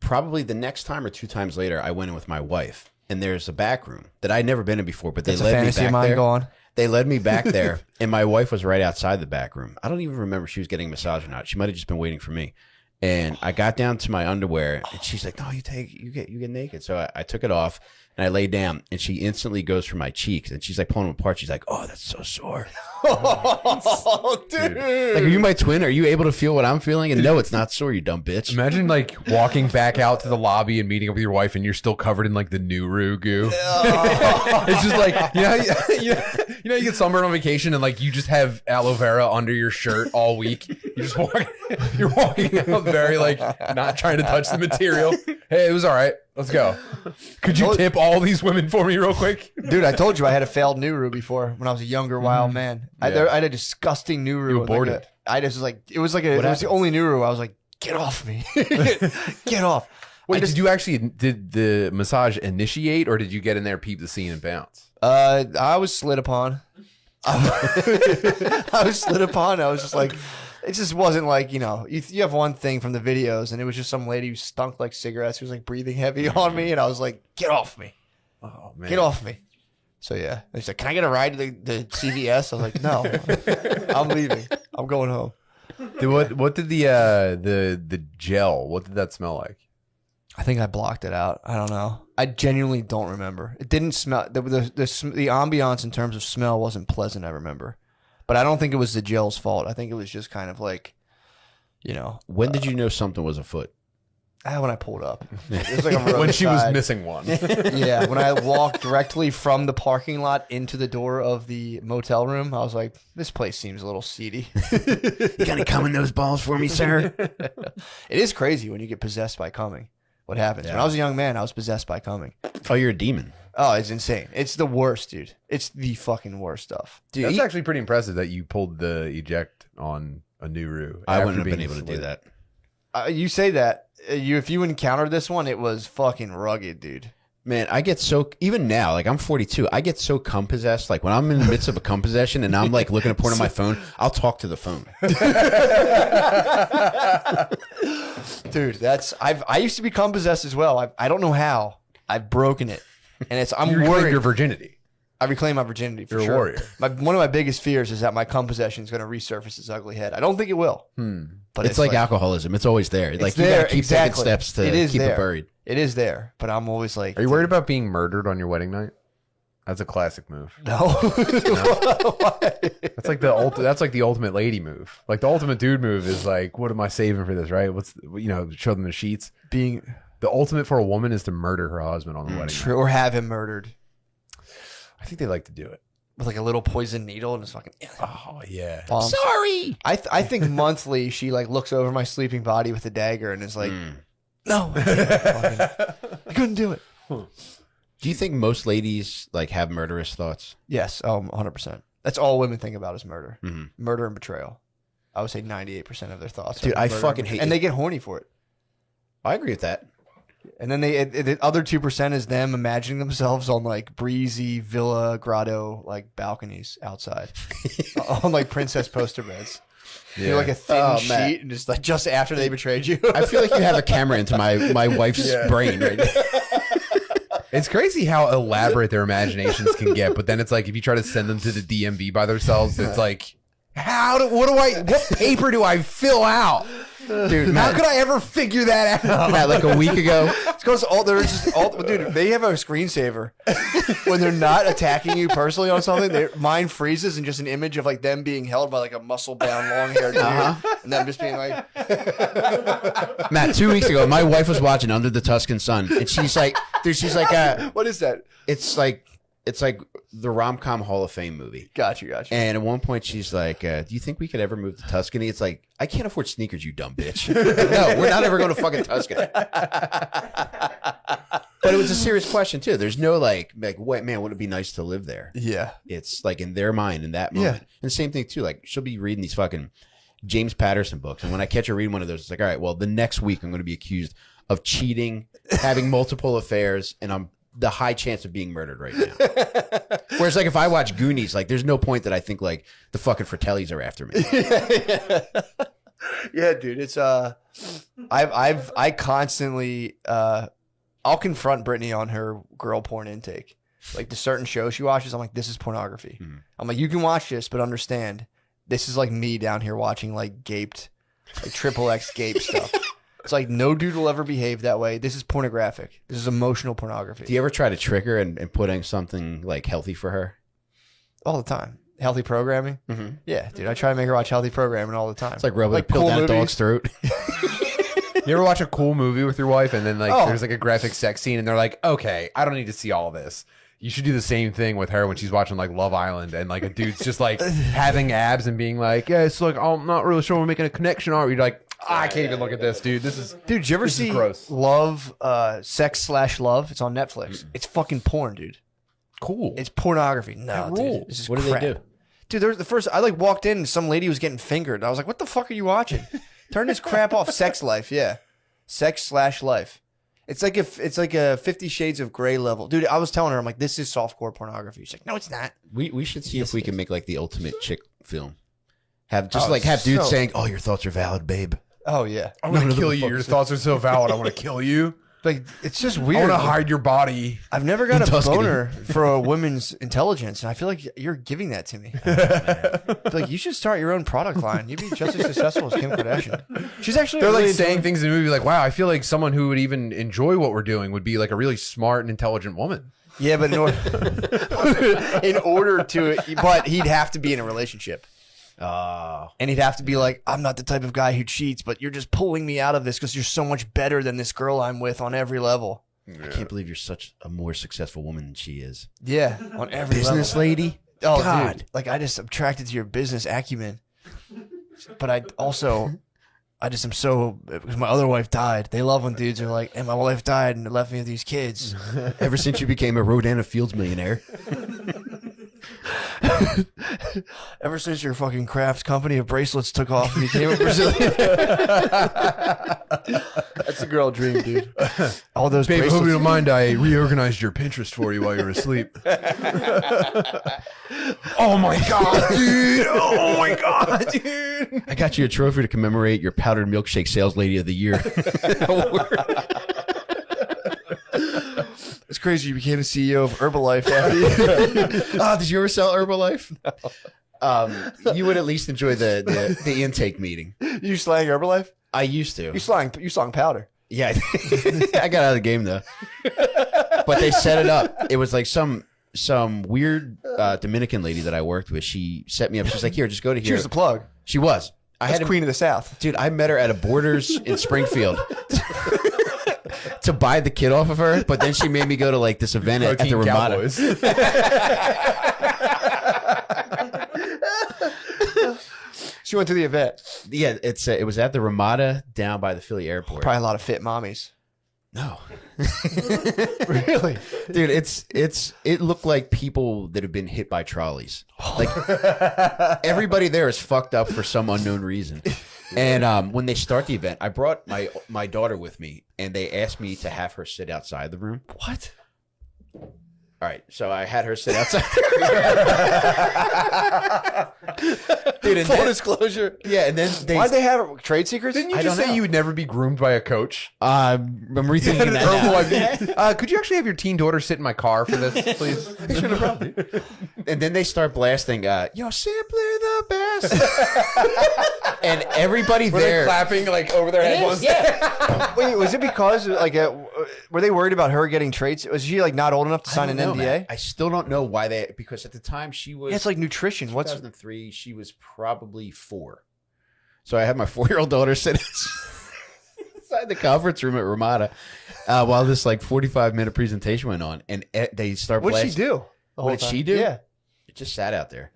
Probably the next time or 2 times later, I went in with my wife, and there's a back room that I'd never been in before. But they It's a led me fantasy back of mine. there. Go on. They led me back there, and my wife was right outside the back room. I don't even remember if she was getting a massage or not. She might have just been waiting for me. And I got down to my underwear, and she's like, "No, you get naked." So I took it off, and I laid down, and she instantly goes for my cheeks, and she's like pulling them apart. She's like, "Oh, that's so sore." Oh, dude. Like, are you my twin? Are you able to feel what I'm feeling? And no, it's not sore, you dumb bitch. Imagine like walking back out to the lobby and meeting up with your wife, and you're still covered in like the Nuru goo. It's just like you get sunburned on vacation, and like you just have aloe vera under your shirt all week. You're walking out very like not trying to touch the material. Hey, it was all right. Let's go. Could you tip all these women for me real quick? Dude, I told you I had a failed Nuru before when I was a younger wild man. I had a disgusting Nuru. You aborted. I just was like, it was the only Nuru. I was like, get off me. Get off. Wait, did the massage initiate, or did you get in there, peep the scene, and bounce? I was slid upon. I was slid upon. I was just like, it just wasn't like, you have one thing from the videos, and it was just some lady who stunk like cigarettes, who was like breathing heavy on me, and I was like, get off me. Oh man, Get off me. So yeah. And she's like, can I get a ride to the CVS? I was like, no. I'm leaving. I'm going home. Dude, what did the gel? What did that smell like? I think I blocked it out. I don't know. I genuinely don't remember. It didn't smell. The ambiance in terms of smell wasn't pleasant, I remember. But I don't think it was the gel's fault. I think it was just kind of like, When did you know something was afoot? when I pulled up. It was like a When she was roadside. missing one. Yeah, when I walked directly from the parking lot into the door of the motel room, I was like, this place seems a little seedy. You got any cum in those balls for me, sir? It is crazy when you get possessed by coming. What happens? When I was a young man, I was possessed by coming. Oh, you're a demon. Oh, it's insane. It's the worst, dude. It's the fucking worst stuff. Dude, That's actually pretty impressive that you pulled the eject on a Nuru. I after wouldn't have been being able to do slid. that. You say that. If you encountered this one, it was fucking rugged, dude. Man, I get so, even now, like I'm 42, I get so cum possessed. Like when I'm in the midst of a cum possession and I'm like looking at porn on my phone, I'll talk to the phone. Dude, I used to become possessed as well. I don't know how. I've broken it. And I'm You reclaimed worried. your virginity. I reclaim my virginity for You're a sure. warrior. One of my biggest fears is that my cum possession is going to resurface its ugly head. I don't think it will. But It's like alcoholism. It's always there. Like you there, gotta keep exactly. taking steps to It is keep there. it buried. It is there, but I'm always like, Are you worried about being murdered on your wedding night? That's a classic move. No. That's like the ultimate lady move. Like the ultimate dude move is like, what am I saving for this? Right? Show them the sheets. Being The ultimate for a woman is to murder her husband on the wedding night. true or have him murdered. I think they like to do it. with like a little poison needle and it's fucking. Oh yeah. Sorry. I think monthly she like looks over my sleeping body with a dagger and is like, no, I couldn't do it. Do you think most ladies like have murderous thoughts? Yes, 100%. That's all women think about is murder, Mhm. murder and betrayal. I would say 98% of their thoughts. Dude, are I murder fucking and hate and it. they get horny for it. I agree with that. And then the other 2% is them imagining themselves on like breezy villa grotto like balconies outside on like princess poster beds. Yeah. You're like a thin Oh, sheet Matt. and just like just after they betrayed you. I feel like you have a camera into my wife's brain right now. It's crazy how elaborate their imaginations can get, but then it's like if you try to send them to the DMV by themselves, it's like, what paper do I fill out? Dude, How Matt, could I ever figure that out? Matt, like a week ago, It's because dude, they have a screensaver when they're not attacking you personally on something. Their mind freezes and just an image of like them being held by like a muscle bound, long haired dude, and them just being like, Matt, 2 weeks ago, my wife was watching Under the Tuscan Sun, and she's like, "What is that?" it's like the rom-com Hall of Fame movie. Got you. And at one point, she's like, "Do you think we could ever move to Tuscany?" It's like, I can't afford sneakers, you dumb bitch. No, we're not ever going to fucking Tuscany. But it was a serious question too. There's no like, what man? Would it be nice to live there? Yeah. It's like in their mind in that moment. And same thing too. Like she'll be reading these fucking James Patterson books, and when I catch her reading one of those, it's like, all right, well, the next week I'm going to be accused of cheating, having multiple affairs, and I'm the high chance of being murdered right now. Whereas like if I watch Goonies, like there's no point that I think like the fucking Fratellis are after me. Yeah, dude. It's I constantly I'll confront Brittany on her girl porn intake. Like the certain shows she watches, I'm like, this is pornography. I'm like, you can watch this, but understand, this is like me down here watching like gaped, like XXX gape stuff. It's like no dude will ever behave that way. This is pornographic. This is emotional pornography. Do you ever try to trick her and put in something like healthy for her? All the time. Healthy programming. Yeah, dude. I try to make her watch healthy programming all the time. It's like rubbing a pill cool down a movies. dog's throat. You ever watch a cool movie with your wife and then like Oh. there's like a graphic sex scene and they're like, okay, I don't need to see all this. You should do the same thing with her when she's watching like Love Island and like a dude's just like having abs and being like, yeah, it's like, I'm not really sure we're making a connection, are we? You're like, I can't even look at this, dude. This is Dude, did you ever This is see gross. Love, Sex/Love? It's on Netflix. It's fucking porn, dude. cool. It's pornography. No, dude. rules. This is What do crap. they do? Dude, there's the first. I like walked in and some lady was getting fingered. And I was like, "What the fuck are you watching? Turn this crap off." Sex Life, yeah. Sex/Life. It's like a 50 Shades of Grey level, dude. I was telling her, I'm like, "This is softcore pornography." She's like, "No, it's not." We should see if we can make like the ultimate chick film. Have just Oh, like have dudes so- saying, "Oh, your thoughts are valid, babe." Oh yeah, I'm gonna None of kill them you. Your fucking- thoughts are so valid. I want to kill you. like it's just I weird. want to hide your body. I've never got In a Tuscany. boner for a woman's intelligence, and I feel like you're giving that to me. Like you should start your own product line. You'd be just as successful as Kim Kardashian. She's actually They're really like saying doing- things in the movie like, wow, I feel like someone who would even enjoy what we're doing would be like a really smart and intelligent woman. Yeah, but in order to, but he'd have to be in a relationship. And he'd have to be like, I'm not the type of guy who cheats, but you're just pulling me out of this because you're so much better than this girl I'm with on every level. I can't believe you're such a more successful woman than she is. Yeah, on every Business level. lady. Oh, God. dude. Like, I just attracted to your business acumen. But I just am so, because my other wife died. They love when dudes are like, and my wife died and left me with these kids. Ever since you became a Rodana Fields millionaire. Ever since your fucking craft company of bracelets took off and became a Brazilian. That's the girl dream, dude. All those Babe, I hope you bracelets. don't mind. I reorganized your Pinterest for you while you were asleep. Oh my god, dude! Oh my god, dude! I got you a trophy to commemorate your powdered milkshake sales lady of the year. It's crazy you became the CEO of Herbalife after Did you ever sell Herbalife? No. You would at least enjoy the intake meeting. you slang Herbalife? I used to. You slang powder. Yeah, I got out of the game though. But they set it up. It was like some weird Dominican lady that I worked with. She set me up. She's like, "Here, just go to here." She was the plug. She was. I That's had Queen of the South. dude. I met her at a Borders in Springfield. to buy the kid off of her, but then she made me go to like this event at the Protein Ramada. Cowboys. She went to the event. Yeah, it was at the Ramada down by the Philly airport. Probably a lot of fit mommies. No, Really? dude, it looked like people that have been hit by trolleys. Like everybody there is fucked up for some unknown reason. And when they start the event, I brought my daughter with me, and they asked me to have her sit outside the room. What? All right, so I had her sit outside. Dude, and Full then, disclosure. yeah, and then Why'd they have trade secrets? Didn't you I just don't say know. you would never be groomed by a coach? I'm rethinking that Herbal now. IV. Could you actually have your teen daughter sit in my car for this, please? Sure, no problem, dude. And then they start blasting, "You're simply the best," and everybody Were they there. clapping like over their heads? Yeah. Wait, was it because like were they worried about her getting trades? Was she like not old enough to sign an don't know, NDA? man. I still don't know why they, because at the time she was. Yeah, it's like nutrition. What's 2003? She was probably 4. So I had my 4-year-old daughter sit inside the conference room at Ramada while this like 45-minute presentation went on, and they start. what'd she blasting. do? the whole What did time? she do? Yeah. It just sat out there.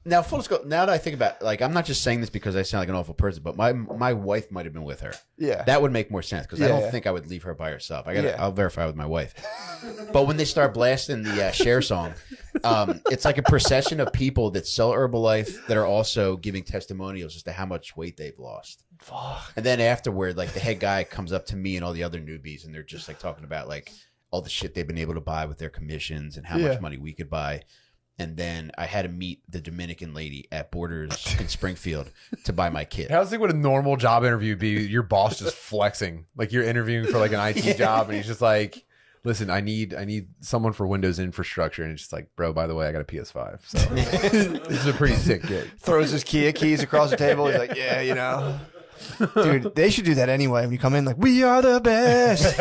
Now, full disclosure, now that I think about it, like, I'm not just saying this because I sound like an awful person, but my wife might have been with her. Yeah. That would make more sense because I Yeah, don't yeah. think I would leave her by herself. Yeah. I'll verify with my wife. But when they start blasting the Cher song, it's like a procession of people that sell Herbalife that are also giving testimonials as to how much weight they've lost. Fuck. And then afterward, like the head guy comes up to me and all the other newbies, and they're just like talking about like all the shit they've been able to buy with their commissions and how Yeah. much money we could buy. And then I had to meet the Dominican lady at Borders in Springfield to buy my kit. How's like what a normal job interview would be? Your boss just flexing, like you're interviewing for like an IT job, and he's just like, "Listen, I need someone for Windows infrastructure," and it's just like, "Bro, by the way, I got a PS5, so this is a pretty sick gig." Throws his Kia keys across the table. He's like, yeah, you know. Dude, they should do that anyway. When you come in, like, we are the best.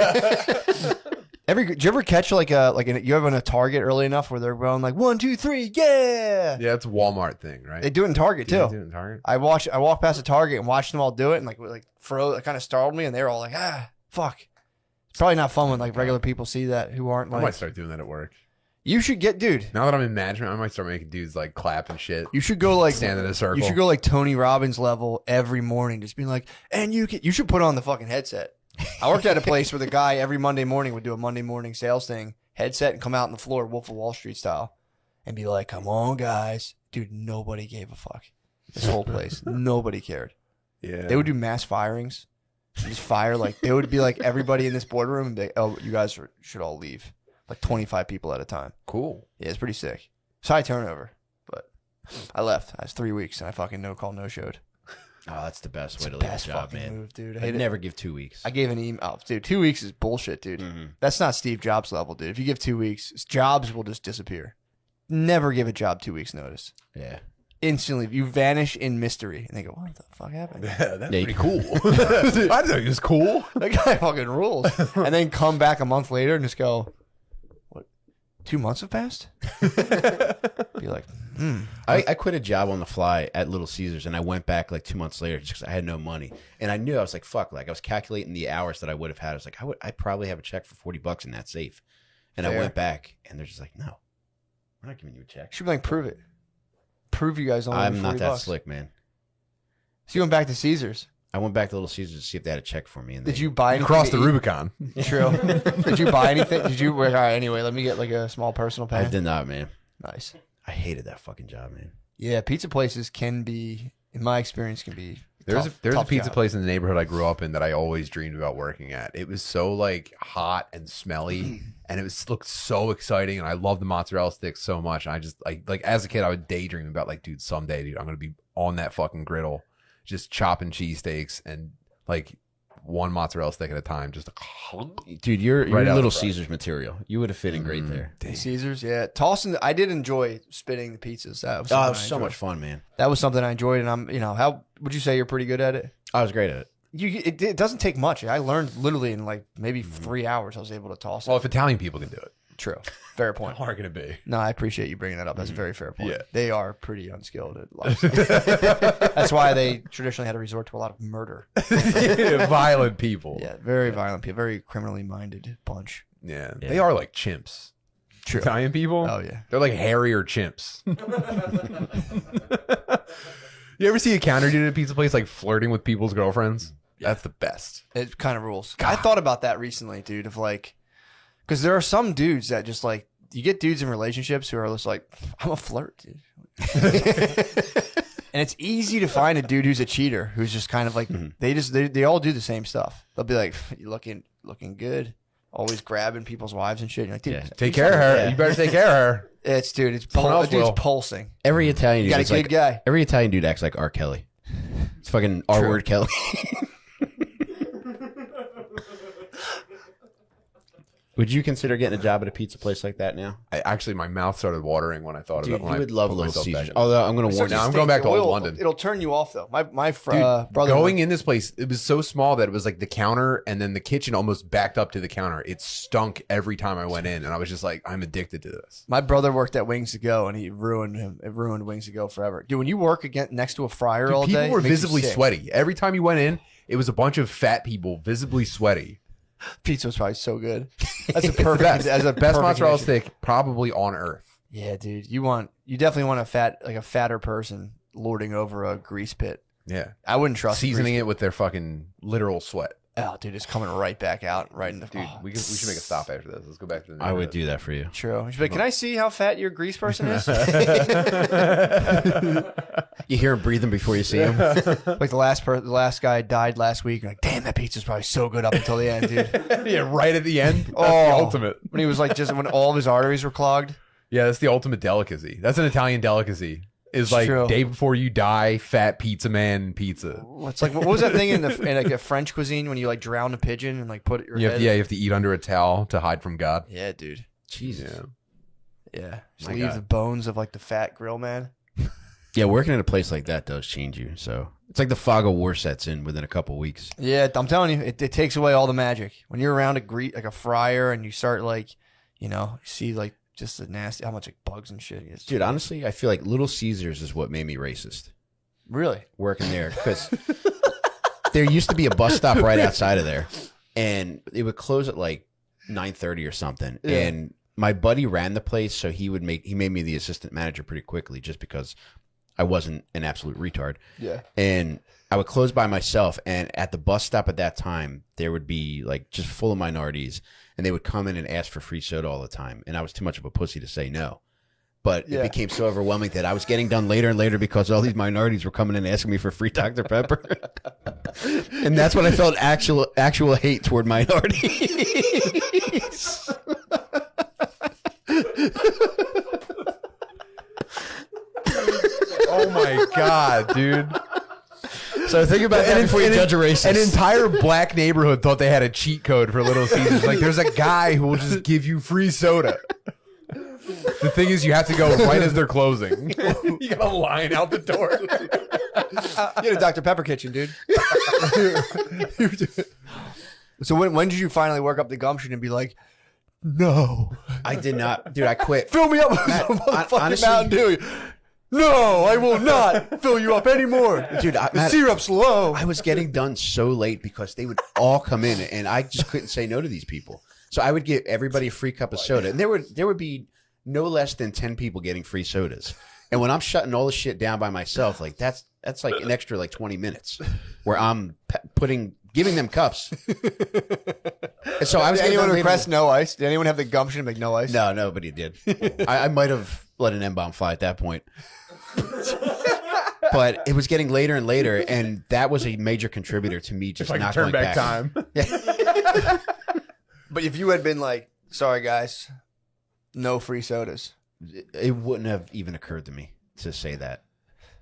Did you ever catch you ever in a Target early enough where they're going like 1, 2, 3, yeah? Yeah, it's a Walmart thing, right? They do it in Target Yeah, too. they do it in Target. I walked past a Target and watched them all do it, and it kind of startled me, and they were all like, fuck. It's probably not fun when like regular people see that who aren't I might like. start doing that at work. You should get, dude. Now that I'm in management, I might start making dudes like clap and shit. You should go like Stand in a circle. You should go like Tony Robbins level every morning, just being like, and you should put on the fucking headset. I worked at a place where the guy every Monday morning would do a Monday morning sales thing, headset, and come out on the floor, Wolf of Wall Street style, and be like, "Come on, guys, dude." Nobody gave a fuck. This whole place, nobody cared. Yeah, They would do mass firings, just fire like they would be like everybody in this boardroom, and be like, "Oh, you guys should all leave." Like 25 people at a time. cool. Yeah, it's pretty sick. It's high turnover, but I left. I was 3 weeks, and I fucking no call, no showed. Oh, that's the best way to leave Best a job, fucking man. move, dude. I I'd hate it. never give 2 weeks. I gave an email. Oh, dude, 2 weeks is bullshit, dude. Mm-hmm. That's not Steve Jobs level, dude. If you give 2 weeks, jobs will just disappear. Never give a job 2 weeks notice. Yeah. Instantly, you vanish in mystery, and they go, "What the fuck happened?" Yeah, that's Yeah, pretty cool. I think it's cool. That guy fucking rules. And then come back a month later and just go, "What? 2 months have passed?" Be like, I quit a job on the fly at Little Caesars, and I went back like 2 months later just because I had no money. And I knew, I was like, fuck, like I was calculating the hours that I would have had. I was like, I'd probably have a check for $40 in that safe. And I Fair. went back, and they're just like, no, we're not giving you a check. should be like, prove it. Prove you guys only. I'm not that $40. slick, man. So you went back to Caesars. I went back to Little Caesars to see if they had a check for me. And Did they- you buy anything? Cross to the eat? Rubicon. True. Did you buy anything? Did you? All right. Anyway, let me get like a small personal I pay. did not, man. Nice. I hated that fucking job, man. Yeah, pizza places can be, in my experience, can be. There's tough, a tough pizza job. place in the neighborhood I grew up in that I always dreamed about working at. It was so like hot and smelly, and it looked so exciting. And I love the mozzarella sticks so much. And I just like as a kid, I would daydream about like, dude, someday, dude, I'm gonna be on that fucking griddle, just chopping cheesesteaks and like one mozzarella stick at a time. Just Dude, you're Right out Little the front. Caesars material. You would have fit in great there. Caesars, yeah. Tossing. I did enjoy spitting the pizzas. That was Oh, something it was I so enjoyed. much fun, man. That was something I enjoyed, and how would you say you're pretty good at it? I was great at it. It doesn't take much. I learned literally in like maybe 3 hours. I was able to toss it. well, if Italian people can do it, True. Fair point. How are going to be? No, I appreciate you bringing that up. That's a very fair point. Yeah. They are pretty unskilled at life. That's why they traditionally had to resort to a lot of murder. Violent people. Yeah, very violent people, very criminally minded bunch. Yeah. They are like chimps. True. Italian people? Oh, yeah. They're like hairier chimps. You ever see a counter dude at a pizza place like flirting with people's girlfriends? That's the best. It kind of rules. I thought about that recently, dude, of like, because there are some dudes that just like, you get dudes in relationships who are just like, I'm a flirt, dude. And it's easy to find a dude who's a cheater, who's just kind of like, they all do the same stuff. They'll be like, you looking good. Always grabbing people's wives and shit. You're like, dude, Take care of her. Yeah. You better take care of her. it's Someone else dude's will. pulsing. Every Italian You dude got a is good like guy. every Italian dude acts like R. Kelly. It's fucking R word Kelly. Would you consider getting a job at a pizza place like that now? Actually, my mouth started watering when I thought Dude, of it. you when would I love put Little myself back Caesars. in. Although I'm going to warn now you. I'm going back to old London. It'll turn you off though. My Dude, brother going in this place, it was so small that it was like the counter and then the kitchen almost backed up to the counter. It stunk every time I went in, and I was just like, I'm addicted to this. My brother worked at Wings to Go, and it ruined Wings to Go forever. Dude, when you work again next to a fryer Dude, all people day, were it makes you visibly sick. sweaty. Every time you went in, it was a bunch of fat people visibly sweaty. Pizza was probably so good. That's a It's the perfect. best. As a Best perfect mozzarella mixture. stick probably on earth. Yeah, dude. You definitely want a fatter person lording over a grease pit. Yeah. I wouldn't trust Seasoning grease it with their fucking literal sweat. pit. Oh, dude, it's coming right back out, right in the Dude, oh, we should make a stop after this. Let's go back to the I would do that for you. True. You should be like, can I see how fat your grease person is? You hear him breathing before you see him. Like the last guy died last week. You're like, damn, that pizza's probably so good up until the end, dude. Yeah, right at the end. That's the Oh. ultimate. When he was like, just when all of his arteries were clogged. Yeah, that's the ultimate delicacy. That's an Italian delicacy. Is like true. day before you die, fat pizza man pizza. It's like, what was that thing in like the French cuisine when you like drown a pigeon and like put your You have, head? yeah, you have to eat under a towel to hide from God. Yeah, dude. Jesus. Yeah. Just My leave God. the bones of like the fat grill man. Yeah, working at a place like that does change you. So it's like the fog of war sets in within a couple weeks. Yeah, I'm telling you, it takes away all the magic. When you're around like a fryer and you start like, see like just the nasty, how much like bugs and shit is. Dude, honestly, I feel like Little Caesars is what made me racist. Really? Working there. Because there used to be a bus stop right outside of there. And it would close at like 9:30 or something. Yeah. And my buddy ran the place, so he made me the assistant manager pretty quickly just because I wasn't an absolute retard. Yeah. And I would close by myself, and at the bus stop at that time, there would be like just full of minorities, and they would come in and ask for free soda all the time. And I was too much of a pussy to say no. But Yeah. it became so overwhelming that I was getting done later and later because all these minorities were coming in and asking me for free Dr. Pepper. And that's when I felt actual hate toward minorities. Oh my God, dude. So think about that before you judge a racist. An entire black neighborhood thought they had a cheat code for Little Caesars. Like, there's a guy who will just give you free soda. The thing is, you have to go right as they're closing. You got a line out the door. You had a Dr. Pepper kitchen, dude. So when did you finally work up the gumption and be like, no, I did not. Dude, I quit. fill me up with Matt, some motherfucking honestly- Mountain Dew? No, I will not fill you up anymore. Dude, The Matt, syrup's low. I was getting done so late because they would all come in, and I just couldn't say no to these people. So I would give everybody a free cup of soda, and there would be no less than 10 people getting free sodas. And when I'm shutting all the shit down by myself, like that's like an extra like 20 minutes where I'm giving them cups. And so I was Did getting anyone done request leaving- no ice? Did anyone have the gumption to make no ice? No, nobody did. I might have let an M-bomb fly at that point. But it was getting later and later, and that was a major contributor to me just Like not turn going back time. But if you had been like, sorry guys, no free sodas. It wouldn't have even occurred to me to say that.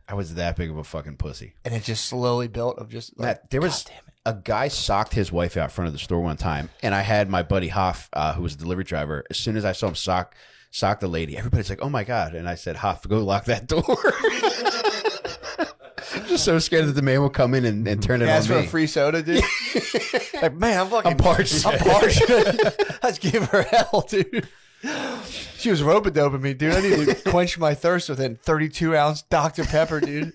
I was that big of a fucking pussy. And it just slowly built of just like, Matt, there was a guy socked his wife out front of the store one time, and I had my buddy Hoff, who was a delivery driver. As soon as I saw him sock the lady, everybody's like, "Oh my god!" And I said, "Hoff, go lock that door." Just so scared that the man will come in and turn it ask on for me. a free soda, dude. Like, man, I'm fucking I'm parched. I'm parched. Let's give her hell, dude. She was rope-a-doping me, dude. I need to quench my thirst with a 32-ounce Dr. Pepper, dude.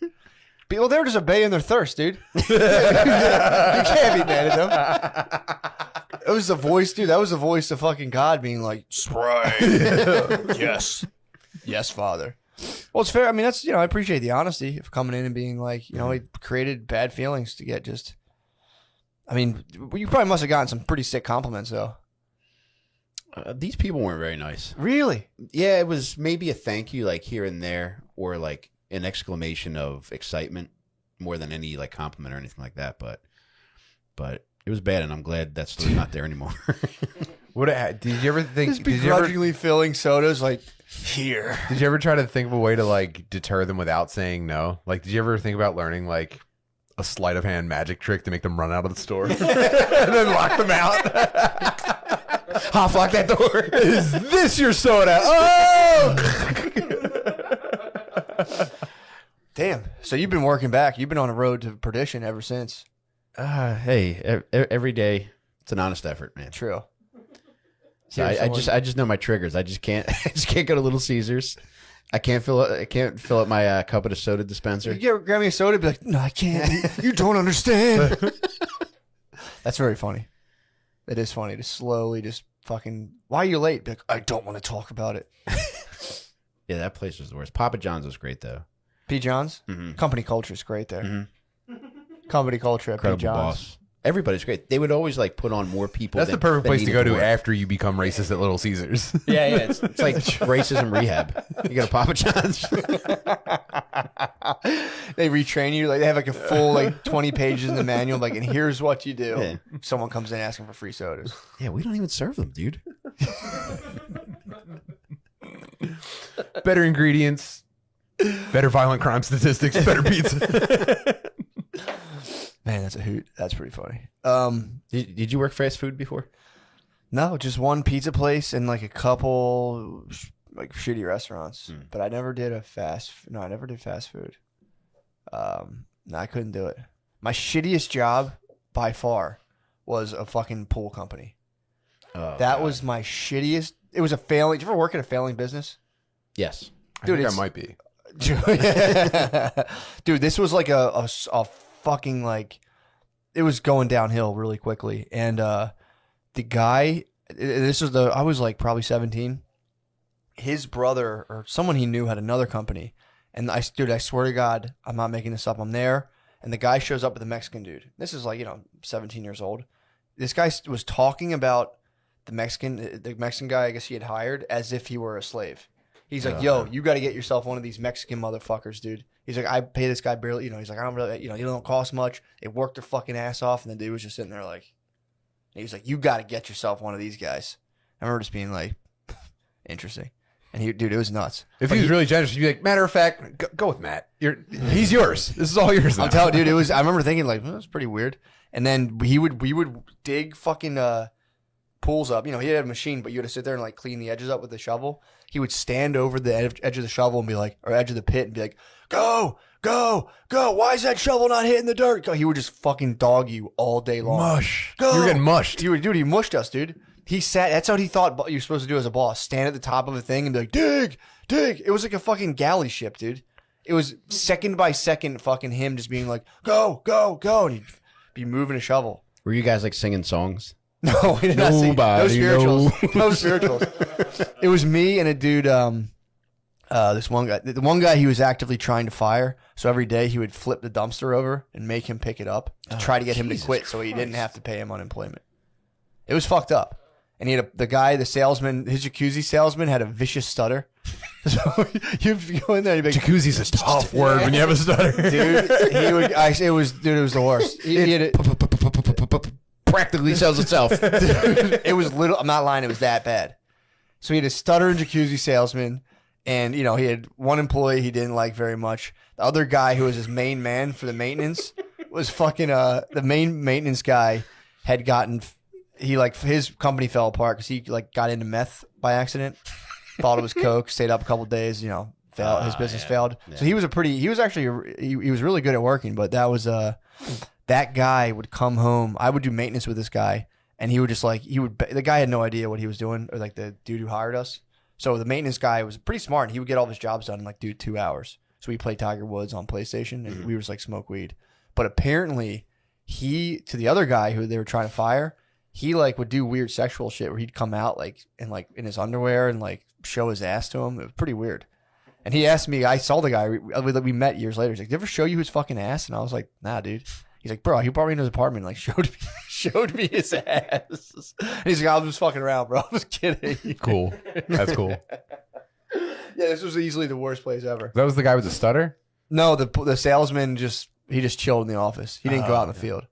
People, they're just obeying their thirst, dude. You can't be mad at them. It was the voice, dude. That was the voice of fucking God being like, Sprite. Yes. Yes, Father. Well, it's fair. I mean, that's, I appreciate the honesty of coming in and being like, he created bad feelings to get just, I mean, you probably must have gotten some pretty sick compliments, though. These people weren't very nice. Really? Yeah, it was maybe a thank you, like here and there, or like an exclamation of excitement more than any like compliment or anything like that. But it was bad, and I'm glad that's still not there anymore. Did you ever think? Just begrudgingly filling sodas like here. Did you ever try to think of a way to like deter them without saying no? Like, did you ever think about learning like a sleight of hand magic trick to make them run out of the store and then lock them out? Half lock that door. Is this your soda? Oh! Damn. So you've been working back. You've been on a road to perdition ever since. Hey, every day it's an honest effort, man. True. So I just know my triggers. I just can't go to Little Caesars. I can't fill up my cup at a soda dispenser. You grab me a soda, be like, no, I can't. You don't understand. That's very funny. It is funny to slowly just fucking. Why are you late? Be like, I don't want to talk about it. Yeah, that place was the worst. Papa John's was great though. P. John's company culture is great there. Company culture at Incredible P. John's. boss. Everybody's great. They would always like put on more people. That's the perfect place to go to after you become racist at Little Caesars. Yeah. It's like racism rehab. You go to Papa John's. They retrain you. Like they have like a full 20 pages in the manual. Like, and here's what you do. Yeah. If someone comes in asking for free sodas. Yeah, we don't even serve them, dude. Better ingredients, better violent crime statistics, better pizza. Man, that's a hoot. That's pretty funny. Did you work fast food before? No, just one pizza place and like a couple like shitty restaurants. But I never did fast food. No, I couldn't do it. My shittiest job by far was a fucking pool company. Oh, That was my shittiest. It was a failing. Did you ever work in a failing business? Yes. Dude, I think it's- I might be. Dude, this was like a fucking like it was going downhill really quickly. And the guy, I was like probably 17. His brother or someone he knew had another company. And I swear to God, I'm not making this up. I'm there. And the guy shows up with a Mexican dude. This is like, 17 years old. This guy was talking about the Mexican guy, I guess he had hired, as if he were a slave. He's like, yo, you got to get yourself one of these Mexican motherfuckers, dude. He's like, I pay this guy barely, he's like, I don't really, you don't cost much. They worked their fucking ass off. And the dude was just sitting there like, he was like, you got to get yourself one of these guys. I remember just being like, interesting. And dude, it was nuts. If he was really generous, you'd be like, matter of fact, go with Matt. He's yours. This is all yours now. I'm telling you, dude, I remember thinking like, that's pretty weird. And then we would dig fucking pools up. He had a machine, but you had to sit there and like clean the edges up with the shovel. He would stand over the edge of the shovel and be like, or edge of the pit and be like, go, go, go. Why is that shovel not hitting the dirt? He would just fucking dog you all day long. Mush. Go. You were getting mushed. He mushed us, dude. He sat, that's what he thought you're supposed to do as a boss. Stand at the top of a thing and be like, dig, dig. It was like a fucking galley ship, dude. It was second by second fucking him just being like, go, go, go. And he'd be moving a shovel. Were you guys like singing songs? No, we did not sing. No Nobody spirituals. No spirituals. It was me and a dude, this one guy. The one guy he was actively trying to fire. So every day he would flip the dumpster over and make him pick it up to try to get him to quit so he didn't have to pay him unemployment. It was fucked up. And he had the salesman, his jacuzzi salesman had a vicious stutter. So you go in there and you'd be like, Jacuzzi's a tough word when you have a stutter. dude, it was the worst. He had it. Practically sells itself. It was little. I'm not lying. It was that bad. So he had a stuttering jacuzzi salesman, and he had one employee he didn't like very much. The other guy who was his main man for the maintenance was fucking the main maintenance guy had gotten his company fell apart because he got into meth by accident. Thought it was coke. Stayed up a couple days. Failed. His business failed. Yeah. So he was he was really good at working, but that was that guy would come home. I would do maintenance with this guy, and he would just like the guy had no idea what he was doing, or like the dude who hired us. So the maintenance guy was pretty smart. And he would get all of his jobs done in like 2 hours. So we played Tiger Woods on PlayStation, and we would just like smoke weed. But apparently, to the other guy who they were trying to fire, he like would do weird sexual shit where he'd come out like in his underwear and like show his ass to him. It was pretty weird. And he asked me, I saw the guy we met years later. He's like, "Did he ever show you his fucking ass?" And I was like, "Nah, dude." He's like, "Bro, he brought me into his apartment, and, like showed me his ass." And he's like, "I was just fucking around, bro. I was kidding." Cool. That's cool. Yeah, this was easily the worst place ever. That was the guy with the stutter? No, the salesman just chilled in the office. He didn't go out in the field.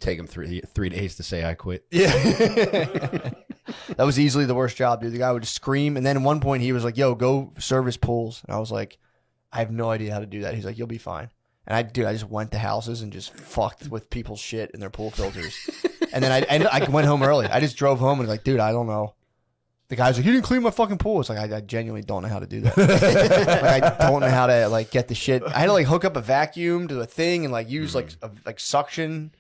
Take him 3 days to say I quit. Yeah. That was easily the worst job, dude. The guy would just scream, and then at one point he was like, "Yo, go service pools." And I was like, "I have no idea how to do that." He's like, "You'll be fine." And I just went to houses and just fucked with people's shit in their pool filters. And then I went home early. I just drove home and was like, "Dude, I don't know." The guy's like, "You didn't clean my fucking pool." It's like, I genuinely don't know how to do that. Like, I don't know how to like get the shit. I had to like hook up a vacuum to a thing and like use like suction.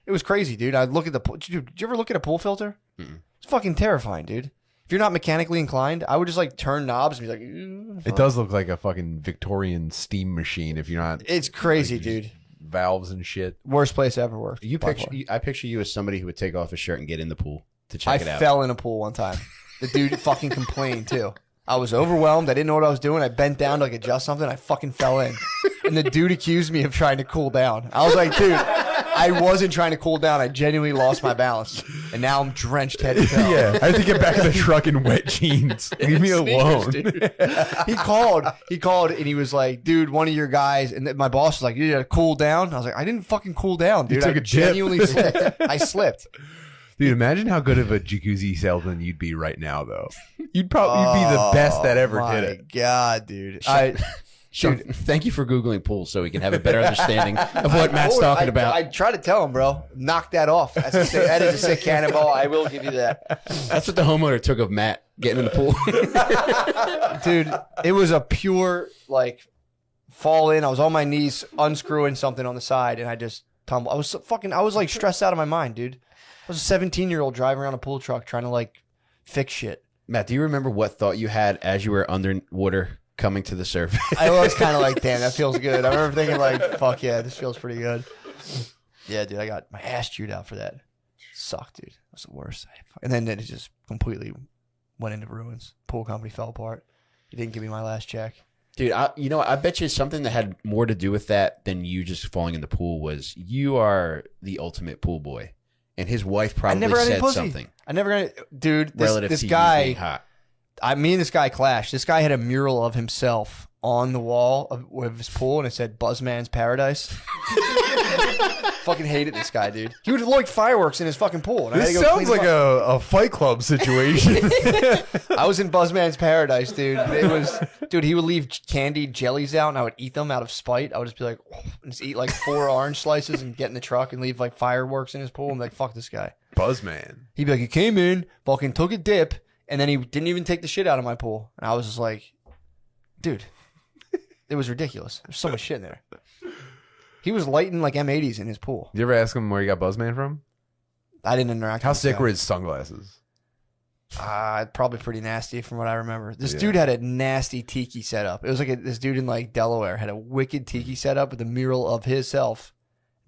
It was crazy, dude. I'd look at the pool. Did you ever look at a pool filter? It's fucking terrifying, dude. If you're not mechanically inclined, I would just like turn knobs and be like, "Ew." It does look like a fucking Victorian steam machine if you're not. It's crazy, dude. Valves and shit. Worst place I ever worked. I picture you as somebody who would take off his shirt and get in the pool to check it out. I fell in a pool one time. The dude fucking complained too. I was overwhelmed. I didn't know what I was doing. I bent down to like adjust something. I fucking fell in. And the dude accused me of trying to cool down. I was like, "Dude, I wasn't trying to cool down. I genuinely lost my balance. And now I'm drenched head to toe." Yeah, I had to get back in the truck in wet jeans. Leave me alone. Dude. He called and he was like, "Dude, one of your guys," and my boss was like, "You gotta cool down." I was like, "I didn't fucking cool down, dude. You took I a dip. genuinely slipped. I slipped." Dude, imagine how good of a jacuzzi salesman you'd be right now, though. You'd be the best that ever did it. My God, dude. Dude, thank you for Googling pools so we can have a better understanding of what Matt's talking about. I try to tell him, bro. Knock that off. That is a sick cannonball. I will give you that. That's what the homeowner took of Matt getting in the pool. Dude, it was a pure, like, fall in. I was on my knees unscrewing something on the side, and I just tumbled. I was like stressed out of my mind, dude. I was a 17-year-old driving around a pool truck trying to, like, fix shit. Matt, do you remember what thought you had as you were underwater coming to the surface? I was kind of like, "Damn, that feels good." I remember thinking like, "Fuck yeah, this feels pretty good." Yeah, dude, I got my ass chewed out for that. Sucked, dude. It was the worst. And then it just completely went into ruins. Pool company fell apart. He didn't give me my last check. Dude, I bet you something that had more to do with that than you just falling in the pool was you are the ultimate pool boy. And his wife probably said something. I never got it. Dude, relative this to you guy, being hot. me and this guy clashed. This guy had a mural of himself on the wall of his pool, and it said "Buzzman's Paradise." Fucking hated this guy, dude. He would like fireworks in his fucking pool. And I had to This go sounds clean like him up. a Fight Club situation. I was in Buzzman's Paradise, dude. It was, dude. He would leave candied jellies out, and I would eat them out of spite. I would just be like, and just eat like 4 orange slices and get in the truck and leave like fireworks in his pool. And be like, "Fuck this guy." Buzzman. He'd be like, "He came in, fucking took a dip, and then he didn't even take the shit out of my pool." And I was just like, "Dude, it was ridiculous. There's so much shit in there." He was lighting like M80s in his pool. You ever ask him where you got Buzzman from? I didn't interact. How with sick this guy. were his sunglasses? Probably pretty nasty from what I remember. This dude had a nasty tiki setup. It was like this dude in like Delaware had a wicked tiki setup with a mural of himself.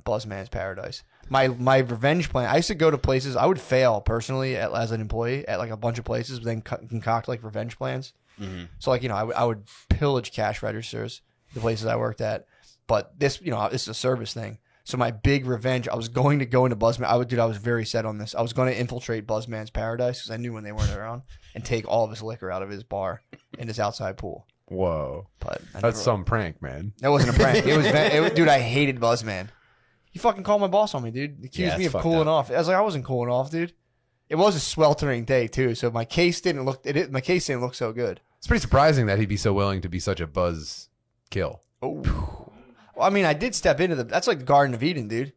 Buzzman's Paradise. My revenge plan. I used to go to places. I would fail personally as an employee at like a bunch of places, but then concoct like revenge plans. Mm-hmm. So like I would pillage cash registers the places I worked at. But this this is a service thing. So my big revenge, I was going to go into Buzzman. I was very set on this. I was going to infiltrate Buzzman's Paradise because I knew when they weren't around and take all of his liquor out of his bar in his outside pool. Whoa. But That's some prank, man. That wasn't a prank. It was, dude, I hated Buzzman. He fucking called my boss on me, dude. He accused me of cooling off. I was like, I wasn't cooling off, dude. It was a sweltering day too, so my case didn't look so good. It's pretty surprising that he'd be so willing to be such a buzz kill. Oh. Well, I mean, I did step into that's like the Garden of Eden, dude.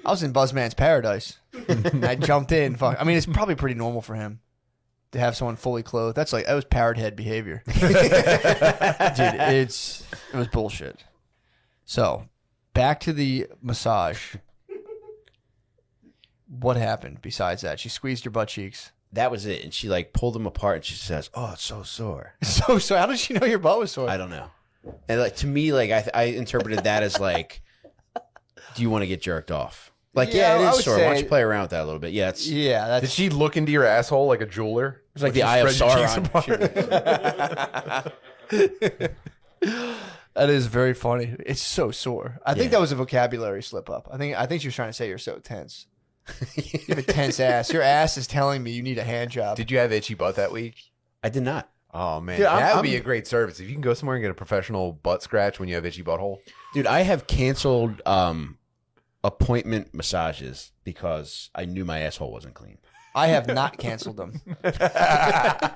I was in Buzzman's Paradise. And I jumped in. Fuck. I mean, it's probably pretty normal for him to have someone fully clothed. That was parrot head behavior. Dude, it was bullshit. So, back to the massage. What happened besides that? She squeezed your butt cheeks. That was it. And she like pulled them apart and she says, "Oh, it's so sore." So how did she know your butt was sore? I don't know. And like to me, like I interpreted that as like, do you want to get jerked off? Like, Yeah, yeah, I it is would sore. Why don't say- you play around with that a little bit? Yeah, it's Yeah, Did that's she look into your asshole like a jeweler? it's like the eye of Sauron. that is very funny. It's so sore. I think Yeah. that was a vocabulary slip up. I think she was trying to say you're so tense. You have a tense ass. Your ass is telling me you need a hand job. Did you have itchy butt that week? I did not. Oh man, Dude, that would I'm- be a great service if you can go somewhere and get a professional butt scratch when you have itchy butthole. Dude, I have canceled appointment massages because I knew my asshole wasn't clean. I have not canceled them.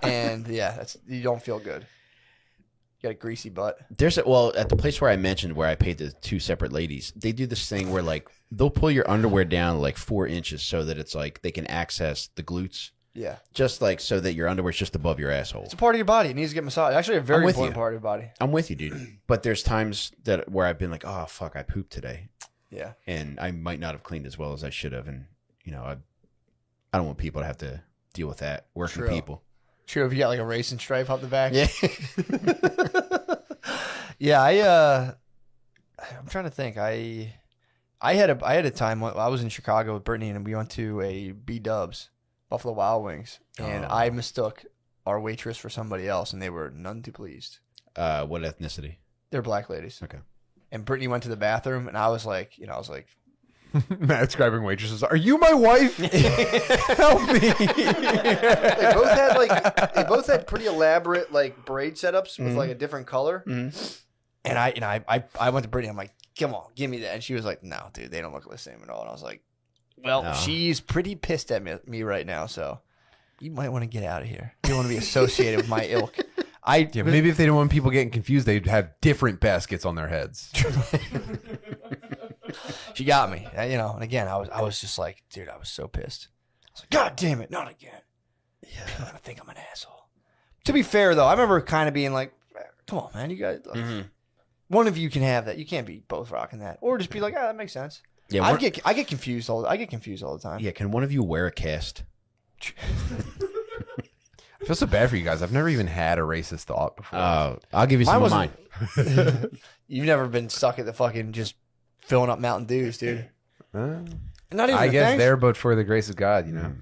And yeah, you don't feel good. You got a greasy butt. There's at the place where I mentioned where I paid the two separate ladies, they do this thing where like they'll pull your underwear down like 4 inches so that it's like they can access the glutes, Yeah. just like so that your underwear's just above your asshole. It's a part of your body. It needs to get massaged. Actually, a very I'm with important you. part of your body. I'm with you, dude. But there's times that where I've been like, oh fuck, I pooped today, Yeah. and I might not have cleaned as well as I should have, and you know I don't want people to have to deal with that. Working True. people. True, if you got like a racing stripe up the back. Yeah. Yeah, I'm trying to think. I had a time when I was in Chicago with Brittany and we went to a B-Dubs, Buffalo Wild Wings, and Oh. I mistook our waitress for somebody else and they were none too pleased. What ethnicity? They're black ladies. Okay. And Brittany went to the bathroom and I was like, Matt describing waitresses. Are you my wife? Help me. they both had pretty elaborate like braid setups with Mhm. like a different color. Mhm. And I went to Brittany. I'm like, come on, give me that. And she was like, no, dude, they don't look the same at all. And I was like, well, No. she's pretty pissed at me right now. So you might want to get out of here. You don't want to be associated with my ilk. Yeah, maybe if they don't want people getting confused, they'd have different baskets on their heads. She got me, and again, I was just like, dude, I was so pissed. I was like, God damn it, not again. Yeah, people are gonna think I'm an asshole. To be fair, though, I remember kind of being like, come on, man, you guys, one of you can have that. You can't be both rocking that, or just be like, that makes sense. Yeah. I get confused all the time. Yeah. Can one of you wear a cast? I feel so bad for you guys. I've never even had a racist thought before. I'll give you some of mine. You've never been stuck at the fucking just filling up Mountain Dews, dude. Not even. I the guess thanks. there, but for the grace of God, you know.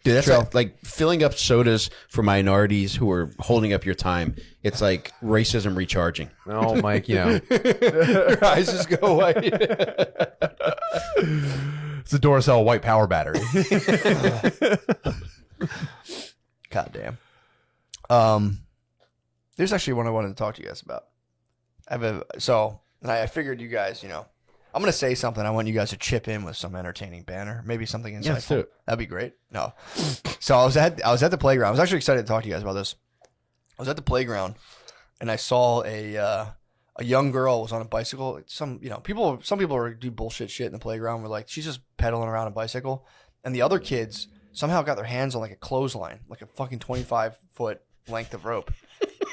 Dude, that's like filling up sodas for minorities who are holding up your time. It's like racism recharging. Oh, Mike, you know. Your eyes just go away. It's a Duracell white power battery. God damn. There's actually one I wanted to talk to you guys about. I figured you guys, I'm gonna say something. I want you guys to chip in with some entertaining banner, maybe something insightful. Yeah, let's do it. That'd be great. No, so I was at the playground. I was actually excited to talk to you guys about this. I was at the playground, and I saw a young girl was on a bicycle. Some people do bullshit shit in the playground. Where like she's just pedaling around a bicycle, and the other kids somehow got their hands on like a clothesline, like a fucking 25-foot length of rope.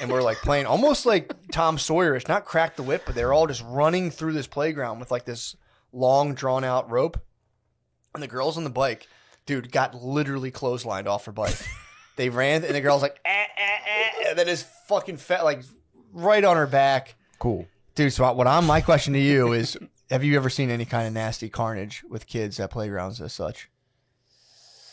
And we're like playing almost like Tom Sawyerish, not crack the whip, but they're all just running through this playground with like this long drawn out rope. And the girls on the bike, dude, got literally clotheslined off her bike. They ran and the girl's like, and then his fucking fat, like right on her back. Cool. Dude, so my question to you is, have you ever seen any kind of nasty carnage with kids at playgrounds as such?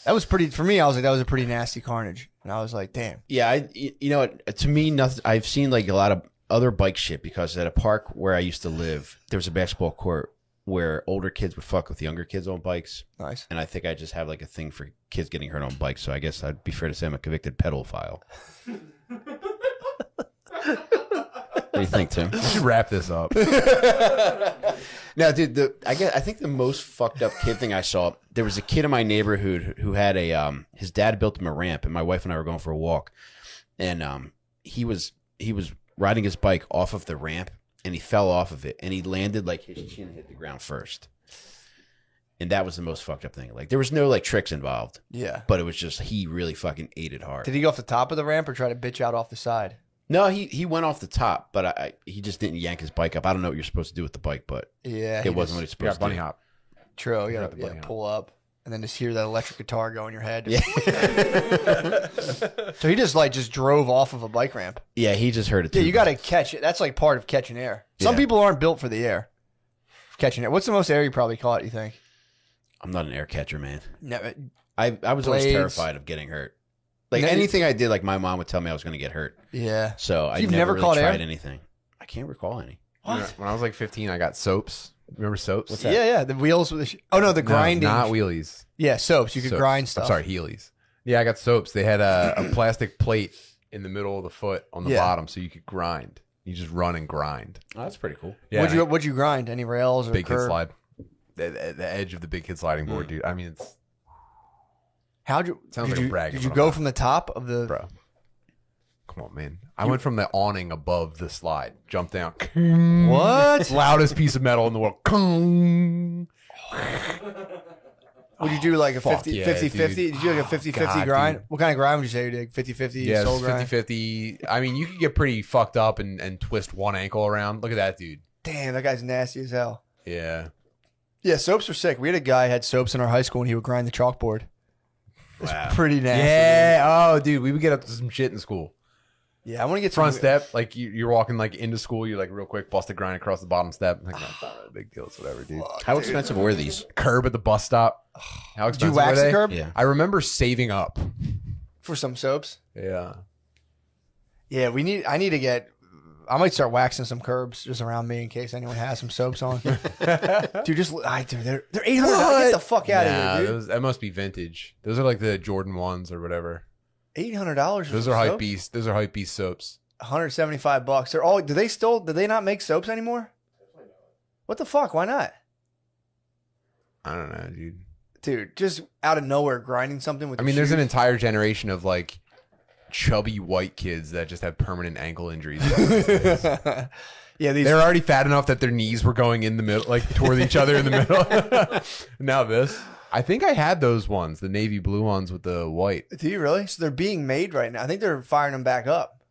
That was pretty, for me, I was like, that was a pretty nasty carnage. And I was like, damn. Yeah, to me, nothing. I've seen like a lot of other bike shit because at a park where I used to live, there was a basketball court where older kids would fuck with younger kids on bikes. Nice. And I think I just have like a thing for kids getting hurt on bikes. So I guess I'd be fair to say I'm a convicted pedophile. What do you think, Tim? We should wrap this up. Now, dude, I think the most fucked up kid thing I saw, there was a kid in my neighborhood who had his dad built him a ramp, and my wife and I were going for a walk, and he was riding his bike off of the ramp, and he fell off of it, and he landed like his chin hit the ground first, and that was the most fucked up thing. Like there was no like tricks involved, Yeah. but it was just he really fucking ate it hard. Did he go off the top of the ramp or try to bitch out off the side? No, he went off the top, but he just didn't yank his bike up. I don't know what you're supposed to do with the bike, but Yeah. it wasn't what he's Yeah, supposed bunny to. hop. True. You Got gotta the bunny hop. pull up. and then just hear that electric guitar go in your head. Yeah. So he just drove off of a bike ramp. Yeah, he just heard it. Yeah, too. you got to catch it. That's like part of catching air. Some Yeah. people aren't built for the air. Catching air. What's the most air you probably caught, you think? I'm not an air catcher, man. No, I was always Blades. terrified of getting hurt. Like No, you- anything I did, like my mom would tell me I was going to get hurt. yeah. So I You've never never really caught tried air? anything. I can't recall any. When I was like 15, I got soaps. Remember soaps? What's that? Yeah. The wheels. With the oh no, the grinding. No, not wheelies. Yeah, soaps. You could Soaps. grind stuff. I'm sorry, Heelys. Yeah, I got soaps. They had a plastic plate in the middle of the foot on the Yeah. bottom, so you could grind. You just run and grind. Oh, that's pretty cool. Yeah, What'd you grind? Any rails or big kid curb? slide. The edge of the big kid sliding board, dude. I mean, it's How'd you? Sounds did like a you, brag, Did but you I'm go not. from the top of the? bro. Come on, man. I went from the awning above the slide, jumped down. What? Loudest piece of metal in the world. Would you do like a Fuck 50 yeah, 50 dude. 50? Did you do like a 50 50 God, grind? dude. What kind of grind would you say you did? 50 50 Yeah, soul it's grind? 50-50. I mean, you could get pretty fucked up and twist one ankle around. Look at that dude. Damn, that guy's nasty as hell. Yeah. Yeah, soaps are sick. We had a guy who had soaps in our high school and he would grind the chalkboard. It's Wow. pretty nasty. Yeah. Oh, dude, we would get up to some shit in school. Yeah, I want to get Front some step, like you're walking like into school, you're like real quick, bust a grind across the bottom step. Like, no, it's not really a big deal. It's whatever, dude. How expensive were these? Curb at the bus stop. How Did you expensive wax were the they? curb Yeah. I remember saving up. for some soaps? Yeah. Yeah, I need to get. I might start waxing some curbs just around me in case anyone has some soaps on. Dude, dude, they're $800. Get the fuck out Nah, of here, dude. that must be vintage. Those are like the Jordan ones or whatever. $800. for Those some are hype soaps? beast. Those are hype beast soaps. $175. They're all. Do they not make soaps anymore? What the fuck? Why not? I don't know, dude. Dude, just out of nowhere grinding something with I mean, there's an entire generation of like chubby white kids that just have permanent ankle injuries. Yeah, these They're already fat enough that their knees were going in the middle, like toward each other in the middle. Now this. I think I had those ones, the navy blue ones with the white. Do you really? So they're being made right now. I think they're firing them back up.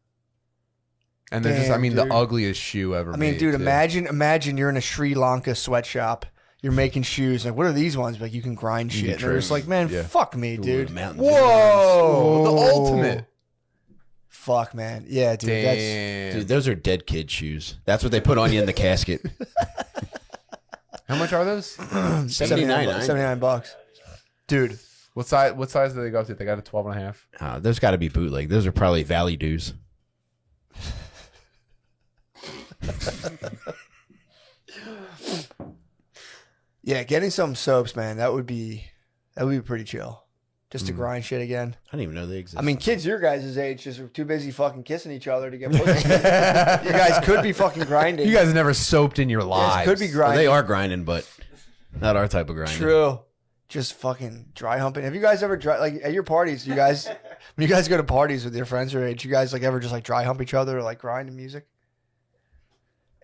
And they're just, I Damn, mean, dude. the ugliest shoe ever I mean, made, dude, too. imagine you're in a Sri Lanka sweatshop. You're making shoes. Like, what are these ones? Like, you can grind You shit. can And they're just trim. like, man, Yeah. fuck me, dude. Mountain Whoa! The Whoa. ultimate. Fuck, man. Yeah, dude. Damn. Dude, those are dead kid shoes. That's what they put on you in the casket. How much are those? That's 79. $79. Dude. What size do they go up to? They got a 12 and a half. Those got to be bootleg. Those are probably Valley dues. Yeah, getting some soaps, man. That would be pretty chill. Just to grind shit again. I didn't even know they existed. I mean, kids your guys' age just are too busy fucking kissing each other to get pussy. You guys could be fucking grinding. You guys have never soaped in your You guys lives. could be Well, grinding. they are grinding, but not our type of grinding. True. Just fucking dry humping. Have you guys ever like at your parties? You guys, when you guys go to parties with your friends your age, you guys like ever just like dry hump each other or like grind to music?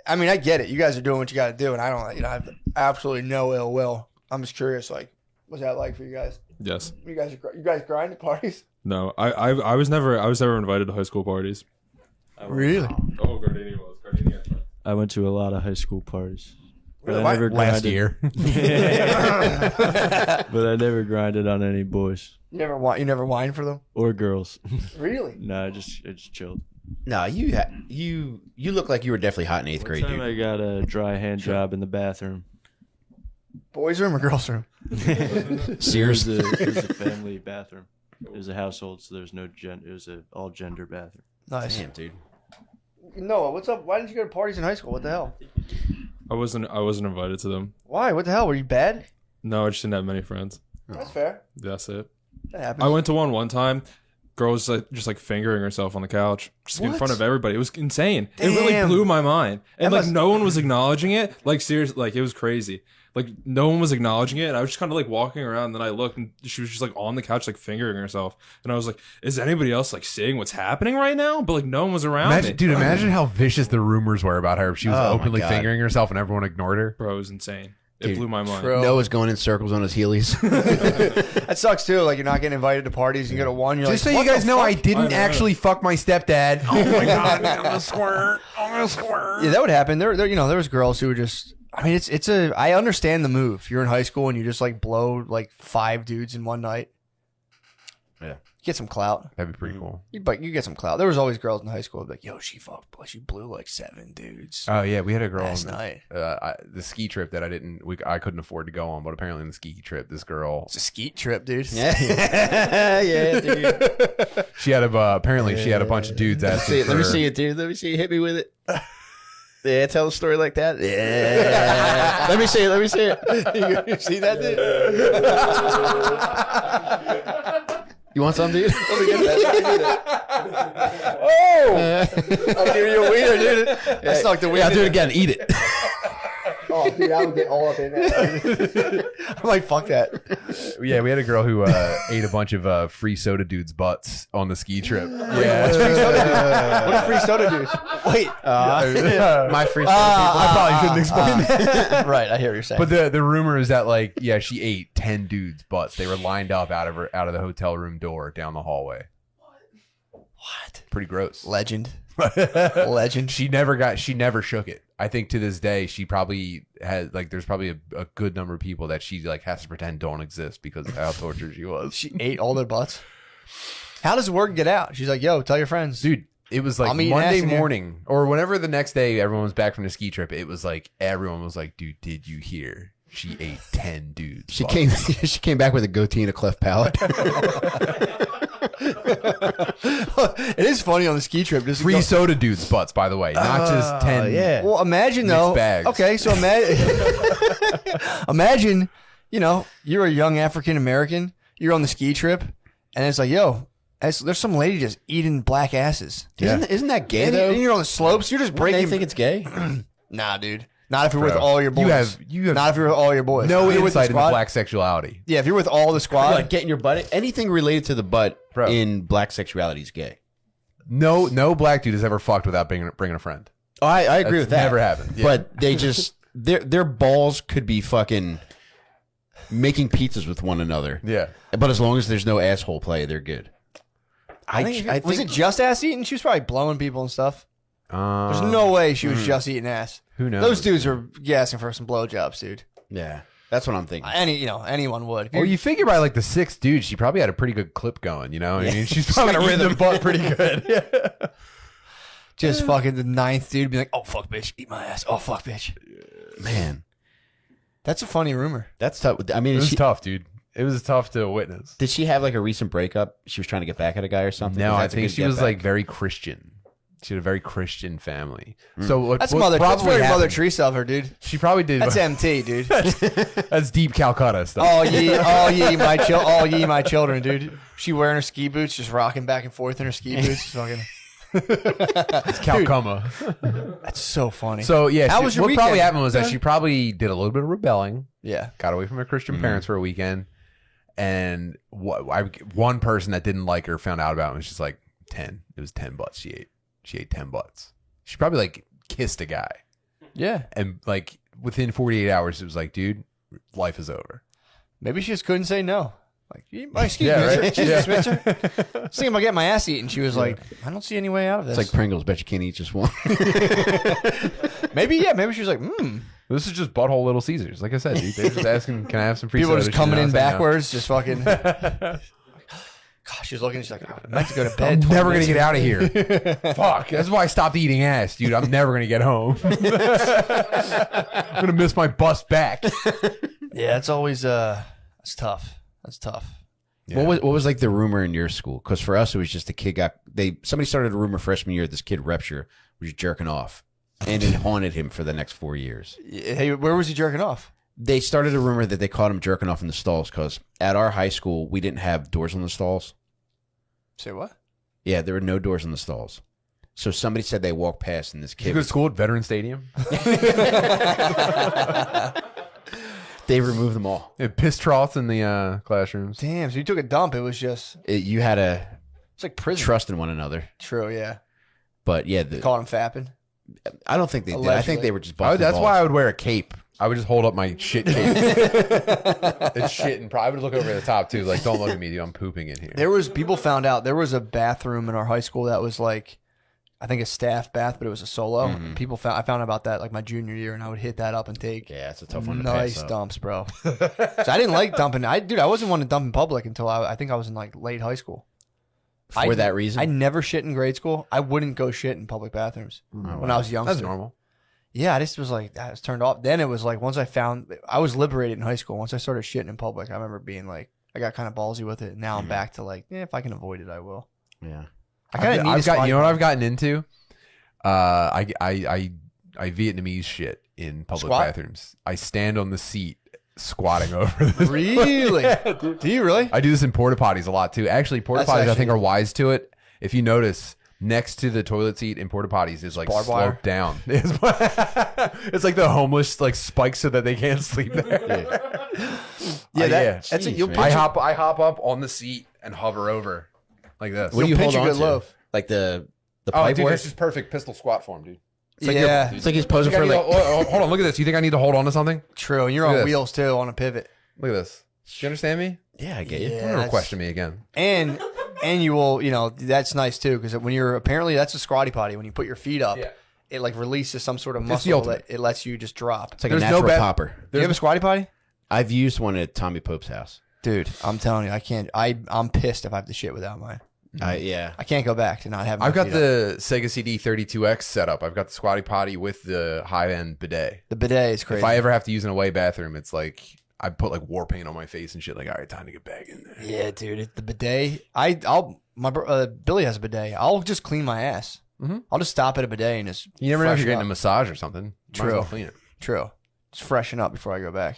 I mean, I get it. You guys are doing what you got to do, and I don't. I have absolutely no ill will. I'm just curious. Like, what's that like for you guys? Yes. You guys grind at parties? No. I was never invited to high school parties. Really? Oh, Gardini was. Gardini. I went to a lot of high school parties. But Really? I never last grinded. year. But I never grinded on any boys You never whine for them? or girls. Really? No, I just chilled. No, you look like you were definitely hot in eighth One grade, time dude. I got a dry hand job in the bathroom. Boys' room or girls' room? Sears. It was a family bathroom. It was a household, so there's no gender. It was an all gender bathroom. Nice. Damn, dude. Noah, what's up? Why didn't you go to parties in high school? What the hell? I wasn't invited to them. Why? What the hell? Were you bad? No, I just didn't have many friends. That's fair. That's it. That happens. I went to one time. Girl was just fingering herself on the couch, just in What? front of everybody. It was insane. It really Damn. blew my mind, and That like must- no one was acknowledging it. Like seriously, like it was crazy. Like no one was acknowledging it, and I was just kind of like walking around. And then I looked, and she was just like on the couch, like fingering herself. And I was like, "Is anybody else like seeing what's happening right now?" But like no one was around me. Imagine how vicious the rumors were about her if she was Oh, my openly God. fingering herself and everyone ignored her. Bro, it was insane. It Dude, blew my mind. Bro. Noah's going in circles on his heelys. That sucks too. Like you're not getting invited to parties. You go to one. You're Just like, so what you guys the know, fuck? I didn't I know. actually fuck my stepdad. Oh my god, I'm gonna squirt. I'm gonna squirt. Yeah, that would happen. There was girls who were just. I mean, I understand the move. You're in high school and you just like blow like 5 dudes in one night. Yeah. Get some clout. That'd be pretty cool. You get some clout. There was always girls in high school like, yo, she blew like 7 dudes Oh yeah, we had a girl last on night. the ski trip that I couldn't afford to go on, but apparently in the ski trip, this girl It's a skeet trip, dude. Yeah, dude. she had apparently she had a bunch of dudes asking. Let me see it, dude. Let me see it. Hit me with it. Yeah, tell a story like that. Yeah. Let me see it. Let me see it. You see that, dude? You want some, dude? Let me get that. Oh! I'll give you a wiener, dude. I snuck the wiener. Yeah, I'll do it again. Eat it. Oh, dude, I would get all up in there. I'm like, fuck that. Yeah, we had a girl who ate a bunch of free soda dudes' butts on the ski trip. What's free soda dude? What are free soda dudes? Wait. My free soda I probably shouldn't explain that. Right, I hear what you're saying. But the rumor is that like she ate 10 dudes' butts. They were lined up out of the hotel room door down the hallway. What? Pretty gross. Legend. Legend. She never shook it. I think to this day she probably has like there's probably a good number of people that she like has to pretend don't exist because of how tortured she was. She ate all their butts. How does word get out? She's like, yo, tell your friends. Dude, it was like I'm eating ass Monday in here. morning or whenever the next day everyone was back from the ski trip. It was like everyone was like, dude, did you hear? She ate 10 dudes. She came back with a goatee and a cleft palate. It is funny on the ski trip. Just Free soda dudes' butts, by the way, not just 10. yeah. Well, imagine Mixed though. bags. Okay, so imagine, you're a young African American. You're on the ski trip, and it's like, yo, there's some lady just eating black asses. Isn't that gay And though? you're on the slopes. You're just Wouldn't breaking. they think it's gay? Nah, dude. Not if you're with Bro, all your boys. you have Not if you're with all your boys. no If you're with the insight into squad- black sexuality. Yeah, if you're with all the squad. Like getting your butt. Anything related to the butt Bro. in black sexuality is gay. No black dude has ever fucked without bringing a friend. Oh, I agree That's with that. never happened. Yeah. But they just their balls could be fucking making pizzas with one another. Yeah. But as long as there's no asshole play, they're good. Was it just ass eating? She was probably blowing people and stuff. There's no way she was just eating ass. Who knows? Those dudes are asking for some blowjobs, dude. Yeah, that's what I'm thinking. Anyone would. Or you figure by like the 6th dude, she probably had a pretty good clip going, you know? I mean, she's probably eating the butt pretty good. Yeah. Just fucking the 9th dude be like, oh, fuck, bitch, eat my ass. Oh, fuck, bitch. Man, That's a funny rumor. that's tough. I mean, It was tough, dude. It was tough to witness. did she have like a recent breakup? She was trying to get back at a guy or something? No, 'Cause I that's a think good she get was back. like very Christian. She had a very Christian family. So what, That's what Mother. That's probably very Mother happened- Teresa of her, dude. She probably did. That's MT, dude. That's deep Calcutta stuff. all ye my children, dude. She wearing her ski boots, just rocking back and forth in her ski boots. Fucking. It's Calcumma. That's so funny. So yeah, How was your what probably weekend? happened was that she probably did a little bit of rebelling. yeah. Got away from her Christian parents for a weekend, and one person that didn't like her found out about it and was just like 10. It was 10 butts she ate. She ate 10 butts. She probably like kissed a guy, Yeah. and like within 48 hours, it was like, dude, life is over. Maybe she just couldn't say no. Like, excuse Yeah, me, right? excuse me, mister. I was thinking about getting my ass eaten. She was like, I don't see any way out of this. It's like Pringles. Bet you can't eat just one. maybe she was like, This is just butthole Little Caesars. Like I said, dude, they're just asking, can I have some free people soda? just She's coming not in saying no. backwards, just fucking. Gosh, she's looking. She's like, I'm meant to go to bed. I'm 20 never gonna minutes get out of here. Fuck. That's why I stopped eating ass, dude. I'm never gonna get home. I'm gonna miss my bus back. Yeah, it's always that's tough. That's tough. Yeah. What was like the rumor in your school? Because for us, it was just a kid somebody started a rumor freshman year. This kid Repture was jerking off, and it haunted him for the next 4 years. Hey, where was he jerking off? They started a rumor that they caught him jerking off in the stalls because at our high school we didn't have doors on the stalls. Say what? Yeah, there were no doors in the stalls. So somebody said they walked past and this Did you kid go to school at Veteran Stadium? they removed them all. They had piss troughs in the classrooms. Damn. So you took a dump. It was just. You had to It's like prison. trust in one another. True. Yeah. But yeah, Caught him fapping. I don't think they did. I Allegedly. think they were just busting That's balls. why I would wear a cape. I would just hold up my shit cape. It's shit, and I would look over the top too. Like, don't look at me, dude. I'm pooping in here. People found out there was a bathroom in our high school that was like, I think a staff bath, but it was a solo. I found out about that like my junior year, and I would hit that up and take Yeah, it's a tough one to nice pass up. dumps, bro. So I didn't like dumping. I wasn't one to dump in public until I think I was in like late high school. For that reason? I never shit in grade school. I wouldn't go shit in public bathrooms when I was young. That's normal. Yeah, I just was like, I was turned off. Then it was like once I was liberated in high school. Once I started shitting in public, I remember being like, I got kind of ballsy with it. And now I'm back to like, if I can avoid it, I will. Yeah. I kind of need. I've got. You know what I've gotten into? I Vietnamese shit in public Squat? bathrooms. I stand on the seat squatting over this. Really? Do you really? I do this in porta potties a lot too. Actually, porta That's potties I actually- think are wise to it. If you notice, next to the toilet seat in porta potties is like Barbed wire? sloped down. It's like the homeless like spikes so that they can't sleep there. Yeah, That's Jeez, it. man. I hop up on the seat and hover over like this. What do you You'll hold pinch a on good to? loaf. Like the Oh, pipe dude, work? this is perfect pistol squat form, dude. Yeah, It's like he's posing for like. Hold on, look at this. You think I need to hold on to something? true. And you're Look at on this. wheels too, on a pivot. Look at this. Do you understand me? Yeah, I get you. Yeah. Don't ever that's- question me again. And you will, that's nice too, because when you're apparently that's a squatty potty. When you put your feet up, Yeah. it like releases some sort of It's the muscle ultimate. that it lets you just drop. It's like There's a no natural bet- popper. Do you have a squatty potty? I've used one at Tommy Pope's house. Dude, I'm telling you, I can't. I'm pissed if I have to shit without mine. Yeah. I can't go back to not having. I've my got feet up. the Sega CD 32X set up. I've got the squatty potty with the high end bidet. The bidet is crazy. If I ever have to use an away bathroom, it's like I put like war paint on my face and shit. Like, all right, time to get back in there. Yeah, dude, the bidet. Billy has a bidet. I'll just clean my ass. Mhm. I'll just stop at a bidet and just. You never know if you're freshen getting a up. massage or something. Might as well True. clean it. True. Just freshen up before I go back.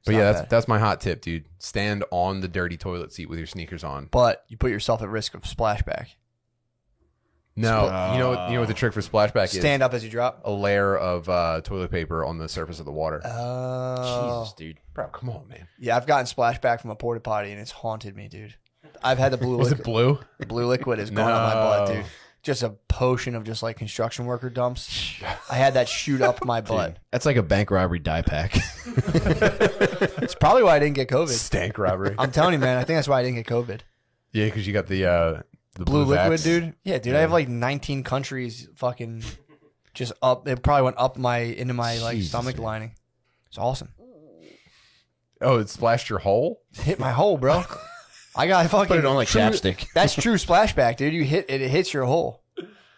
But It's yeah, not that's bad. that's my hot tip, dude. Stand on the dirty toilet seat with your sneakers on. But you put yourself at risk of splashback. No, you know what the trick for splashback is? Stand up as you drop. A layer of toilet paper on the surface of the water. Oh. Jesus, dude. Bro, come on, man. Yeah, I've gotten splashback from a porta potty and it's haunted me, dude. I've had the blue Was liquid. it blue? The blue liquid is going up my butt, No. dude. Just a potion of just like construction worker dumps. I had that shoot up my butt. That's like a bank robbery die pack. It's probably why I didn't get COVID. Stank robbery. I'm telling you, man. I think that's why I didn't get COVID. Yeah, because you got the Blue liquid, vax. dude. Yeah, dude. I have like 19 countries fucking just up. It probably went up into my like Jesus, stomach man. lining. It's awesome. Oh, it splashed your hole? Hit my hole, bro. I got fucking Put it on like true- chapstick. That's true splashback, dude. You hit it, it hits your hole.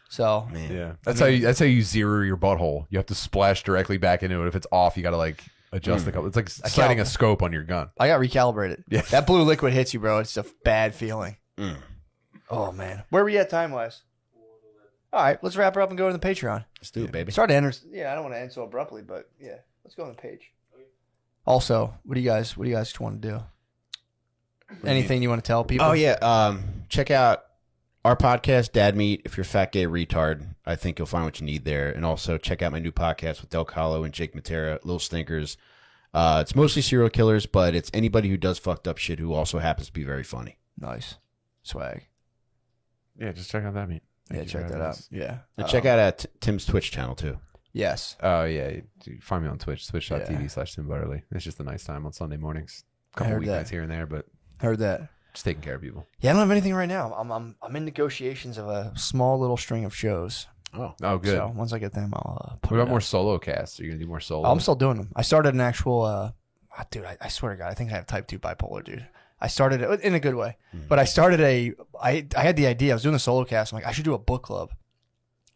So Man. Yeah. That's how you zero your butthole. You have to splash directly back into it. If it's off, you got to like adjust the couple. It's like sighting a scope on your gun. I got recalibrated. Yeah. That blue liquid hits you, bro. It's a bad feeling. Oh man, where were you at time wise? All right, let's wrap her up and go to the Patreon. Let's do it, baby. Sorry to end. Yeah, I don't want to end so abruptly, but yeah, let's go on the page. Also, what do you guys want to do? Anything you want to tell people? Oh yeah, check out our podcast, Dad Meat. If you're a fat gay retard, I think you'll find what you need there. And also check out my new podcast with Del Calo and Jake Matera, Little Stinkers. It's mostly serial killers, but it's anybody who does fucked up shit who also happens to be very funny. Nice swag. Yeah, just check out that meat. Yeah, check that out. Yeah, And check out Tim's Twitch channel too. Yes. Oh, yeah. Dude, find me on Twitch, twitch.tv Yeah. /Tim Butterly. It's just a nice time on Sunday mornings. A I couple heard weeknights that. here and there, but Heard that. just taking care of people. Yeah, I don't have anything right now. I'm in negotiations of a small little string of shows. Oh, Oh, good. So once I get them, I'll put What it about more out. solo casts? Are you going to do more solo? Oh, I'm still doing them. I started an actual. Dude, I swear to God, I think I have type 2 bipolar, dude. I started it in a good way, but I started I had the idea. I was doing a solo cast. I'm like, I should do a book club,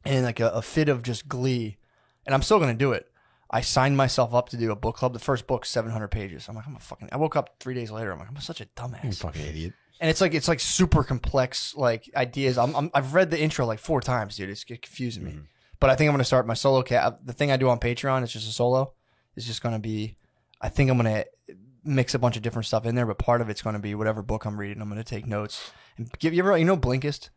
and like a fit of just glee, and I'm still gonna do it. I signed myself up to do a book club. The first book's 700 pages. I'm like, I woke up 3 days later. I'm like, I'm such a You dumbass. fucking idiot. And it's like super complex like ideas. I've read the intro like 4 times, dude. It's confusing me. But I think I'm gonna start my solo cast. The thing I do on Patreon is just a solo. It's just gonna be. I think I'm gonna mix a bunch of different stuff in there, but part of it's gonna be whatever book I'm reading. I'm gonna take notes and give you ever Blinkist.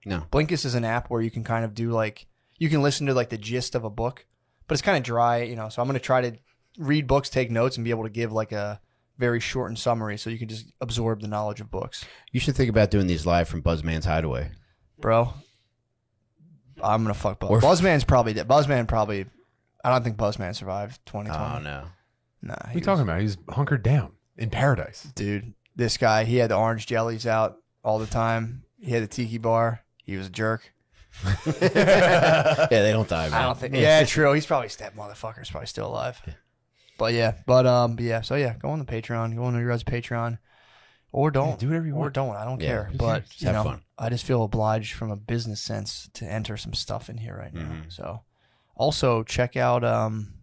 no. Blinkist is an app where you can kind of do like you can listen to like the gist of a book, but it's kind of dry, So I'm gonna try to read books, take notes, and be able to give like a very shortened summary, so you can just absorb the knowledge of books. You should think about doing these live from Buzzman's Hideaway. Bro, I'm gonna fuck Buzz. Or- Buzzman's probably dead. Buzzman probably. I don't think Buzzman survived 2020. Oh no. Nah, What are you talking about? He's hunkered down in paradise. dude? This guy, he had the orange jellies out all the time. He had the tiki bar. He was a jerk. Yeah, they don't die, man. I don't think. Yeah, true. He's probably that motherfucker's probably still alive. But yeah, yeah. So yeah, go on the Patreon. Go on your guys' Patreon, or don't do whatever you or want. don't. I don't Yeah, care. just But you have know, fun. I just feel obliged from a business sense to enter some stuff in here right now. Mhm. So also check out. I'm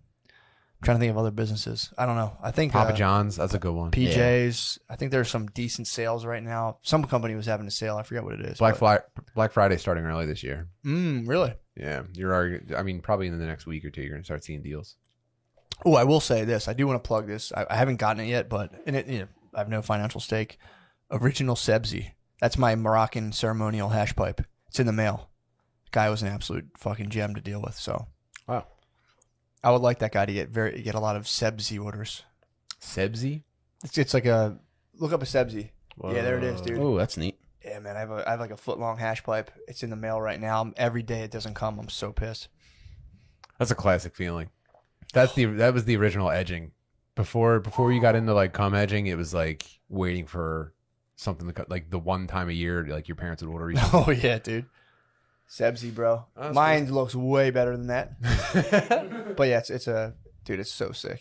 trying to think of other businesses. I don't know. I think Papa John's, that's a good one. PJ's. I think there's some decent sales right now. Some company was having a sale. I forget what it is. Black Friday starting early this year. Really? Yeah, you're already. I mean, probably in the next week or two, you're gonna start seeing deals. Oh, I will say this. I do want to plug this. I haven't gotten it yet, but in it, I have no financial stake. Original Sebzi. That's my Moroccan ceremonial hash pipe. It's in the mail. Guy was an absolute fucking gem to deal with. So, Wow. I would like that guy to get a lot of Sebzi orders. Sebzi? It's like a look up a Sebzi. Yeah, there it is, dude. Oh, that's neat. Yeah, man. I have like a foot long hash pipe. It's in the mail right now. Every day it doesn't come. I'm so pissed. That's a classic feeling. That was the original edging. Before you got into like cum edging, it was like waiting for something to like the one time a year like your parents would order you. Oh yeah, dude. Sebzi, bro. Oh, that's Mine looks way better than that. But yeah, it's so sick.